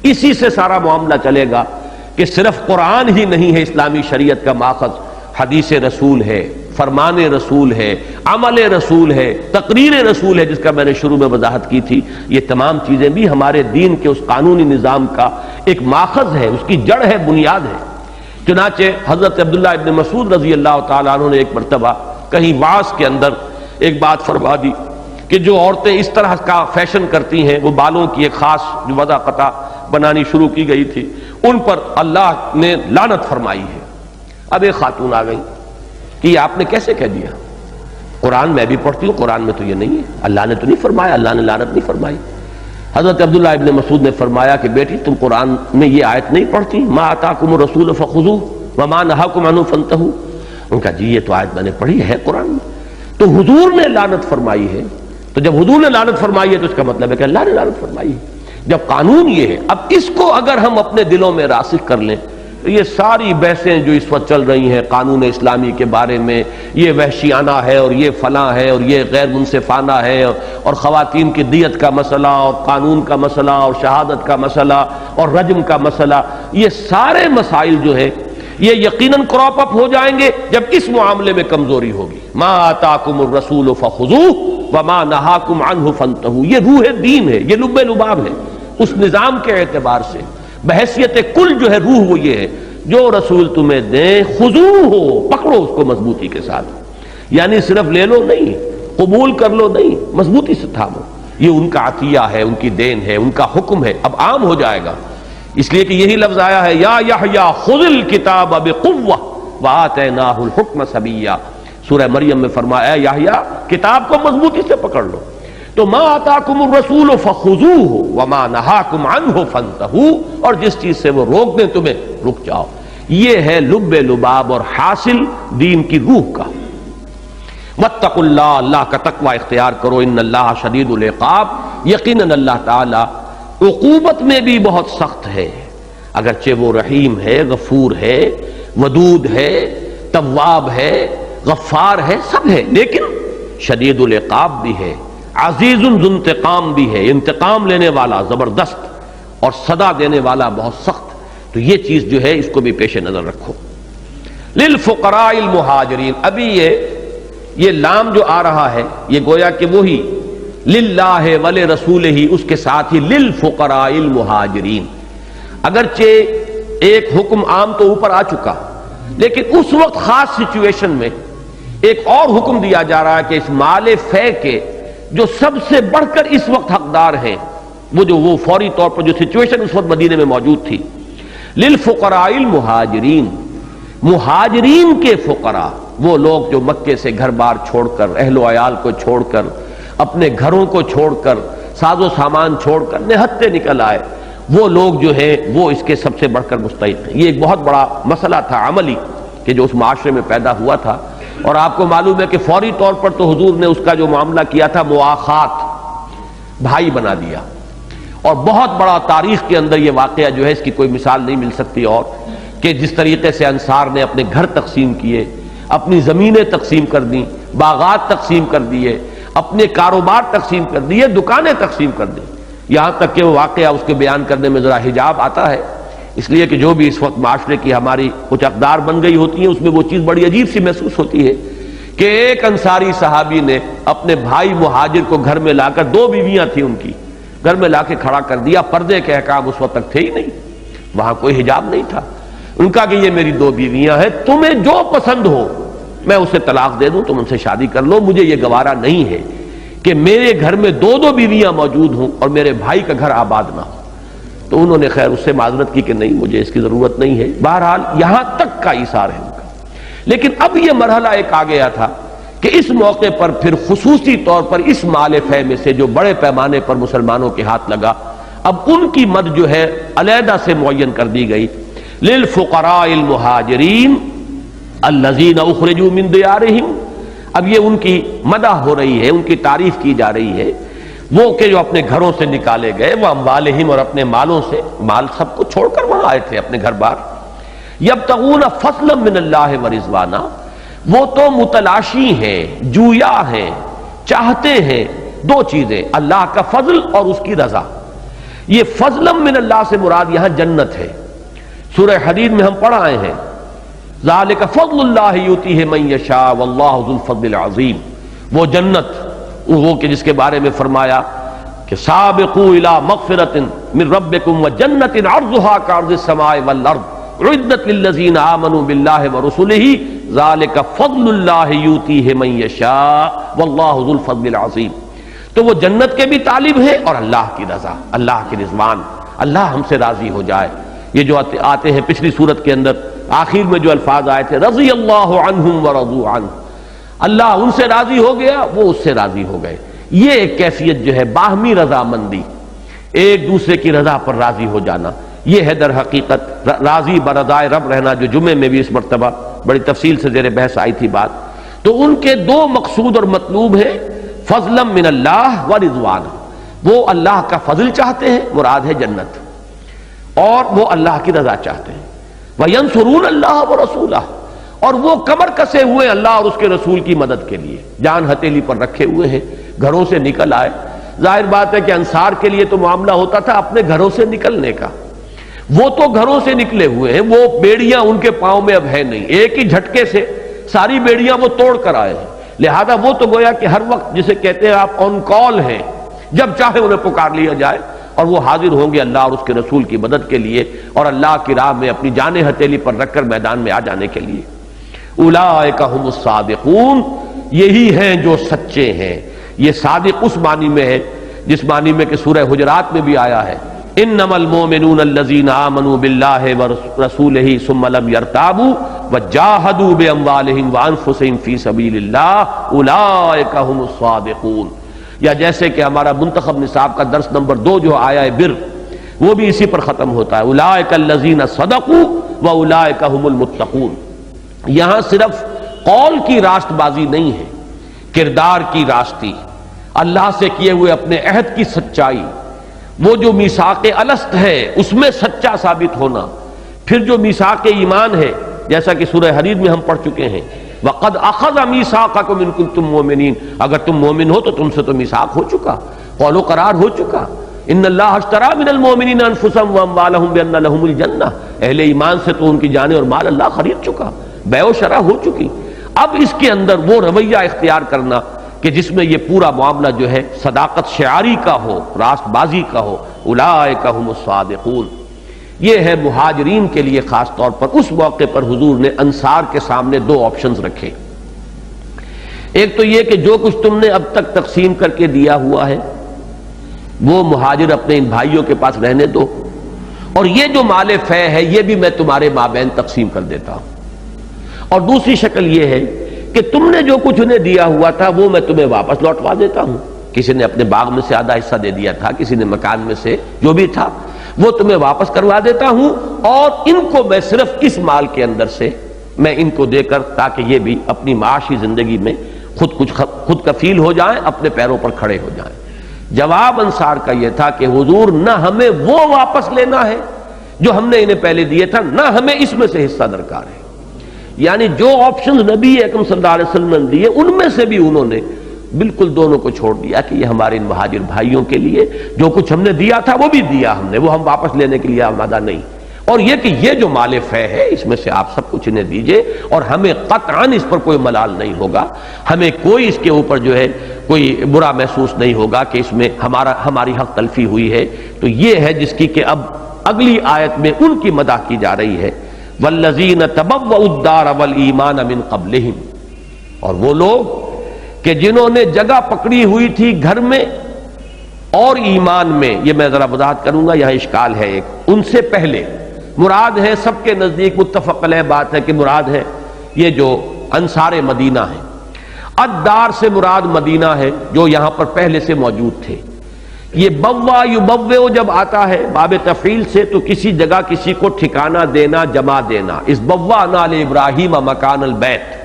اسی سے سارا معاملہ چلے گا کہ صرف قرآن ہی نہیں ہے اسلامی شریعت کا ماخذ، حدیث رسول ہے، فرمان رسول ہے، عمل رسول ہے، تقریر رسول ہے، جس کا میں نے شروع میں وضاحت کی تھی۔ یہ تمام چیزیں بھی ہمارے دین کے اس قانونی نظام کا ایک ماخذ ہے، اس کی جڑ ہے، بنیاد ہے۔ چنانچہ حضرت عبداللہ ابن مسعود رضی اللہ تعالیٰ عنہ نے ایک مرتبہ کہیں وعظ کے اندر ایک بات فرما دی کہ جو عورتیں اس طرح کا فیشن کرتی ہیں، وہ بالوں کی ایک خاص جو وضع قطع بنانی شروع کی گئی تھی، ان پر اللہ نے لعنت فرمائی ہے۔ اب ایک خاتون آ گئی کہ یہ آپ نے کیسے کہہ دیا؟ قرآن میں بھی پڑھتی ہوں، قرآن میں تو یہ نہیں ہے، اللہ نے تو نہیں فرمایا، اللہ نے لعنت نہیں فرمائی۔ حضرت عبداللہ ابن مسعود نے فرمایا کہ بیٹی تم قرآن میں یہ آیت نہیں پڑھتی، ما آتاکم الرسول فخذوہ وما نہاکم عنہ فانتہوا؟ ان کا جی یہ تو آیت میں نے پڑھی ہے قرآن میں، تو حضور نے لعنت فرمائی ہے، تو جب حضور نے لعنت فرمائی ہے تو اس کا مطلب ہے کہ اللہ نے لعنت فرمائی ہے۔ جب قانون یہ ہے، اب اس کو اگر ہم اپنے دلوں میں راسخ کر لیں یہ ساری بحثیں جو اس وقت چل رہی ہیں قانون اسلامی کے بارے میں، یہ وحشیانہ ہے اور یہ فلاں ہے اور یہ غیر منصفانہ ہے، اور خواتین کی دیت کا مسئلہ اور قانون کا مسئلہ اور شہادت کا مسئلہ اور رجم کا مسئلہ، یہ سارے مسائل جو ہے یہ یقیناً کراپ اپ ہو جائیں گے جب اس معاملے میں کمزوری ہوگی۔ ما آتاکم الرسول فخذوہ وما نہاکم عنہ فانتہوا، یہ روح دین ہے، یہ لب لباب ہے اس نظام کے اعتبار سے۔ بحیثیت کل جو ہے روح وہ یہ ہے، جو رسول تمہیں دیں خذوہ، پکڑو اس کو مضبوطی کے ساتھ، یعنی صرف لے لو نہیں، قبول کر لو نہیں، مضبوطی سے تھامو۔ یہ ان کا عطیہ ہے، ان کی دین ہے، ان کا حکم ہے، اب عام ہو جائے گا، اس لیے کہ یہی لفظ آیا ہے یا یحییٰ خذ الکتاب بقوہ وآتیناہ الحکم صبیہ۔ سورہ مریم میں فرمایا اے یحییٰ کتاب کو مضبوطی سے پکڑ لو۔ تو ما آتاکم الرسول فخذوہ وما نہاکم عنہ فانتہوا، اور جس چیز سے وہ روک دیں تمہیں رک جاؤ۔ یہ ہے لب لباب اور حاصل دین کی روح کا۔ واتقوا اللہ، اللہ کا تقوی اختیار کرو، ان اللہ شدید العقاب، یقیناً اللہ تعالی عقوبت میں بھی بہت سخت ہے، اگرچہ وہ رحیم ہے، غفور ہے، ودود ہے، تواب ہے، غفار ہے، سب ہے، لیکن شدید العقاب بھی ہے، عزیز ذو انتقام بھی ہے، انتقام لینے والا زبردست اور صدا دینے والا بہت سخت۔ تو یہ چیز جو ہے اس کو بھی پیش نظر رکھو۔ للفقراء المہاجرین، ابھی یہ لام جو آ رہا ہے یہ گویا کہ وہی للہ ولرسولہ، اس کے ساتھ ہی للفقراء المہاجرین، اگرچہ ایک حکم عام تو اوپر آ چکا، لیکن اس وقت خاص سچویشن میں ایک اور حکم دیا جا رہا ہے کہ اس مال فے کے جو سب سے بڑھ کر اس وقت حقدار ہیں، وہ فوری طور پر جو سچویشن اس وقت مدینے میں موجود تھی، للفقراء المہاجرین، مہاجرین کے فقراء، وہ لوگ جو مکے سے گھر بار چھوڑ کر، اہل و عیال کو چھوڑ کر، اپنے گھروں کو چھوڑ کر، ساز و سامان چھوڑ کر نہتے نکل آئے، وہ لوگ جو ہیں وہ اس کے سب سے بڑھ کر مستحق ہیں۔ یہ ایک بہت بڑا مسئلہ تھا عملی کہ جو اس معاشرے میں پیدا ہوا تھا، اور آپ کو معلوم ہے کہ فوری طور پر تو حضور نے اس کا جو معاملہ کیا تھا مواخات، بھائی بنا دیا، اور بہت بڑا تاریخ کے اندر یہ واقعہ جو ہے اس کی کوئی مثال نہیں مل سکتی، اور کہ جس طریقے سے انصار نے اپنے گھر تقسیم کیے، اپنی زمینیں تقسیم کر دیں، باغات تقسیم کر دیے، اپنے کاروبار تقسیم کر دیے، دکانیں تقسیم کر دیں، یہاں تک کہ وہ واقعہ اس کے بیان کرنے میں ذرا حجاب آتا ہے، اس لیے کہ جو بھی اس وقت معاشرے کی ہماری کچھ اقدار بن گئی ہوتی ہیں اس میں وہ چیز بڑی عجیب سی محسوس ہوتی ہے کہ ایک انصاری صحابی نے اپنے بھائی مہاجر کو گھر میں لا کر، 2 بیویاں تھیں ان کی، گھر میں لا کے کھڑا کر دیا، پردے کے احکام اس وقت تک تھے ہی نہیں، وہاں کوئی حجاب نہیں تھا، ان کا کہ یہ میری 2 بیویاں ہیں، تمہیں جو پسند ہو میں اسے طلاق دے دوں، تم ان سے شادی کر لو، مجھے یہ گوارا نہیں ہے کہ میرے گھر میں 2 بیویاں موجود ہوں اور میرے بھائی کا گھر آباد نہ ہو۔ تو انہوں نے خیر اس سے معذرت کی کہ نہیں، مجھے اس کی ضرورت نہیں ہے، بہرحال یہاں تک کا ایثار ہے ان کا۔ لیکن اب یہ مرحلہ ایک آ گیا تھا کہ اس موقع پر پھر خصوصی طور پر اس مال فے میں سے جو بڑے پیمانے پر مسلمانوں کے ہاتھ لگا، اب ان کی مد جو ہے علیحدہ سے معین کر دی گئی، للفقراء المہاجرین الذین اخرجوا من دیارہم۔ اب یہ ان کی مدح ہو رہی ہے، ان کی تعریف کی جا رہی ہے، وہ کہ جو اپنے گھروں سے نکالے گئے، وہ اموالہم، اور اپنے مالوں سے، مال سب کو چھوڑ کر وہاں آئے تھے اپنے گھر بار، یبتغون فضلا من اللہ ورضوانا، وہ تو متلاشی ہیں، جویا ہیں، چاہتے ہیں 2 چیزیں، اللہ کا فضل اور اس کی رضا۔ یہ فضلا من اللہ سے مراد یہاں جنت ہے، سورہ حدید میں ہم پڑھ آئے ہیں ذالک فضل اللہ یؤتیہ من یشاء واللہ ذو الفضل العظیم، وہ جنت، وہ کہ جس کے بارے میں فرمایا کہ سابقوا الی مغفرۃ من ربکم وجنۃ عرضھا کعرض السماء والارض اعدت للذین آمنوا باللہ ورسلہ ذالک فضل اللہ یؤتیہ من یشاء واللہ ذو الفضل العظیم۔ تو وہ جنت کے بھی طالب ہیں اور اللہ کی رضا، اللہ کی رضوان، اللہ ہم سے راضی ہو جائے۔ یہ جو آتے ہیں پچھلی صورت کے اندر آخر میں جو الفاظ آئے تھے رضی اللہ عنہم ورضوا عنہ، اللہ ان سے راضی ہو گیا، وہ اس سے راضی ہو گئے۔ یہ ایک کیفیت جو ہے باہمی رضامندی، ایک دوسرے کی رضا پر راضی ہو جانا، یہ ہے در حقیقت راضی برضائے رب رہنا، جو جمعے میں بھی اس مرتبہ بڑی تفصیل سے زیر بحث آئی تھی بات۔ تو ان کے 2 مقصود اور مطلوب ہیں، فضلا من اللہ ورضوان، وہ اللہ کا فضل چاہتے ہیں، مراد ہے جنت، اور وہ اللہ کی رضا چاہتے ہیں۔ وَيَنْصُرُونَ اللَّهَ وَرَسُولَهُ، اور وہ کمر کسے ہوئے اللہ اور اس کے رسول کی مدد کے لیے، جان ہتھیلی پر رکھے ہوئے ہیں، گھروں سے نکل آئے۔ ظاہر بات ہے کہ انصار کے لیے تو معاملہ ہوتا تھا اپنے گھروں سے نکلنے کا، وہ تو گھروں سے نکلے ہوئے ہیں، وہ بیڑیاں ان کے پاؤں میں اب ہے نہیں، ایک ہی جھٹکے سے ساری بیڑیاں وہ توڑ کر آئے ہیں، لہذا وہ تو گویا کہ ہر وقت جسے کہتے ہیں آپ آن کال ہیں، جب چاہے انہیں پکار لیا جائے اور وہ حاضر ہوں گے اللہ اور اس کے رسول کی مدد کے لیے اور اللہ کی راہ میں اپنی جانیں ہتھیلی پر رکھ کر میدان میں آ جانے کے لیے۔ اولئک ھم الصادقون، یہی ہیں جو سچے ہیں۔ یہ صادق اس معنی میں ہے جس معنی میں کہ سورہ حجرات میں بھی آیا ہے، انما المؤمنون الذین آمنوا باللہ ورسولہ ثم لم یرتابوا وجاہدوا باموالہم وانفسہم فی سبیل اللہ اولئک ھم الصادقون۔ یا جیسے کہ ہمارا منتخب نصاب کا درس نمبر 2 جو آیا ہے بر، وہ بھی اسی پر ختم ہوتا ہے، اولئک الذین صدقوا واولئک ھم المتقون۔ یہاں صرف قول کی راست بازی نہیں ہے، کردار کی راستی، اللہ سے کیے ہوئے اپنے عہد کی سچائی، وہ جو میثاق الست ہے اس میں سچا ثابت ہونا، پھر جو میثاق ایمان ہے جیسا کہ سورہ حدید میں ہم پڑھ چکے ہیں، وَقَدْ أَخَذَ مِيثَاقَكُمْ إِن كُنتُم مُؤْمِنِينَ، اگر تم مومن ہو تو تم سے تو میثاق ہو چکا، قول و قرار ہو چکا، ان اللہ اشترى من المؤمنین انفسهم واموالهم بان لهم الجنہ، اہل ایمان سے تو ان کی جانیں اور مال اللہ خرید چکا، بیع و شرع ہو چکی۔ اب اس کے اندر وہ رویہ اختیار کرنا کہ جس میں یہ پورا معاملہ جو ہے صداقت شعاری کا ہو، راست بازی کا ہو، اولئک ھم الصادقون۔ یہ ہے مہاجرین کے لیے خاص طور پر اس موقع پر حضور نے انصار کے سامنے 2 آپشنز رکھے، ایک تو یہ کہ جو کچھ تم نے اب تک تقسیم کر کے دیا ہوا ہے وہ مہاجر اپنے ان بھائیوں کے پاس رہنے دو، اور یہ جو مال فے ہے یہ بھی میں تمہارے مابین تقسیم کر دیتا ہوں، اور دوسری شکل یہ ہے کہ تم نے جو کچھ انہیں دیا ہوا تھا وہ میں تمہیں واپس لوٹوا دیتا ہوں، کسی نے اپنے باغ میں سے آدھا حصہ دے دیا تھا، کسی نے مکان میں سے جو بھی تھا وہ تمہیں واپس کروا دیتا ہوں، اور ان کو میں صرف اس مال کے اندر سے میں ان کو دے کر تاکہ یہ بھی اپنی معاشی زندگی میں خود کفیل ہو جائیں، اپنے پیروں پر کھڑے ہو جائیں۔ جواب انصار کا یہ تھا کہ حضور نہ ہمیں وہ واپس لینا ہے جو ہم نے انہیں پہلے دیے تھا، نہ ہمیں اس میں سے حصہ درکار ہے، یعنی جو آپشنز نبی اکرم صلی اللہ علیہ وسلم نے دیے ان میں سے بھی انہوں نے بالکل دونوں کو چھوڑ دیا کہ یہ ہمارے ان مہاجر بھائیوں کے لیے جو کچھ ہم نے دیا تھا وہ بھی دیا ہم نے، وہ ہم واپس لینے کے لیے آمادہ نہیں، اور یہ کہ یہ جو مال فے ہے اس میں سے آپ سب کچھ انہیں دیجئے، اور ہمیں قطعاً اس پر کوئی ملال نہیں ہوگا، ہمیں کوئی اس کے اوپر جو ہے کوئی برا محسوس نہیں ہوگا کہ اس میں ہماری حق تلفی ہوئی ہے۔ تو یہ ہے جس کی کہ اب اگلی آیت میں ان کی مدح کی جا رہی ہے، والذین تبوؤا الدار والایمان من قبلہم، اور وہ لوگ کہ جنہوں نے جگہ پکڑی ہوئی تھی گھر میں اور ایمان میں، یہ میں ذرا وضاحت کروں گا، یہاں اشکال ہے ایک، ان سے پہلے مراد ہے، سب کے نزدیک متفق علیہ بات ہے کہ مراد ہے یہ جو انصار مدینہ ہیں، الدار سے مراد مدینہ ہے جو یہاں پر پہلے سے موجود تھے۔ یہ بوا یبوئ جب آتا ہے باب تفعیل سے تو کسی جگہ کسی کو ٹھکانہ دینا، جمع دینا، اس بوانا لابراہیم مکان البیت،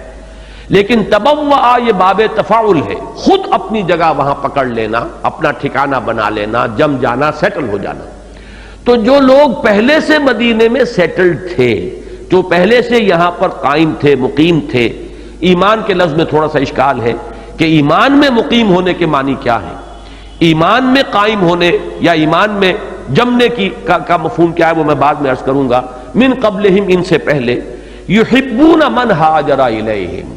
لیکن تبوّع یہ باب تفاعل ہے، خود اپنی جگہ وہاں پکڑ لینا، اپنا ٹھکانہ بنا لینا، جم جانا، سیٹل ہو جانا۔ تو جو لوگ پہلے سے مدینے میں سیٹلڈ تھے، جو پہلے سے یہاں پر قائم تھے، مقیم تھے، ایمان کے لفظ میں تھوڑا سا اشکال ہے کہ ایمان میں مقیم ہونے کے معنی کیا ہے، ایمان میں قائم ہونے یا ایمان میں جمنے کا مفہوم کیا ہے وہ میں بعد میں عرض کروں گا۔ من قبلہم، ان سے پہلے، یحبون من ہاجر الیہم،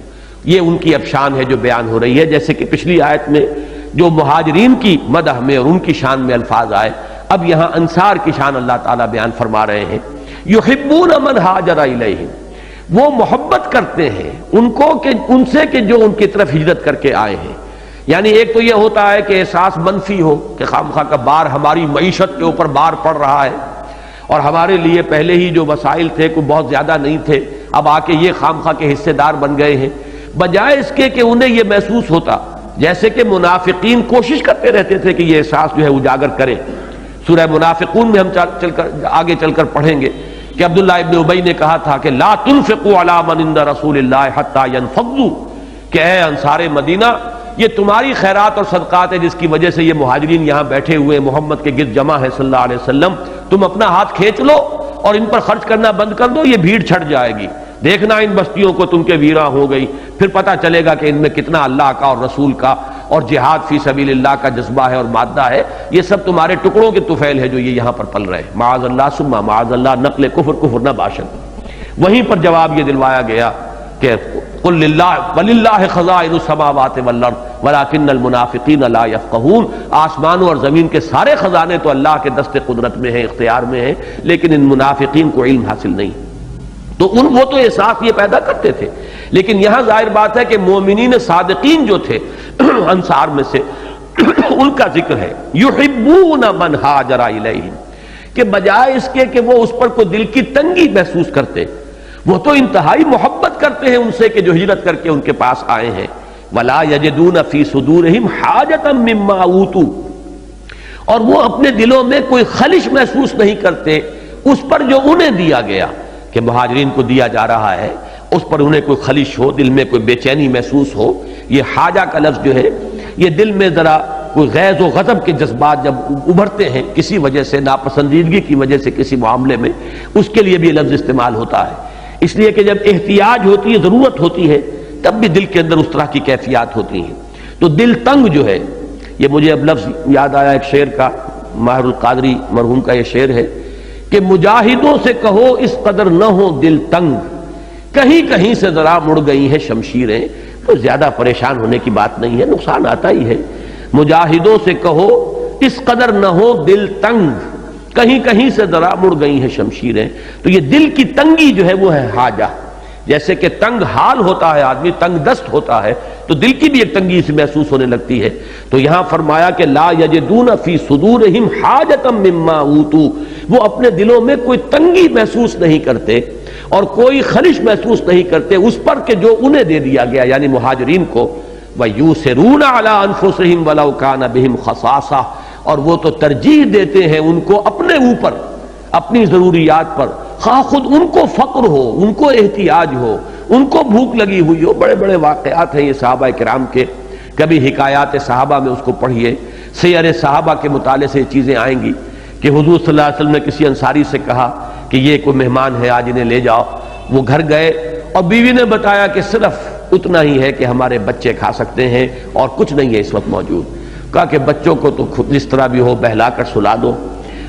یہ ان کی اب شان ہے جو بیان ہو رہی ہے، جیسے کہ پچھلی آیت میں جو مہاجرین کی مدح میں اور ان کی شان میں الفاظ آئے، اب یہاں انصار کی شان اللہ تعالیٰ بیان فرما رہے ہیں۔ یحبون من ہاجر الیہم، وہ محبت کرتے ہیں ان کو کہ ان سے کہ جو ان کی طرف ہجرت کر کے آئے ہیں، یعنی ایک تو یہ ہوتا ہے کہ احساس منفی ہو کہ خامخواہ کا بار ہماری معیشت کے اوپر بار پڑ رہا ہے، اور ہمارے لیے پہلے ہی جو وسائل تھے کوئی بہت زیادہ نہیں تھے، اب آ کے یہ خامخواہ کے حصے دار بن گئے ہیں، بجائے اس کے کہ انہیں یہ محسوس ہوتا جیسے کہ منافقین کوشش کرتے رہتے تھے کہ یہ احساس جو ہے اجاگر کریں۔ سورہ منافقون میں ہم آگے چل کر پڑھیں گے کہ عبداللہ ابن ابی نے کہا تھا کہ لا تنفقوا علی من عند رسول اللہ حتی ینفضوا، کہ اے انصار مدینہ یہ تمہاری خیرات اور صدقات ہے جس کی وجہ سے یہ مہاجرین یہاں بیٹھے ہوئے محمد کے گرد جمع ہے صلی اللہ علیہ وسلم، تم اپنا ہاتھ کھینچ لو اور ان پر خرچ کرنا بند کر دو، یہ بھیڑ چھٹ جائے گی، دیکھنا ان بستیوں کو تم کے ویراں ہو گئی، پھر پتہ چلے گا کہ ان میں کتنا اللہ کا اور رسول کا اور جہاد فی سبیل اللہ کا جذبہ ہے اور مادہ ہے، یہ سب تمہارے ٹکڑوں کے طفیل ہے جو یہ یہاں پر پل رہے ہیں۔ معاذ اللہ ثم معاذ اللہ، نقل کفر نہ باشد۔ وہیں پر جواب یہ دلوایا گیا کہ قل للہ وللہ خزائن السماوات والارض ولکن المنافقین لا یفقہون، آسمانوں اور زمین کے سارے خزانے تو اللہ کے دست قدرت میں ہیں، اختیار میں ہیں، لیکن ان منافقین کو علم حاصل نہیں۔ تو وہ تو احساس یہ پیدا کرتے تھے، لیکن یہاں ظاہر بات ہے کہ مومنین صادقین جو تھے انصار میں سے ان کا ذکر ہے، یحبون من ہاجر الیہم، کہ بجائے اس کے کہ وہ اس پر کوئی دل کی تنگی محسوس کرتے، وہ تو انتہائی محبت کرتے ہیں ان سے کہ جو ہجرت کر کے ان کے پاس آئے ہیں۔ ولا یجدون فی صدورہم حاجۃ مما اوتوا، اور وہ اپنے دلوں میں کوئی خلش محسوس نہیں کرتے اس پر جو انہیں دیا گیا، کہ مہاجرین کو دیا جا رہا ہے اس پر انہیں کوئی خلش ہو، دل میں کوئی بے چینی محسوس ہو۔ یہ حاجہ کا لفظ جو ہے یہ دل میں ذرا کوئی غیظ و غضب کے جذبات جب ابھرتے ہیں کسی وجہ سے، ناپسندیدگی کی وجہ سے کسی معاملے میں، اس کے لیے بھی لفظ استعمال ہوتا ہے۔ اس لیے کہ جب احتیاج ہوتی ہے، ضرورت ہوتی ہے، تب بھی دل کے اندر اس طرح کی کیفیات ہوتی ہیں۔ تو دل تنگ جو ہے، یہ مجھے اب لفظ یاد آیا ایک شعر کا، ماہر القادری مرحوم کا یہ شعر ہے کہ مجاہدوں سے کہو اس قدر نہ ہو دل تنگ، کہیں کہیں سے ذرا مڑ گئی ہیں شمشیریں۔ تو زیادہ پریشان ہونے کی بات نہیں ہے، نقصان آتا ہی ہے۔ مجاہدوں سے کہو اس قدر نہ ہو دل تنگ، کہیں کہیں سے ذرا مڑ گئی ہیں شمشیریں۔ تو یہ دل کی تنگی جو ہے وہ ہے حاجہ، جیسے کہ تنگ حال ہوتا ہے آدمی، تنگ دست ہوتا ہے، تو دل کی بھی ایک تنگی سے محسوس ہونے لگتی ہے۔ تو یہاں فرمایا کہ لا یجدون فی صدورہم حاجۃ مما اوتوا، وہ اپنے دلوں میں کوئی تنگی محسوس نہیں کرتے اور کوئی خلش محسوس نہیں کرتے اس پر کہ جو انہیں دے دیا گیا، یعنی مہاجرین کو۔ وَيُؤْثِرُونَ عَلَىٰ أَنفُسِهِمْ وَلَوْ كَانَ بِهِمْ خَصَاصَةٌ، اور وہ تو ترجیح دیتے ہیں ان کو اپنے اوپر، اپنی ضروریات پر، خواہ خود ان کو فقر ہو، ان کو احتیاج ہو، ان کو بھوک لگی ہوئی ہو۔ بڑے بڑے واقعات ہیں یہ صحابہ کرام کے، کبھی حکایات صحابہ میں اس کو پڑھیے، سیر صحابہ کے مطالعے سے یہ چیزیں آئیں گی کہ حضور صلی اللہ علیہ وسلم نے کسی انصاری سے کہا کہ یہ کوئی مہمان ہے آج انہیں لے جاؤ۔ وہ گھر گئے اور بیوی نے بتایا کہ صرف اتنا ہی ہے کہ ہمارے بچے کھا سکتے ہیں اور کچھ نہیں ہے اس وقت موجود۔ کہا کہ بچوں کو تو خود جس طرح بھی ہو بہلا کر سلا دو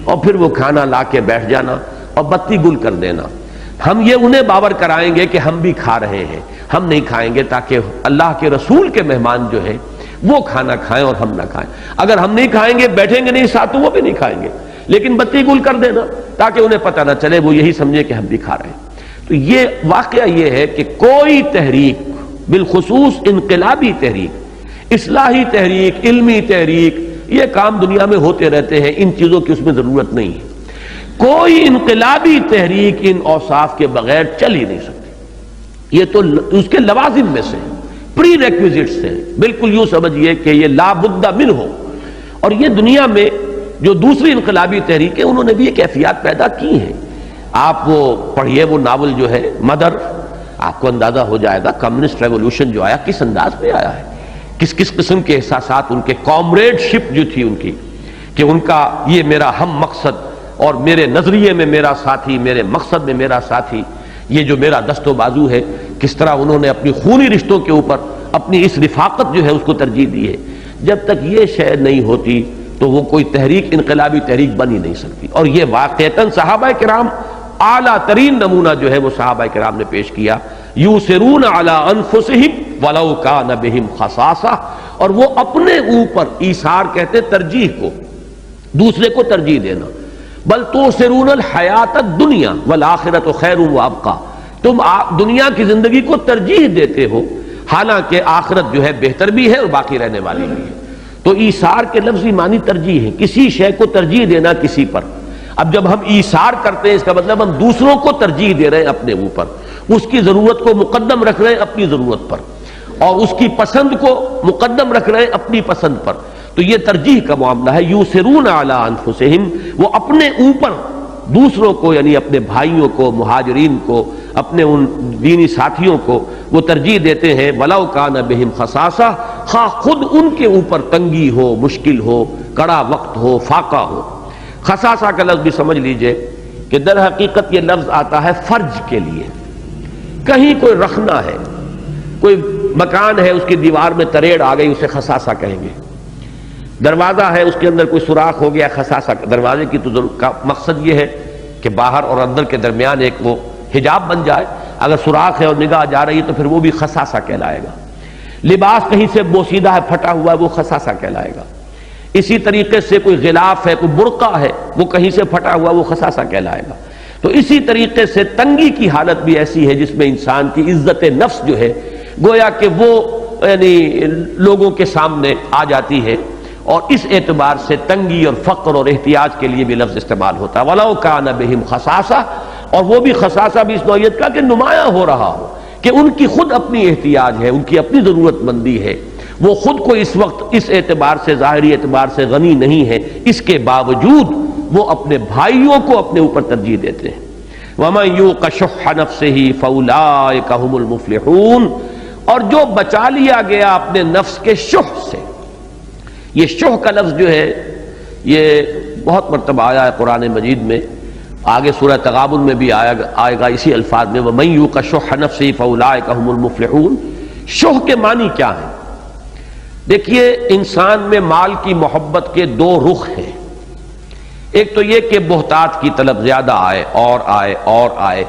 اور پھر وہ کھانا لا کے بیٹھ جانا اور بتی گل کر دینا، ہم یہ انہیں باور کرائیں گے کہ ہم بھی کھا رہے ہیں، ہم نہیں کھائیں گے، تاکہ اللہ کے رسول کے مہمان جو ہیں وہ کھانا کھائیں اور ہم نہ کھائیں۔ اگر ہم نہیں کھائیں گے، بیٹھیں گے نہیں ساتھ، تو وہ بھی نہیں کھائیں گے، لیکن بتی گل کر دینا تاکہ انہیں پتہ نہ چلے، وہ یہی سمجھے کہ ہم بھی کھا رہے ہیں۔ تو یہ واقعہ یہ ہے کہ کوئی تحریک، بالخصوص انقلابی تحریک، اصلاحی تحریک، علمی تحریک، یہ کام دنیا میں ہوتے رہتے ہیں، ان چیزوں کی اس میں ضرورت نہیں ہے۔ کوئی انقلابی تحریک ان اوصاف کے بغیر چل ہی نہیں سکتی۔ یہ تو اس کے لوازم میں سے پری ریکویزٹس ہیں، بالکل یوں سمجھیے کہ یہ لا بد من ہو۔ اور یہ دنیا میں جو دوسری انقلابی تحریکیں انہوں نے بھی یہ کیفیات پیدا کی ہیں۔ آپ وہ پڑھیے وہ ناول جو ہے مدر، آپ کو اندازہ ہو جائے گا کمیونسٹ ریولوشن جو آیا کس انداز میں آیا ہے، کس کس قسم کے احساسات، ان کے کامریڈ شپ جو تھی ان کی، کہ ان کا یہ میرا ہم مقصد اور میرے نظریے میں میرا ساتھی، میرے مقصد میں میرا ساتھی، یہ جو میرا دست و بازو ہے، کس طرح انہوں نے اپنی خونی رشتوں کے اوپر اپنی اس رفاقت جو ہے اس کو ترجیح دی ہے۔ جب تک یہ شے نہیں ہوتی تو وہ کوئی تحریک انقلابی تحریک بن ہی نہیں سکتی۔ اور یہ واقعتاً صحابہ کرام اعلیٰ ترین نمونہ جو ہے وہ صحابہ کرام نے پیش کیا، یوسرون علی انفسہم ولو کان بہم خصاصہ، اور وہ اپنے اوپر، ایثار کہتے ترجیح کو، دوسرے کو ترجیح دینا، بل توسرون الحیات الدنیا والآخرۃ خیر وابقیٰ، تم دنیا کی زندگی کو ترجیح دیتے ہو حالانکہ آخرت جو ہے بہتر بھی ہے اور باقی رہنے والی بھی ہے۔ تو ایثار کے لفظی معنی ترجیح ہے، کسی شے کو ترجیح دینا کسی پر۔ اب جب ہم ایثار کرتے ہیں اس کا مطلب ہم دوسروں کو ترجیح دے رہے ہیں اپنے اوپر، اس کی ضرورت کو مقدم رکھ رہے ہیں اپنی ضرورت پر، اور اس کی پسند کو مقدم رکھ رہے ہیں اپنی پسند پر۔ تو یہ ترجیح کا معاملہ ہے۔ یوسرون علی انفسہم، وہ اپنے اوپر دوسروں کو، یعنی اپنے بھائیوں کو، مہاجرین کو، اپنے ان دینی ساتھیوں کو وہ ترجیح دیتے ہیں، ولو کان بہم خصاصہ، خواہ خود ان کے اوپر تنگی ہو، مشکل ہو، کڑا وقت ہو، فاقہ ہو۔ خصاصہ کا لفظ بھی سمجھ لیجئے کہ در حقیقت یہ لفظ آتا ہے فرج کے لیے. کہیں کوئی رخنا ہے، کوئی مکان ہے، اس کی دیوار میں تریڑ آ گئی، اسے خصاصہ کہیں گے. دروازہ ہے، اس کے اندر کوئی سوراخ ہو گیا، خصاصہ. دروازے کی تو مقصد یہ ہے کہ باہر اور اندر کے درمیان ایک وہ حجاب بن جائے. اگر سوراخ ہے اور نگاہ جا رہی ہے تو پھر وہ بھی خصاصہ کہلائے گا. لباس کہیں سے بوسیدہ ہے، پھٹا ہوا ہے، وہ خصاصہ کہلائے گا. اسی طریقے سے کوئی غلاف ہے، کوئی برقع ہے، وہ کہیں سے پھٹا ہوا، وہ خصاصہ کہلائے گا. تو اسی طریقے سے تنگی کی حالت بھی ایسی ہے جس میں انسان کی عزت نفس جو ہے گویا کہ وہ یعنی لوگوں کے سامنے آ جاتی ہے، اور اس اعتبار سے تنگی اور فقر اور احتیاج کے لیے بھی لفظ استعمال ہوتا ہے. وَلَوْ كَانَ بِهِمْ خَصَاصَةٌ، اور وہ بھی خصاصہ بھی اس نوعیت کا کہ نمایاں ہو رہا ہو کہ ان کی خود اپنی احتیاج ہے، ان کی اپنی ضرورت مندی ہے، وہ خود کو اس وقت اس اعتبار سے ظاہری اعتبار سے غنی نہیں ہے، اس کے باوجود وہ اپنے بھائیوں کو اپنے اوپر ترجیح دیتے ہیں. وَمَن يُوقَ شُحَّ نَفْسِهِ فَأُولَٰئِكَ هُمُ الْمُفْلِحُونَ، اور جو بچا لیا گیا اپنے نفس کے شح سے. یہ شح کا لفظ جو ہے یہ بہت مرتبہ آیا ہے قرآن مجید میں، آگے سورہ تغابن میں بھی آئے گا اسی الفاظ میں، وَمَن يُوقَ شُحَّ نَفْسِهِ فَأُولَٰئِكَ هُمُ الْمُفْلِحُونَ. شح کے معنی کیا ہیں؟ دیکھیے، انسان میں مال کی محبت کے دو رخ ہیں. ایک تو یہ کہ بہتات کی طلب زیادہ آئے اور آئے اور آئے،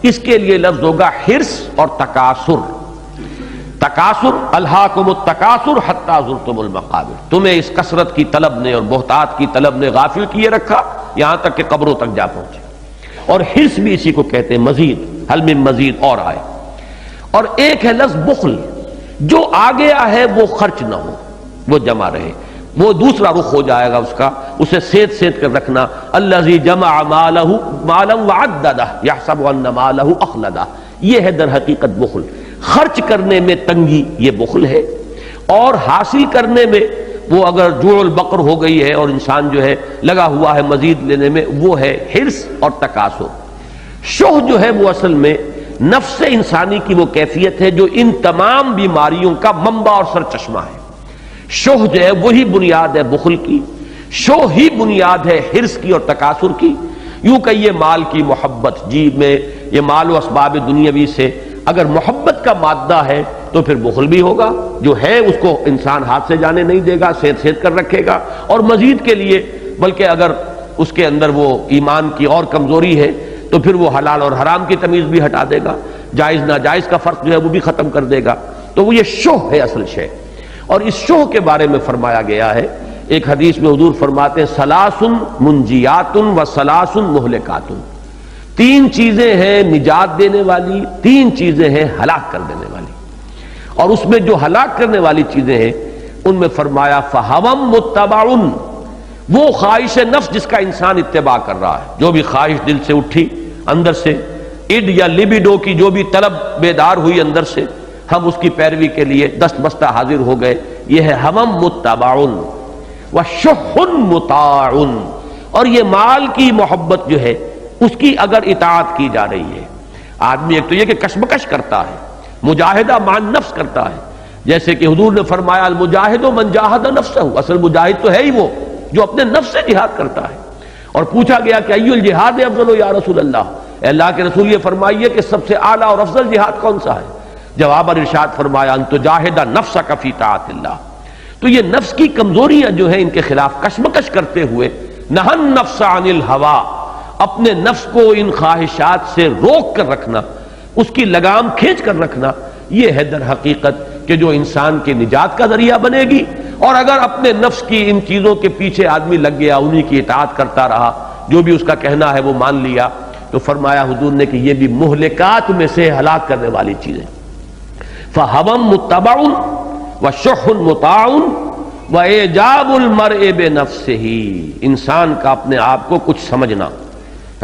اس کے لیے لفظ ہوگا حرص اور تکاثر. تکاثر، الہاکم التکاثر حتی زرتم المقابر، تمہیں اس کثرت کی طلب نے اور بہتات کی طلب نے غافل کیے رکھا یہاں تک کہ قبروں تک جا پہنچے. اور حرص بھی اسی کو کہتے ہیں، مزید، حل من مزید، اور آئے. اور ایک ہے لفظ بخل، جو آ گیا ہے وہ خرچ نہ ہو، وہ جمع رہے، وہ دوسرا رخ ہو جائے گا اس کا، اسے سیت سیت کر رکھنا. الذی جمع مالا وعددہ یحسب ان مالہ اخلدہ، یہ ہے در حقیقت بخل. خرچ کرنے میں تنگی یہ بخل ہے، اور حاصل کرنے میں وہ اگر جوع البقر ہو گئی ہے اور انسان جو ہے لگا ہوا ہے مزید لینے میں، وہ ہے حرص اور تکاثر. شح جو ہے وہ اصل میں نفس انسانی کی وہ کیفیت ہے جو ان تمام بیماریوں کا منبع اور سرچشمہ ہے. شح جو ہے وہی بنیاد ہے بخل کی، شح ہی بنیاد ہے حرص کی اور تکاثر کی. یوں کہ یہ مال کی محبت، جی میں یہ مال و اسباب دنیاوی سے اگر محبت کا مادہ ہے تو پھر بخل بھی ہوگا. جو ہے اس کو انسان ہاتھ سے جانے نہیں دے گا، سیت سیت کر رکھے گا، اور مزید کے لیے بلکہ اگر اس کے اندر وہ ایمان کی اور کمزوری ہے تو پھر وہ حلال اور حرام کی تمیز بھی ہٹا دے گا، جائز ناجائز کا فرق جو ہے وہ بھی ختم کر دے گا. تو وہ یہ شح ہے اصل شے. اور اس شح کے بارے میں فرمایا گیا ہے، ایک حدیث میں حضور فرماتے ہیں ثلاث منجیات و ثلاث مہلکات، تین چیزیں ہیں نجات دینے والی، تین چیزیں ہیں ہلاک کر دینے والی. اور اس میں جو ہلاک کرنے والی چیزیں ہیں ان میں فرمایا فہوم متبع، وہ خواہش نفس جس کا انسان اتباع کر رہا ہے، جو بھی خواہش دل سے اٹھی اندر سے، اڈ یا لبیڈو کی جو بھی طلب بیدار ہوئی اندر سے، ہم اس کی پیروی کے لیے دست بستہ حاضر ہو گئے. یہ ہے ہمم متبع وشح مطاع. اور یہ مال کی محبت جو ہے اس کی اگر اطاعت کی جا رہی ہے، آدمی ایک تو یہ کہ کشمکش کرتا ہے، مجاہدہ مان نفس کرتا ہے، جیسے کہ حضور نے فرمایا المجاہد من جاہد نفسہ، اصل مجاہد تو ہے ہی وہ جو اپنے نفس سے جہاد کرتا ہے. اور پوچھا گیا کہ ای الجہاد افضل یا رسول اللہ، اے اللہ کے رسول یہ فرمائیے کہ سب سے اعلیٰ اور افضل جہاد کون سا ہے؟ جواب اور ارشاد فرمایا ان تجاہد نفسک فی طاعت اللہ. تو یہ نفس کی کمزوریاں جو ہیں ان کے خلاف کشمکش کرتے ہوئے نہى النفس عن الہوى، اپنے نفس کو ان خواہشات سے روک کر رکھنا، اس کی لگام کھینچ کر رکھنا، یہ ہے در حقیقت کہ جو انسان کے نجات کا ذریعہ بنے گی. اور اگر اپنے نفس کی ان چیزوں کے پیچھے آدمی لگ گیا، انہی کی اطاعت کرتا رہا، جو بھی اس کا کہنا ہے وہ مان لیا، تو فرمایا حضور نے کہ یہ بھی مہلکات میں سے ہلاک کرنے والی چیزیں. فَهَوًا مُتَّبَعٌ وَشُحٌ مُطَاعٌ وَإِعْجَابُ الْمَرْءِ بِنَفْسِهِ، انسان کا اپنے آپ کو کچھ سمجھنا،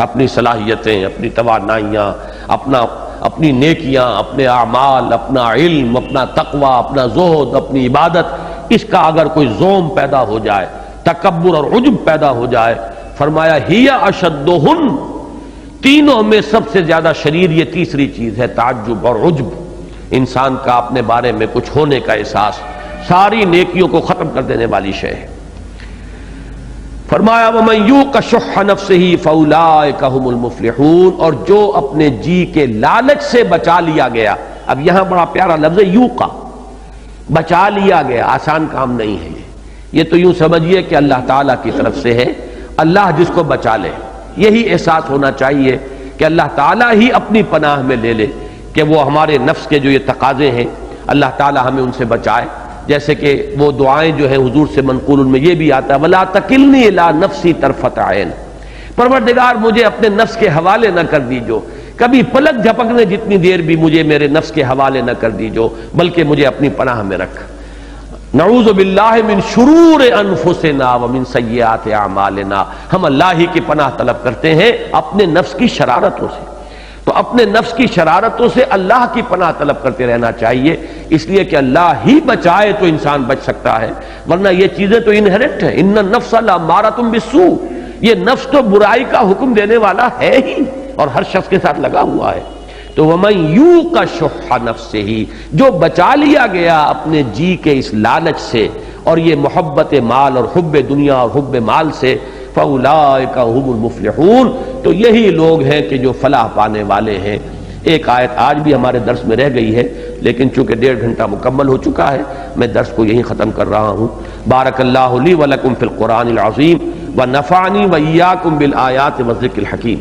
اپنی صلاحیتیں، اپنی توانائیاں، اپنی نیکیاں، اپنے اعمال، اپنا علم، اپنا تقوی، اپنا زہد، اپنی عبادت، اس کا اگر کوئی زوم پیدا ہو جائے، تکبر اور عجب پیدا ہو جائے، فرمایا ہی اشدہن، تینوں میں سب سے زیادہ شریر یہ تیسری چیز ہے، تعجب اور عجب. انسان کا اپنے بارے میں کچھ ہونے کا احساس ساری نیکیوں کو ختم کر دینے والی شے ہے. فرمایا وَمَن يُوقَ شُحَّ نَفْسِهِ فَأُولَٰئِكَ هُمُ الْمُفْلِحُونَ، اور جو اپنے جی کے لالچ سے بچا لیا گیا. اب یہاں بڑا پیارا لفظ ہے یوقا، بچا لیا گیا. آسان کام نہیں ہے یہ تو یوں سمجھیے کہ اللہ تعالیٰ کی طرف سے ہے، اللہ جس کو بچا لے. یہی احساس ہونا چاہیے کہ اللہ تعالیٰ ہی اپنی پناہ میں لے لے، کہ وہ ہمارے نفس کے جو یہ تقاضے ہیں اللہ تعالیٰ ہمیں ان سے بچائے. جیسے کہ وہ دعائیں جو ہیں حضور سے منقول، ان میں یہ بھی آتا ہے وَلَا تَكِلْنِي إِلَىٰ نَفْسِي طَرْفَةَ عَيْنٍ، پروردگار مجھے اپنے نفس کے حوالے نہ کر دیجو، کبھی پلک جھپکنے جتنی دیر بھی مجھے میرے نفس کے حوالے نہ کر دیجو، بلکہ مجھے اپنی پناہ میں رکھ. نعوذ باللہ من شرور انفسنا ومن سیئات اعمالنا، ہم اللہ ہی کی پناہ طلب کرتے ہیں اپنے نفس کی شرارتوں سے. تو اپنے نفس کی شرارتوں سے اللہ کی پناہ طلب کرتے رہنا چاہیے، اس لیے کہ اللہ ہی بچائے تو انسان بچ سکتا ہے، ورنہ یہ چیزیں تو انہیرنٹ ہیں. ان النفس لامارۃ بالسوء، یہ نفس تو برائی کا حکم دینے والا ہے ہی اور ہر شخص کے ساتھ لگا ہوا ہے. تو وَمَن يُوقَ شُحَّ نَفْسِهِ، جو بچا لیا گیا اپنے جی کے اس لالچ سے اور یہ محبت مال اور حب دنیا اور حب مال سے، فَأُولَٰئِكَ هُمُ الْمُفْلِحُونَ، تو یہی لوگ ہیں کہ جو فلاح پانے والے ہیں. ایک آیت آج بھی ہمارے درس میں رہ گئی ہے، لیکن چونکہ 1.5 گھنٹہ مکمل ہو چکا ہے میں درس کو یہیں ختم کر رہا ہوں. بارک اللہ لی ولکم فی القرآن العظیم ونفعنی وإیاکم بالآیات والذکر الحکیم.